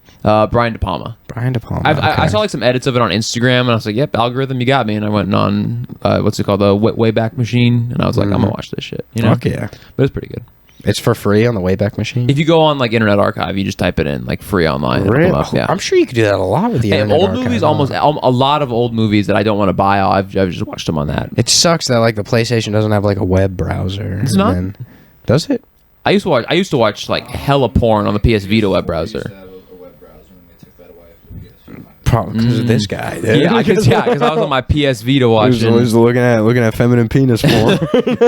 Speaker 1: Brian De Palma.
Speaker 2: Brian De Palma.
Speaker 1: I saw like some edits of it on Instagram, and I was like, "Yep, algorithm, you got me." And I went on what's it called, the Wayback Machine, and I was like, "I'm gonna watch this shit." You know?
Speaker 2: Fuck yeah.
Speaker 1: But it's pretty good.
Speaker 2: It's for free on the Wayback Machine?
Speaker 1: If you go on like Internet Archive, you just type it in like free online. it'll
Speaker 2: Really?
Speaker 1: come up, yeah.
Speaker 2: I'm sure you could do that a lot with the
Speaker 1: And
Speaker 2: Internet
Speaker 1: old
Speaker 2: Archive,
Speaker 1: movies,
Speaker 2: huh?
Speaker 1: almost a lot of old movies that I don't want to buy. I've just watched them on that.
Speaker 2: It sucks that like the PlayStation doesn't have like a web browser.
Speaker 1: It's not?
Speaker 2: Does it?
Speaker 1: I used to watch like hella porn on the PS Vita web browser.
Speaker 4: a web browser and they took that away from the PS5.
Speaker 2: Probably because of this guy. Dude.
Speaker 1: Yeah, because I was on my PS Vita
Speaker 2: He was
Speaker 1: watching.
Speaker 2: always looking at feminine penis porn.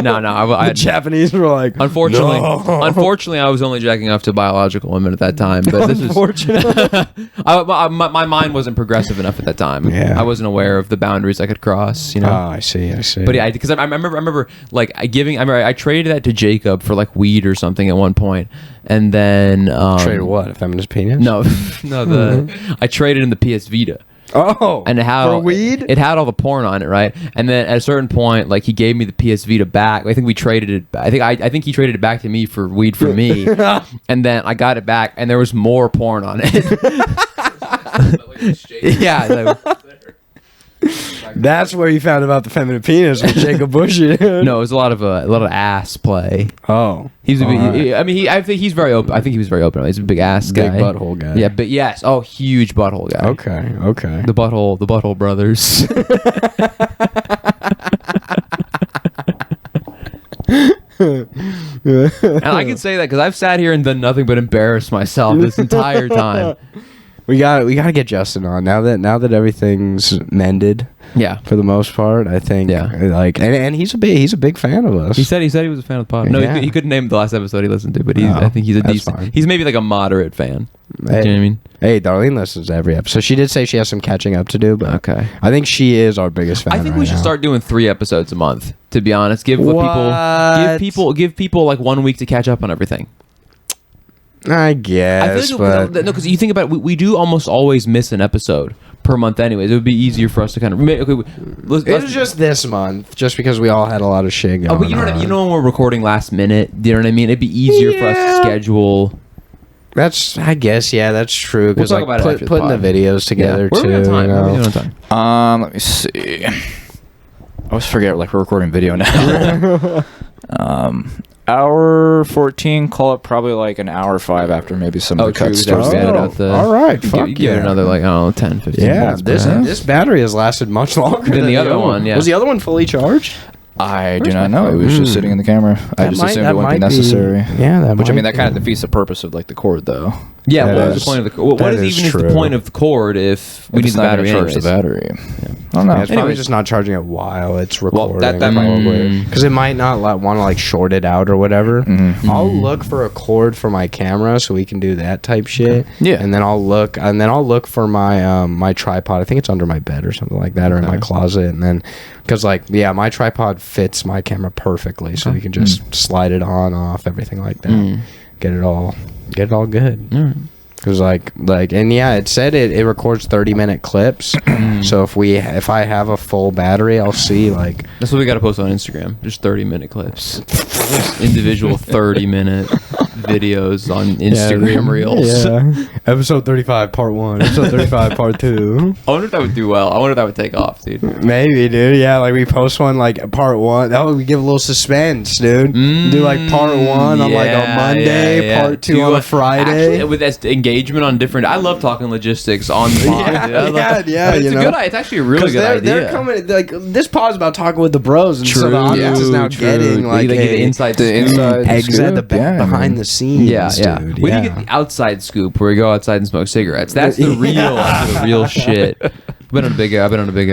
Speaker 1: No, I
Speaker 2: The Japanese were like,
Speaker 1: unfortunately,
Speaker 2: "No."
Speaker 1: unfortunately, I was only jacking off to biological women at that time. But this is
Speaker 2: Unfortunately.
Speaker 1: my mind wasn't progressive enough at that time.
Speaker 2: Yeah.
Speaker 1: I wasn't aware of the boundaries I could cross. You know.
Speaker 2: Oh, I see.
Speaker 1: But yeah, because I remember like I traded that to Jacob for like weed or something at one point, and then
Speaker 2: Traded what? A feminist penis?
Speaker 1: No, I traded in the PS Vita.
Speaker 2: Oh,
Speaker 1: And
Speaker 2: for weed?
Speaker 1: It had all the porn on it, right? And then at a certain point, like he gave me the PS Vita back. I think we traded it. I think he traded it back to me for weed for me. And then I got it back, and there was more porn on it. Yeah.
Speaker 2: That's where you found about the feminine penis with Jacob Bush. Dude.
Speaker 1: No, it was a lot of ass play.
Speaker 2: Oh,
Speaker 1: He's a big,
Speaker 2: all right.
Speaker 1: I mean, I think he's very open. I think he was very open. He's a big ass
Speaker 2: Big
Speaker 1: guy.
Speaker 2: butthole guy.
Speaker 1: Yeah, but yes. Oh, huge butthole guy.
Speaker 2: Okay.
Speaker 1: The butthole brothers. And I can say that because I've sat here and done nothing but embarrass myself this entire time.
Speaker 2: We got to get Justin on now that everything's mended.
Speaker 1: Yeah,
Speaker 2: for the most part, I think. Yeah, like, and he's a big fan of us.
Speaker 1: He said he was a fan of the pod. No, he couldn't name the last episode he listened to, but I think he's a decent. Fine. He's maybe like a moderate fan.
Speaker 2: Hey,
Speaker 1: do you know what I mean?
Speaker 2: Hey, Darlene listens to every episode. She did say she has some catching up to do, but
Speaker 1: okay.
Speaker 2: I think she is our biggest fan.
Speaker 1: I think we should start doing 3 episodes a month. To be honest, give people like 1 week to catch up on everything.
Speaker 2: I guess,
Speaker 1: no, because you think about it, we do almost always miss an episode per month anyways. It would be easier for us to kind of... Okay,
Speaker 2: it was just this month, just because we all had a lot of shit going on.
Speaker 1: But you know what I mean? You know when we're recording last minute, you know what I mean? It'd be easier for us to schedule...
Speaker 2: I guess, yeah, that's true. Because
Speaker 1: we'll
Speaker 2: putting the videos together, too.
Speaker 1: What are we on time? What are we doing on
Speaker 3: time? Let me see. I always forget, like, we're recording video now. Hour 14, call it probably like an hour 5 after maybe some of the cuts.
Speaker 2: All right, fuck
Speaker 1: give it another like 10, 15 minutes.
Speaker 2: This battery has lasted much longer than the other one.
Speaker 1: Yeah.
Speaker 2: Was the other one fully charged?
Speaker 3: I do not know. It was just sitting in the camera. I just assumed it wouldn't be necessary. Which I mean, that kind of defeats the purpose of like the cord, though.
Speaker 1: Yeah, what is the point of the cord? What is the point of the cord if we need the battery?
Speaker 3: Charge the battery. I don't know.
Speaker 2: It's probably just not charging it while it's recording. Well, that probably because it might not want to like short it out or whatever. I'll look for a cord for my camera so we can do that type shit.
Speaker 3: Yeah,
Speaker 2: and then I'll look for my my tripod. I think it's under my bed or something like that, or in my closet. And then because my tripod fits my camera perfectly, so we can just slide it on, off, everything like that. Get it all good. Because it said it records 30-minute clips. So if I have a full battery, I'll see like
Speaker 1: that's what we got to post on Instagram. Just 30-minute clips, individual 30-minute videos on Instagram Reels.
Speaker 2: Yeah. Episode 35, part 1. Episode 35, part 2.
Speaker 1: I wonder if that would do well. I wonder if that would take off, dude.
Speaker 2: Maybe, dude. Yeah, like we post one like part 1. That would give a little suspense, dude. Do like part 1 on like a Monday, part 2 on a Friday.
Speaker 1: Actually, with that engagement on different. I love talking logistics on the pod. It's actually a really good idea.
Speaker 2: They're coming like this pod's about talking with the bros, and so the audience is now getting like
Speaker 1: the inside
Speaker 2: eggs at the back behind the scenes.
Speaker 1: Yeah. We didn't get the outside scoop where we go outside and smoke cigarettes. That's the real shit. I've been on a big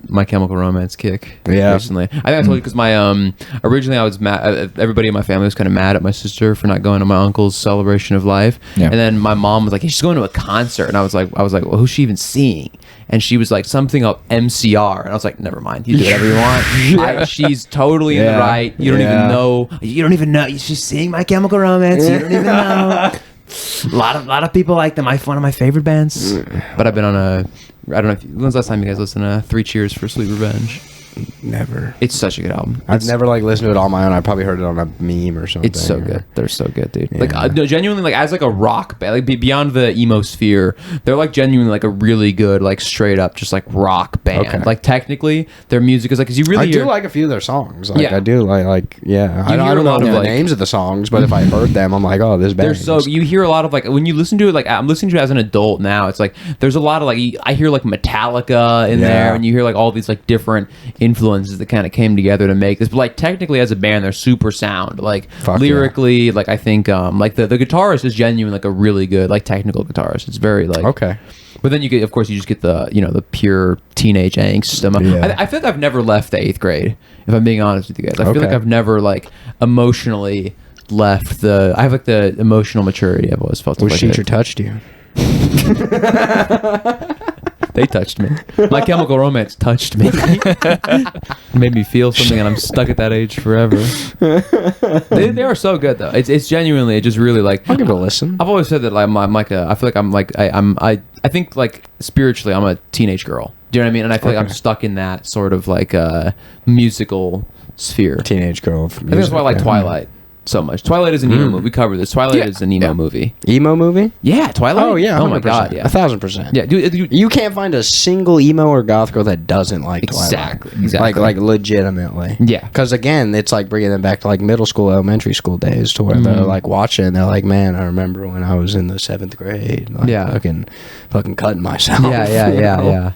Speaker 1: My Chemical Romance kick recently. I think I told you because my originally I was mad. Everybody in my family was kind of mad at my sister for not going to my uncle's celebration of life. Yeah. And then my mom was like, hey, she's going to a concert, and I was like, well, who's she even seeing? And she was like, something up MCR, and I was like, never mind, you do whatever you want. She's totally in the right. You don't even know. She's seeing My Chemical Romance. You don't even know. A lot of people like them. One of my favorite bands. But I've been on I don't know when's the last time you guys listened to 3 Cheers for Sweet Revenge?
Speaker 2: Never.
Speaker 1: It's such a good album.
Speaker 2: I've never like listened to it on my own. I probably heard it on a meme or something.
Speaker 1: It's so good. They're so good, dude. Yeah. Like genuinely, like as like a rock band, like beyond the emo sphere, they're like genuinely like a really good, like straight up, just like rock band. Okay. Like technically, their music is like, cause you really.
Speaker 2: I do like a few of their songs. Like I do like I don't know the names of the songs, but if I heard them, I'm like, oh, this band.
Speaker 1: You hear a lot of like when you listen to it. Like I'm listening to it as an adult now. It's like there's a lot of like I hear like Metallica in there, and you hear like all these like different influences that kind of came together to make this, but like technically as a band they're super sound, like lyrically, like I think like the guitarist is genuinely like a really good like technical guitarist. It's very like okay, but then you just get the the pure teenage angst. I feel like I've never left the 8th grade, if I'm being honest with you guys. I feel like I've never like emotionally left I have like the emotional maturity I've always felt.
Speaker 2: Which teacher touched you?
Speaker 1: They touched me. My Chemical Romance touched me. Made me feel something, and I'm stuck at that age forever. They are so good, though. It's genuinely, it just really like.
Speaker 2: I'll give it a listen.
Speaker 1: I've always said that I'm like I feel like I'm like I think like spiritually I'm a teenage girl. Do you know what I mean? And I feel like I'm stuck in that sort of like musical sphere.
Speaker 2: Teenage girl.
Speaker 1: I think that's why I like Twilight so much. Twilight is an emo movie. We covered this. Twilight is an emo movie.
Speaker 2: Emo movie?
Speaker 1: Yeah, Twilight.
Speaker 2: Oh yeah. 100%.
Speaker 1: Oh my god. Yeah.
Speaker 2: 1000%.
Speaker 1: Yeah, dude,
Speaker 2: you can't find a single emo or goth girl that doesn't like Twilight. Exactly. Like legitimately.
Speaker 1: Yeah.
Speaker 2: Because again, it's like bringing them back to like middle school, elementary school days, to where they're like watching. And they're like, man, I remember when I was in the 7th grade. Like, fucking cutting myself.
Speaker 1: Yeah.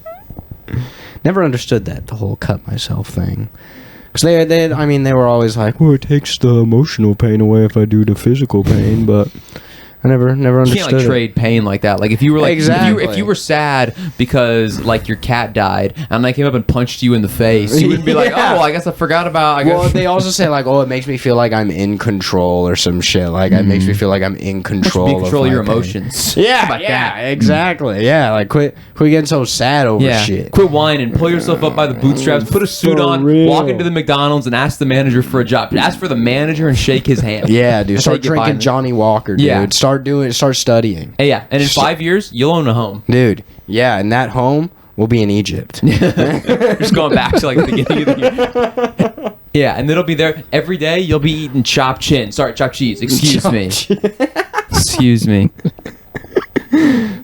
Speaker 2: Never understood that, the whole cut myself thing. Because they were always like, well, it takes the emotional pain away if I do the physical pain, but I never
Speaker 1: You
Speaker 2: understood
Speaker 1: can't like
Speaker 2: it.
Speaker 1: trade pain like that. Like if you were like
Speaker 2: Exactly.
Speaker 1: if you were sad because like your cat died and I came up and punched you in the face, you wouldn't be like,
Speaker 2: Yeah.
Speaker 1: oh, I guess I forgot about. I guess.
Speaker 2: Well, they also say like, oh, it makes me feel like I'm in control or some shit. Like it makes me feel like I'm in control.
Speaker 1: Be control
Speaker 2: of
Speaker 1: your
Speaker 2: my pain.
Speaker 1: emotions.
Speaker 2: Yeah,
Speaker 1: How about
Speaker 2: yeah,
Speaker 1: that?
Speaker 2: exactly. Yeah, like quit getting so sad over
Speaker 1: Yeah.
Speaker 2: shit.
Speaker 1: Quit whining. Pull yourself up by the bootstraps. Put a suit
Speaker 2: For
Speaker 1: on.
Speaker 2: real.
Speaker 1: Walk into the McDonald's and ask the manager for a job. Ask for the manager and shake his hand.
Speaker 2: Yeah, dude.
Speaker 1: That's how you
Speaker 2: Start
Speaker 1: get by
Speaker 2: drinking
Speaker 1: in-
Speaker 2: Johnny Walker, dude.
Speaker 1: Yeah.
Speaker 2: Start studying.
Speaker 1: Hey, yeah, and in 5 years, you'll own a home.
Speaker 2: Dude, yeah, and that home will be in Egypt.
Speaker 1: Just going back to like the beginning of the year. Yeah, and it'll be there every day. You'll be eating chopped chopped cheese. Excuse me. Excuse me.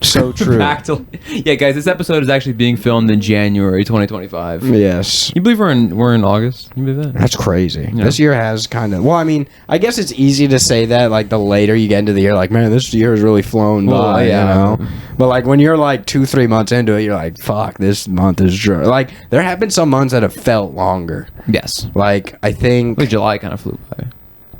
Speaker 2: So true.
Speaker 1: Back to yeah, guys. This episode is actually being filmed in January 2025.
Speaker 2: Yes.
Speaker 1: You believe we're in August? You believe that?
Speaker 2: That's crazy.
Speaker 1: Yeah.
Speaker 2: This year has kind of... Well, I mean, I guess it's easy to say that, like, the later you get into the year, like, man, this year has really flown
Speaker 1: Well,
Speaker 2: by,
Speaker 1: yeah.
Speaker 2: you know? But, like, when you're, like, 2-3 months into it, you're like, fuck, this month is... Like, there have been some months that have felt longer.
Speaker 1: Yes.
Speaker 2: Like, I think...
Speaker 1: Like July kind of flew by.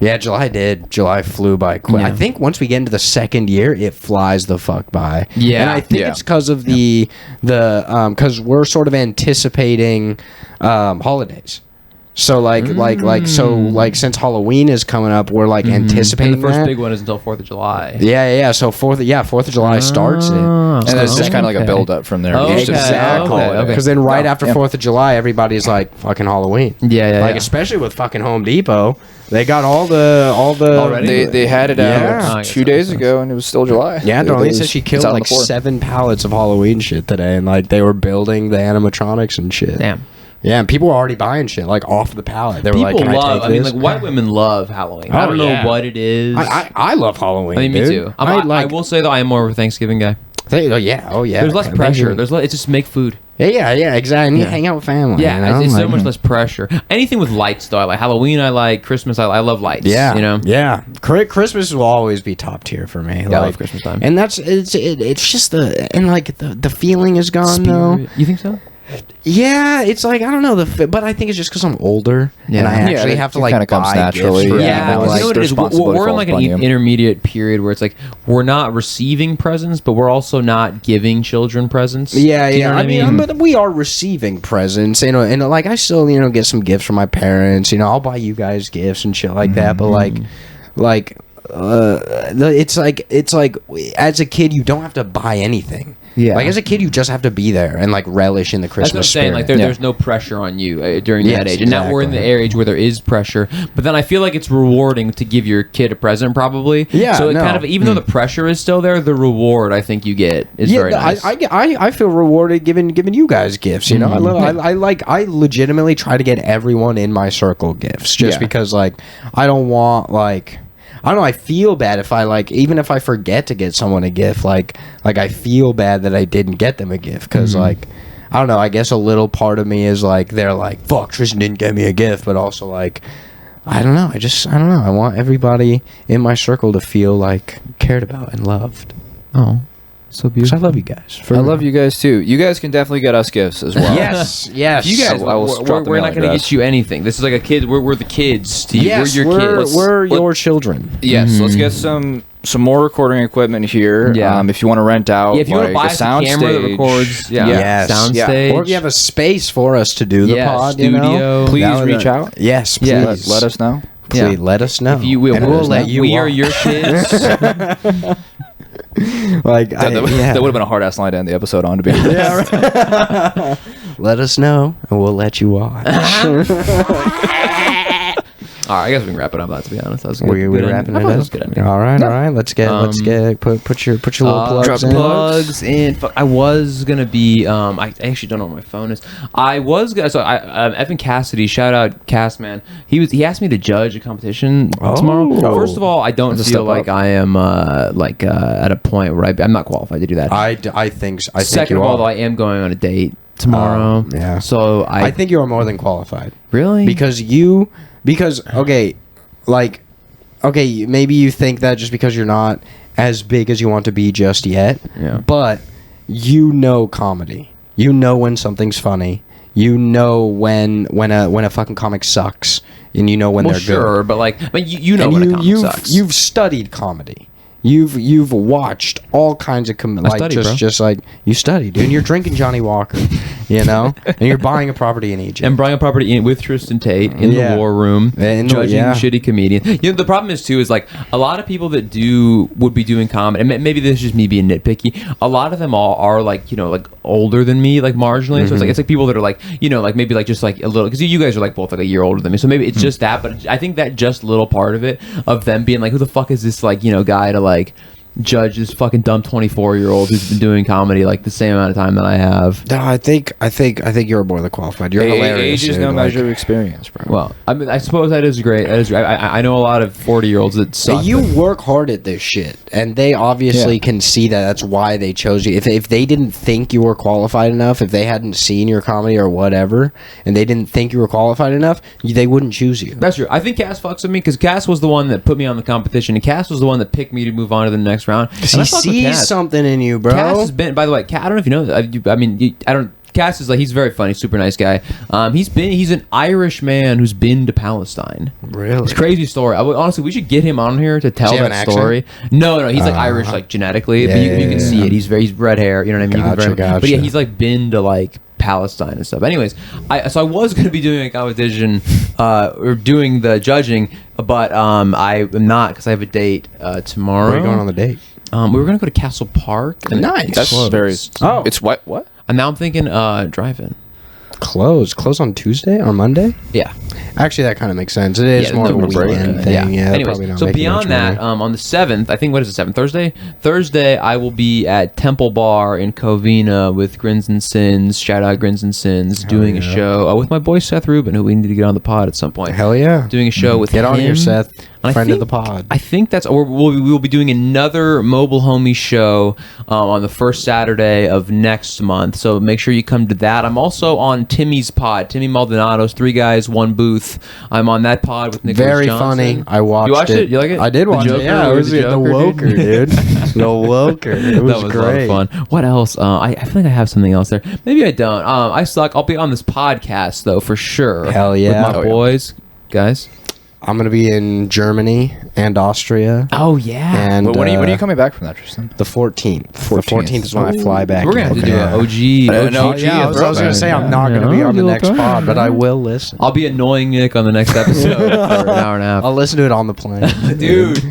Speaker 2: Yeah, July did. July flew by quick.
Speaker 1: Yeah.
Speaker 2: I think once we get into the second year, it flies the fuck by.
Speaker 1: Yeah,
Speaker 2: and I think
Speaker 3: yeah.
Speaker 2: it's because of because we're sort of anticipating holidays. So since Halloween is coming up, we're like anticipating
Speaker 1: And the first
Speaker 2: that.
Speaker 1: big one is until 4th of July.
Speaker 2: Yeah. So 4th of July starts it.
Speaker 3: And
Speaker 1: So-
Speaker 3: it's just kind of like a
Speaker 1: okay.
Speaker 3: build up from there.
Speaker 1: Oh,
Speaker 3: It's just
Speaker 2: Exactly.
Speaker 1: okay.
Speaker 2: Because then right
Speaker 3: Yeah.
Speaker 2: after
Speaker 3: Yeah.
Speaker 2: 4th of July, everybody's like fucking Halloween.
Speaker 1: Yeah.
Speaker 2: Like especially with fucking Home Depot, they got all the
Speaker 1: Already?
Speaker 3: They had it
Speaker 2: Yeah.
Speaker 3: out
Speaker 1: Oh, I guess
Speaker 3: 2
Speaker 1: that
Speaker 3: days
Speaker 1: makes
Speaker 3: ago, and it was still July.
Speaker 2: Yeah,
Speaker 3: It
Speaker 2: Darlene
Speaker 3: was-
Speaker 2: said she
Speaker 3: it's
Speaker 2: killed
Speaker 3: out on
Speaker 2: like
Speaker 3: the floor.
Speaker 2: 7 pallets of Halloween shit today, and like they were building the animatronics and shit.
Speaker 1: Damn.
Speaker 2: Yeah, and people were already buying shit like off the pallet. They were
Speaker 1: People
Speaker 2: like, "Can
Speaker 1: love.
Speaker 2: I
Speaker 1: I
Speaker 2: take
Speaker 1: mean,
Speaker 2: this?"
Speaker 1: like white women love Halloween. I
Speaker 2: Oh,
Speaker 1: don't
Speaker 2: yeah.
Speaker 1: know what it is.
Speaker 2: I love Halloween.
Speaker 1: I mean, me
Speaker 2: dude.
Speaker 1: too. I will say though, I am more of a Thanksgiving guy.
Speaker 2: Oh yeah.
Speaker 1: There's less pressure. It's just make food.
Speaker 2: Yeah, exactly. And you
Speaker 1: Yeah.
Speaker 2: hang out with family.
Speaker 1: Yeah,
Speaker 2: you know?
Speaker 1: it's so
Speaker 2: Like-
Speaker 1: much less pressure. Anything with lights though, I like Halloween. I like Christmas. I love lights.
Speaker 2: Yeah,
Speaker 1: you know.
Speaker 2: Yeah, Christmas will always be top tier for me.
Speaker 1: Yeah, I love Christmas time.
Speaker 2: and it's just the feeling is gone though.
Speaker 1: Spirit. You think so?
Speaker 2: Yeah, it's like I don't know but I think it's just because I'm older and
Speaker 1: Yeah.
Speaker 2: I
Speaker 1: Yeah,
Speaker 2: actually
Speaker 3: it-
Speaker 2: have to
Speaker 3: it
Speaker 2: like
Speaker 3: kinda comes
Speaker 2: buy
Speaker 3: naturally,
Speaker 2: gifts for
Speaker 3: yeah,
Speaker 1: Yeah,
Speaker 2: everyone.
Speaker 3: like,
Speaker 1: you know what
Speaker 3: the
Speaker 1: it is.
Speaker 3: responsibility
Speaker 1: We're in
Speaker 3: falls
Speaker 1: like an
Speaker 3: upon you.
Speaker 1: intermediate period where it's like we're not receiving presents, but we're also not giving children presents.
Speaker 2: Yeah,
Speaker 1: Do you know
Speaker 2: yeah.
Speaker 1: what
Speaker 2: I mean, but we are receiving presents, you know, and like I still, get some gifts from my parents. You know, I'll buy you guys gifts and shit like that. But it's like as a kid, you don't have to buy anything.
Speaker 1: Yeah.
Speaker 2: Like as a kid, you just have to be there and like relish in the
Speaker 1: That's what I'm
Speaker 2: Christmas
Speaker 1: saying.
Speaker 2: spirit.
Speaker 1: Like there's no pressure on you during
Speaker 2: Yes,
Speaker 1: that age, and now we're in the
Speaker 2: exactly.
Speaker 1: age where there is pressure. But then I feel like it's rewarding to give your kid a present, probably.
Speaker 2: Yeah,
Speaker 1: So it
Speaker 2: no.
Speaker 1: kind of, even though the pressure is still there, the reward I think you get is very nice.
Speaker 2: I feel rewarded giving you guys gifts. You know, I legitimately try to get everyone in my circle gifts just
Speaker 3: Yeah.
Speaker 2: because like I don't want like. I don't know. I feel bad if I even if I forget to get someone a gift, like I feel bad that I didn't get them a gift because like I don't know. I guess a little part of me is like they're like fuck Tristan didn't get me a gift, but also like I don't know. I don't know. I want everybody in my circle to feel like cared about and loved.
Speaker 1: Oh, so
Speaker 2: Because I
Speaker 1: beautiful.
Speaker 2: love you guys.
Speaker 3: I love you guys too. You guys can definitely get us gifts as well.
Speaker 2: Yes, yes.
Speaker 1: You guys,
Speaker 3: I will drop the
Speaker 1: we're not
Speaker 3: mailing
Speaker 1: going to
Speaker 3: address.
Speaker 1: get you anything. This is like a kid. We're the kids to you.
Speaker 2: Yes,
Speaker 1: we're your kids.
Speaker 2: We're your children.
Speaker 3: Yes, let's get some more recording equipment here.
Speaker 1: Yeah.
Speaker 3: If you want to rent out,
Speaker 1: Yeah, if you want to buy
Speaker 3: like, a
Speaker 1: us a
Speaker 3: sound
Speaker 1: camera that
Speaker 3: stage,
Speaker 1: records,
Speaker 2: Yes.
Speaker 1: sound
Speaker 3: Yeah.
Speaker 1: stage,
Speaker 2: Or if you have a space for us to do the
Speaker 1: Yeah,
Speaker 2: pod,
Speaker 1: studio.
Speaker 3: Please
Speaker 2: That would-
Speaker 3: reach out.
Speaker 2: Yes, please.
Speaker 1: Yeah,
Speaker 3: Let us know.
Speaker 2: Please
Speaker 1: Yeah.
Speaker 2: let us know.
Speaker 1: if you,
Speaker 2: and we'll let you.
Speaker 1: We are
Speaker 2: on.
Speaker 1: your kids.
Speaker 2: Like
Speaker 3: That would have been a hard ass line to end the episode on, to be honest.
Speaker 2: Let us know, and we'll let you watch.
Speaker 1: All right, I guess we can wrap it up. To be honest, that was a good.
Speaker 2: We're
Speaker 1: good
Speaker 2: wrapping
Speaker 1: ending. I
Speaker 2: it
Speaker 1: thought that
Speaker 2: up.
Speaker 1: was a good ending.
Speaker 2: All right. Let's get put your little plugs
Speaker 1: Drop
Speaker 2: in.
Speaker 1: plugs in. Fuck, I was gonna be. I actually don't know where my phone is. I was gonna. So Evan Cassidy, shout out Cass man. He asked me to judge a competition tomorrow.
Speaker 2: Oh.
Speaker 1: First of all, I don't
Speaker 3: That's a
Speaker 1: feel
Speaker 3: step
Speaker 1: like
Speaker 3: up.
Speaker 1: I am at a point where I'm not qualified to do that.
Speaker 2: I think
Speaker 1: Second
Speaker 2: you
Speaker 1: of all,
Speaker 2: are.
Speaker 1: though, I am going on a date tomorrow.
Speaker 2: Yeah.
Speaker 1: So
Speaker 2: I think you are more than qualified.
Speaker 1: really
Speaker 2: Because maybe you think that just because you're not as big as you want to be just yet.
Speaker 1: Yeah.
Speaker 2: But you know comedy. You know when something's funny. you know when a fucking comic sucks, and you know when they're
Speaker 1: sure,
Speaker 2: good.
Speaker 1: but like, you know
Speaker 2: And
Speaker 1: when a comic sucks.
Speaker 2: You've studied comedy. You've watched all kinds of just like you studied, and you're drinking Johnny Walker, you know, and you're buying a property in Egypt.
Speaker 1: And buying a property with Tristan Tate in the war room, judging shitty comedians. You know, the problem is too is like a lot of people that would be doing comedy, and maybe this is just me being nitpicky. A lot of them all are like, you know, like older than me, like marginally. So it's like people that are like, you know, like maybe like just like a little, because you guys are like both like a year older than me. So maybe it's just that, but I think that just little part of it of them being like, who the fuck is this like, you know, guy to like judge this fucking dumb 24-year-old who's been doing comedy like the same amount of time that I have.
Speaker 2: No, I think you're more than qualified. You're hilarious.
Speaker 3: Age is no measure of experience, bro.
Speaker 1: Well, I mean, I suppose that is great. That is great. I know a lot of 40-year-olds that suck.
Speaker 2: You work hard at this shit, and they obviously can see that. That's why they chose you. If they didn't think you were qualified enough, if they hadn't seen your comedy or whatever, and they didn't think you were qualified enough, they wouldn't choose you.
Speaker 1: That's true. I think Cass fucks with me because Cass was the one that put me on the competition, and Cass was the one that picked me to move on to the next round. And
Speaker 2: he sees something in you, bro.
Speaker 1: Cass has been, by the way, I don't know if you know. Cass is like, he's very funny, super nice guy. He's an Irish man who's been to Palestine.
Speaker 2: Really?
Speaker 1: It's a crazy story. Honestly, we should get him on here to tell that story. No, he's like Irish, like genetically, but you can see it. He's red hair. You know what I mean?
Speaker 2: Gotcha.
Speaker 1: But yeah, he's like been to like Palestine and stuff. Anyways, I was going to be doing a competition or doing the judging, but I am not because I have a date tomorrow.
Speaker 2: Where are you going on the date?
Speaker 1: We were going to go to Castle Park.
Speaker 2: Nice.
Speaker 3: That's
Speaker 1: close.
Speaker 3: very.
Speaker 2: Oh,
Speaker 3: it's what?
Speaker 1: And now I'm thinking drive-in.
Speaker 2: Close on Tuesday or Monday?
Speaker 1: Yeah.
Speaker 2: Actually, that kind of makes sense. It is more of a weekend thing. Yeah.
Speaker 1: Anyways, so beyond that, on the 7th, I think, what is the 7th? Thursday, I will be at Temple Bar in Covina with Grins and Sins. Shout out Grins and Sins. Doing a show with my boy Seth Rubin, who we need to get on the pod at some point.
Speaker 2: Hell yeah.
Speaker 1: Doing a show with him.
Speaker 2: Get on here, Seth. Friend of the
Speaker 1: pod.
Speaker 2: pod.
Speaker 1: I think we will be doing another Mobile Homie show on the first Saturday of next month. So make sure you come to that. I'm also on Timmy's pod, Timmy Maldonado's 3 Guys, 1 Booth. I'm on that pod with Nicholas
Speaker 2: Very
Speaker 1: Johnson.
Speaker 2: funny. I watched it.
Speaker 1: You watched it? You like it?
Speaker 2: I did watch it. Yeah, it was the Woker, dude. The Woker. It was great.
Speaker 1: A lot of fun. What else? I feel like I have something else there. Maybe I don't. I suck. I'll be on this podcast though for sure.
Speaker 2: Hell yeah.
Speaker 1: With my boys, guys.
Speaker 2: I'm gonna be in Germany and Austria.
Speaker 1: Oh yeah.
Speaker 2: And
Speaker 3: when are you coming back from that, Tristan?
Speaker 2: The 14th. The 14th is when I fly back.
Speaker 1: We're gonna have to do an OG.
Speaker 2: I was gonna say I'm not gonna be on the next pod, but I will listen.
Speaker 1: I'll be annoying Nick on the next episode for an hour and a half.
Speaker 2: I'll listen to it on the plane,
Speaker 1: dude.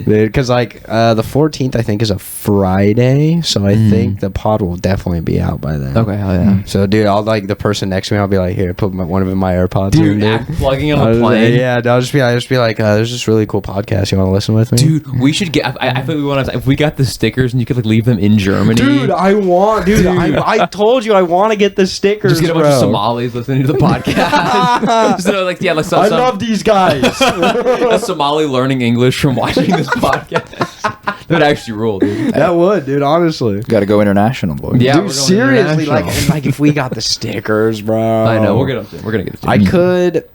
Speaker 2: Because like the 14th I think is a Friday, so I think the pod will definitely be out by then.
Speaker 1: Okay, hell yeah.
Speaker 2: So dude, I'll like the person next to me. I'll be like, here, put one of my AirPods.
Speaker 1: Dude, plugging on the plane.
Speaker 2: Yeah, I'll just be like, there's this really cool podcast. You want to listen with me?
Speaker 1: Dude, we should get. I feel like we want to. If we got the stickers and you could like leave them in Germany.
Speaker 2: Dude, I told you I want to get the stickers.
Speaker 1: Just get a bunch of Somalis listening to the podcast. So like, yeah, like
Speaker 2: I love these guys.
Speaker 1: A Somali learning English from watching this podcast. That would actually rule, dude.
Speaker 2: That would, dude. Honestly,
Speaker 3: got to go international, boy.
Speaker 1: Yeah,
Speaker 2: dude, seriously, like if we got the stickers, bro.
Speaker 1: I know we're gonna get it.
Speaker 2: I could.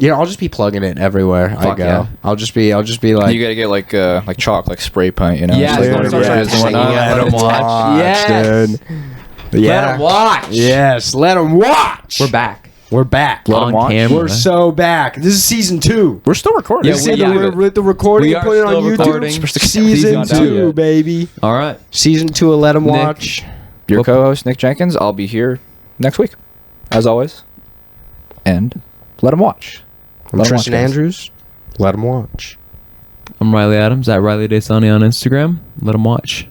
Speaker 2: I'll just be plugging it everywhere I go. Yeah. I'll just be like.
Speaker 3: You gotta get like chalk, like spray paint, you know.
Speaker 1: Yeah,
Speaker 3: let
Speaker 1: them watch.
Speaker 2: Yes, dude. Yeah.
Speaker 1: Let them watch.
Speaker 2: Yes, let them watch.
Speaker 1: We're back.
Speaker 2: On camera. We're so back. This is season 2.
Speaker 3: We're still recording.
Speaker 2: We're the recording.
Speaker 1: We are
Speaker 2: put it on YouTube. Season 2, baby.
Speaker 1: All right.
Speaker 2: Season 2 of Let Them Watch.
Speaker 3: Your co-host Nick Jenkins. I'll be here next week, as always. And let them watch.
Speaker 2: I'm Tristan Andrews. Let them watch.
Speaker 1: I'm Riley Adams at Riley Desani on Instagram. Let them watch.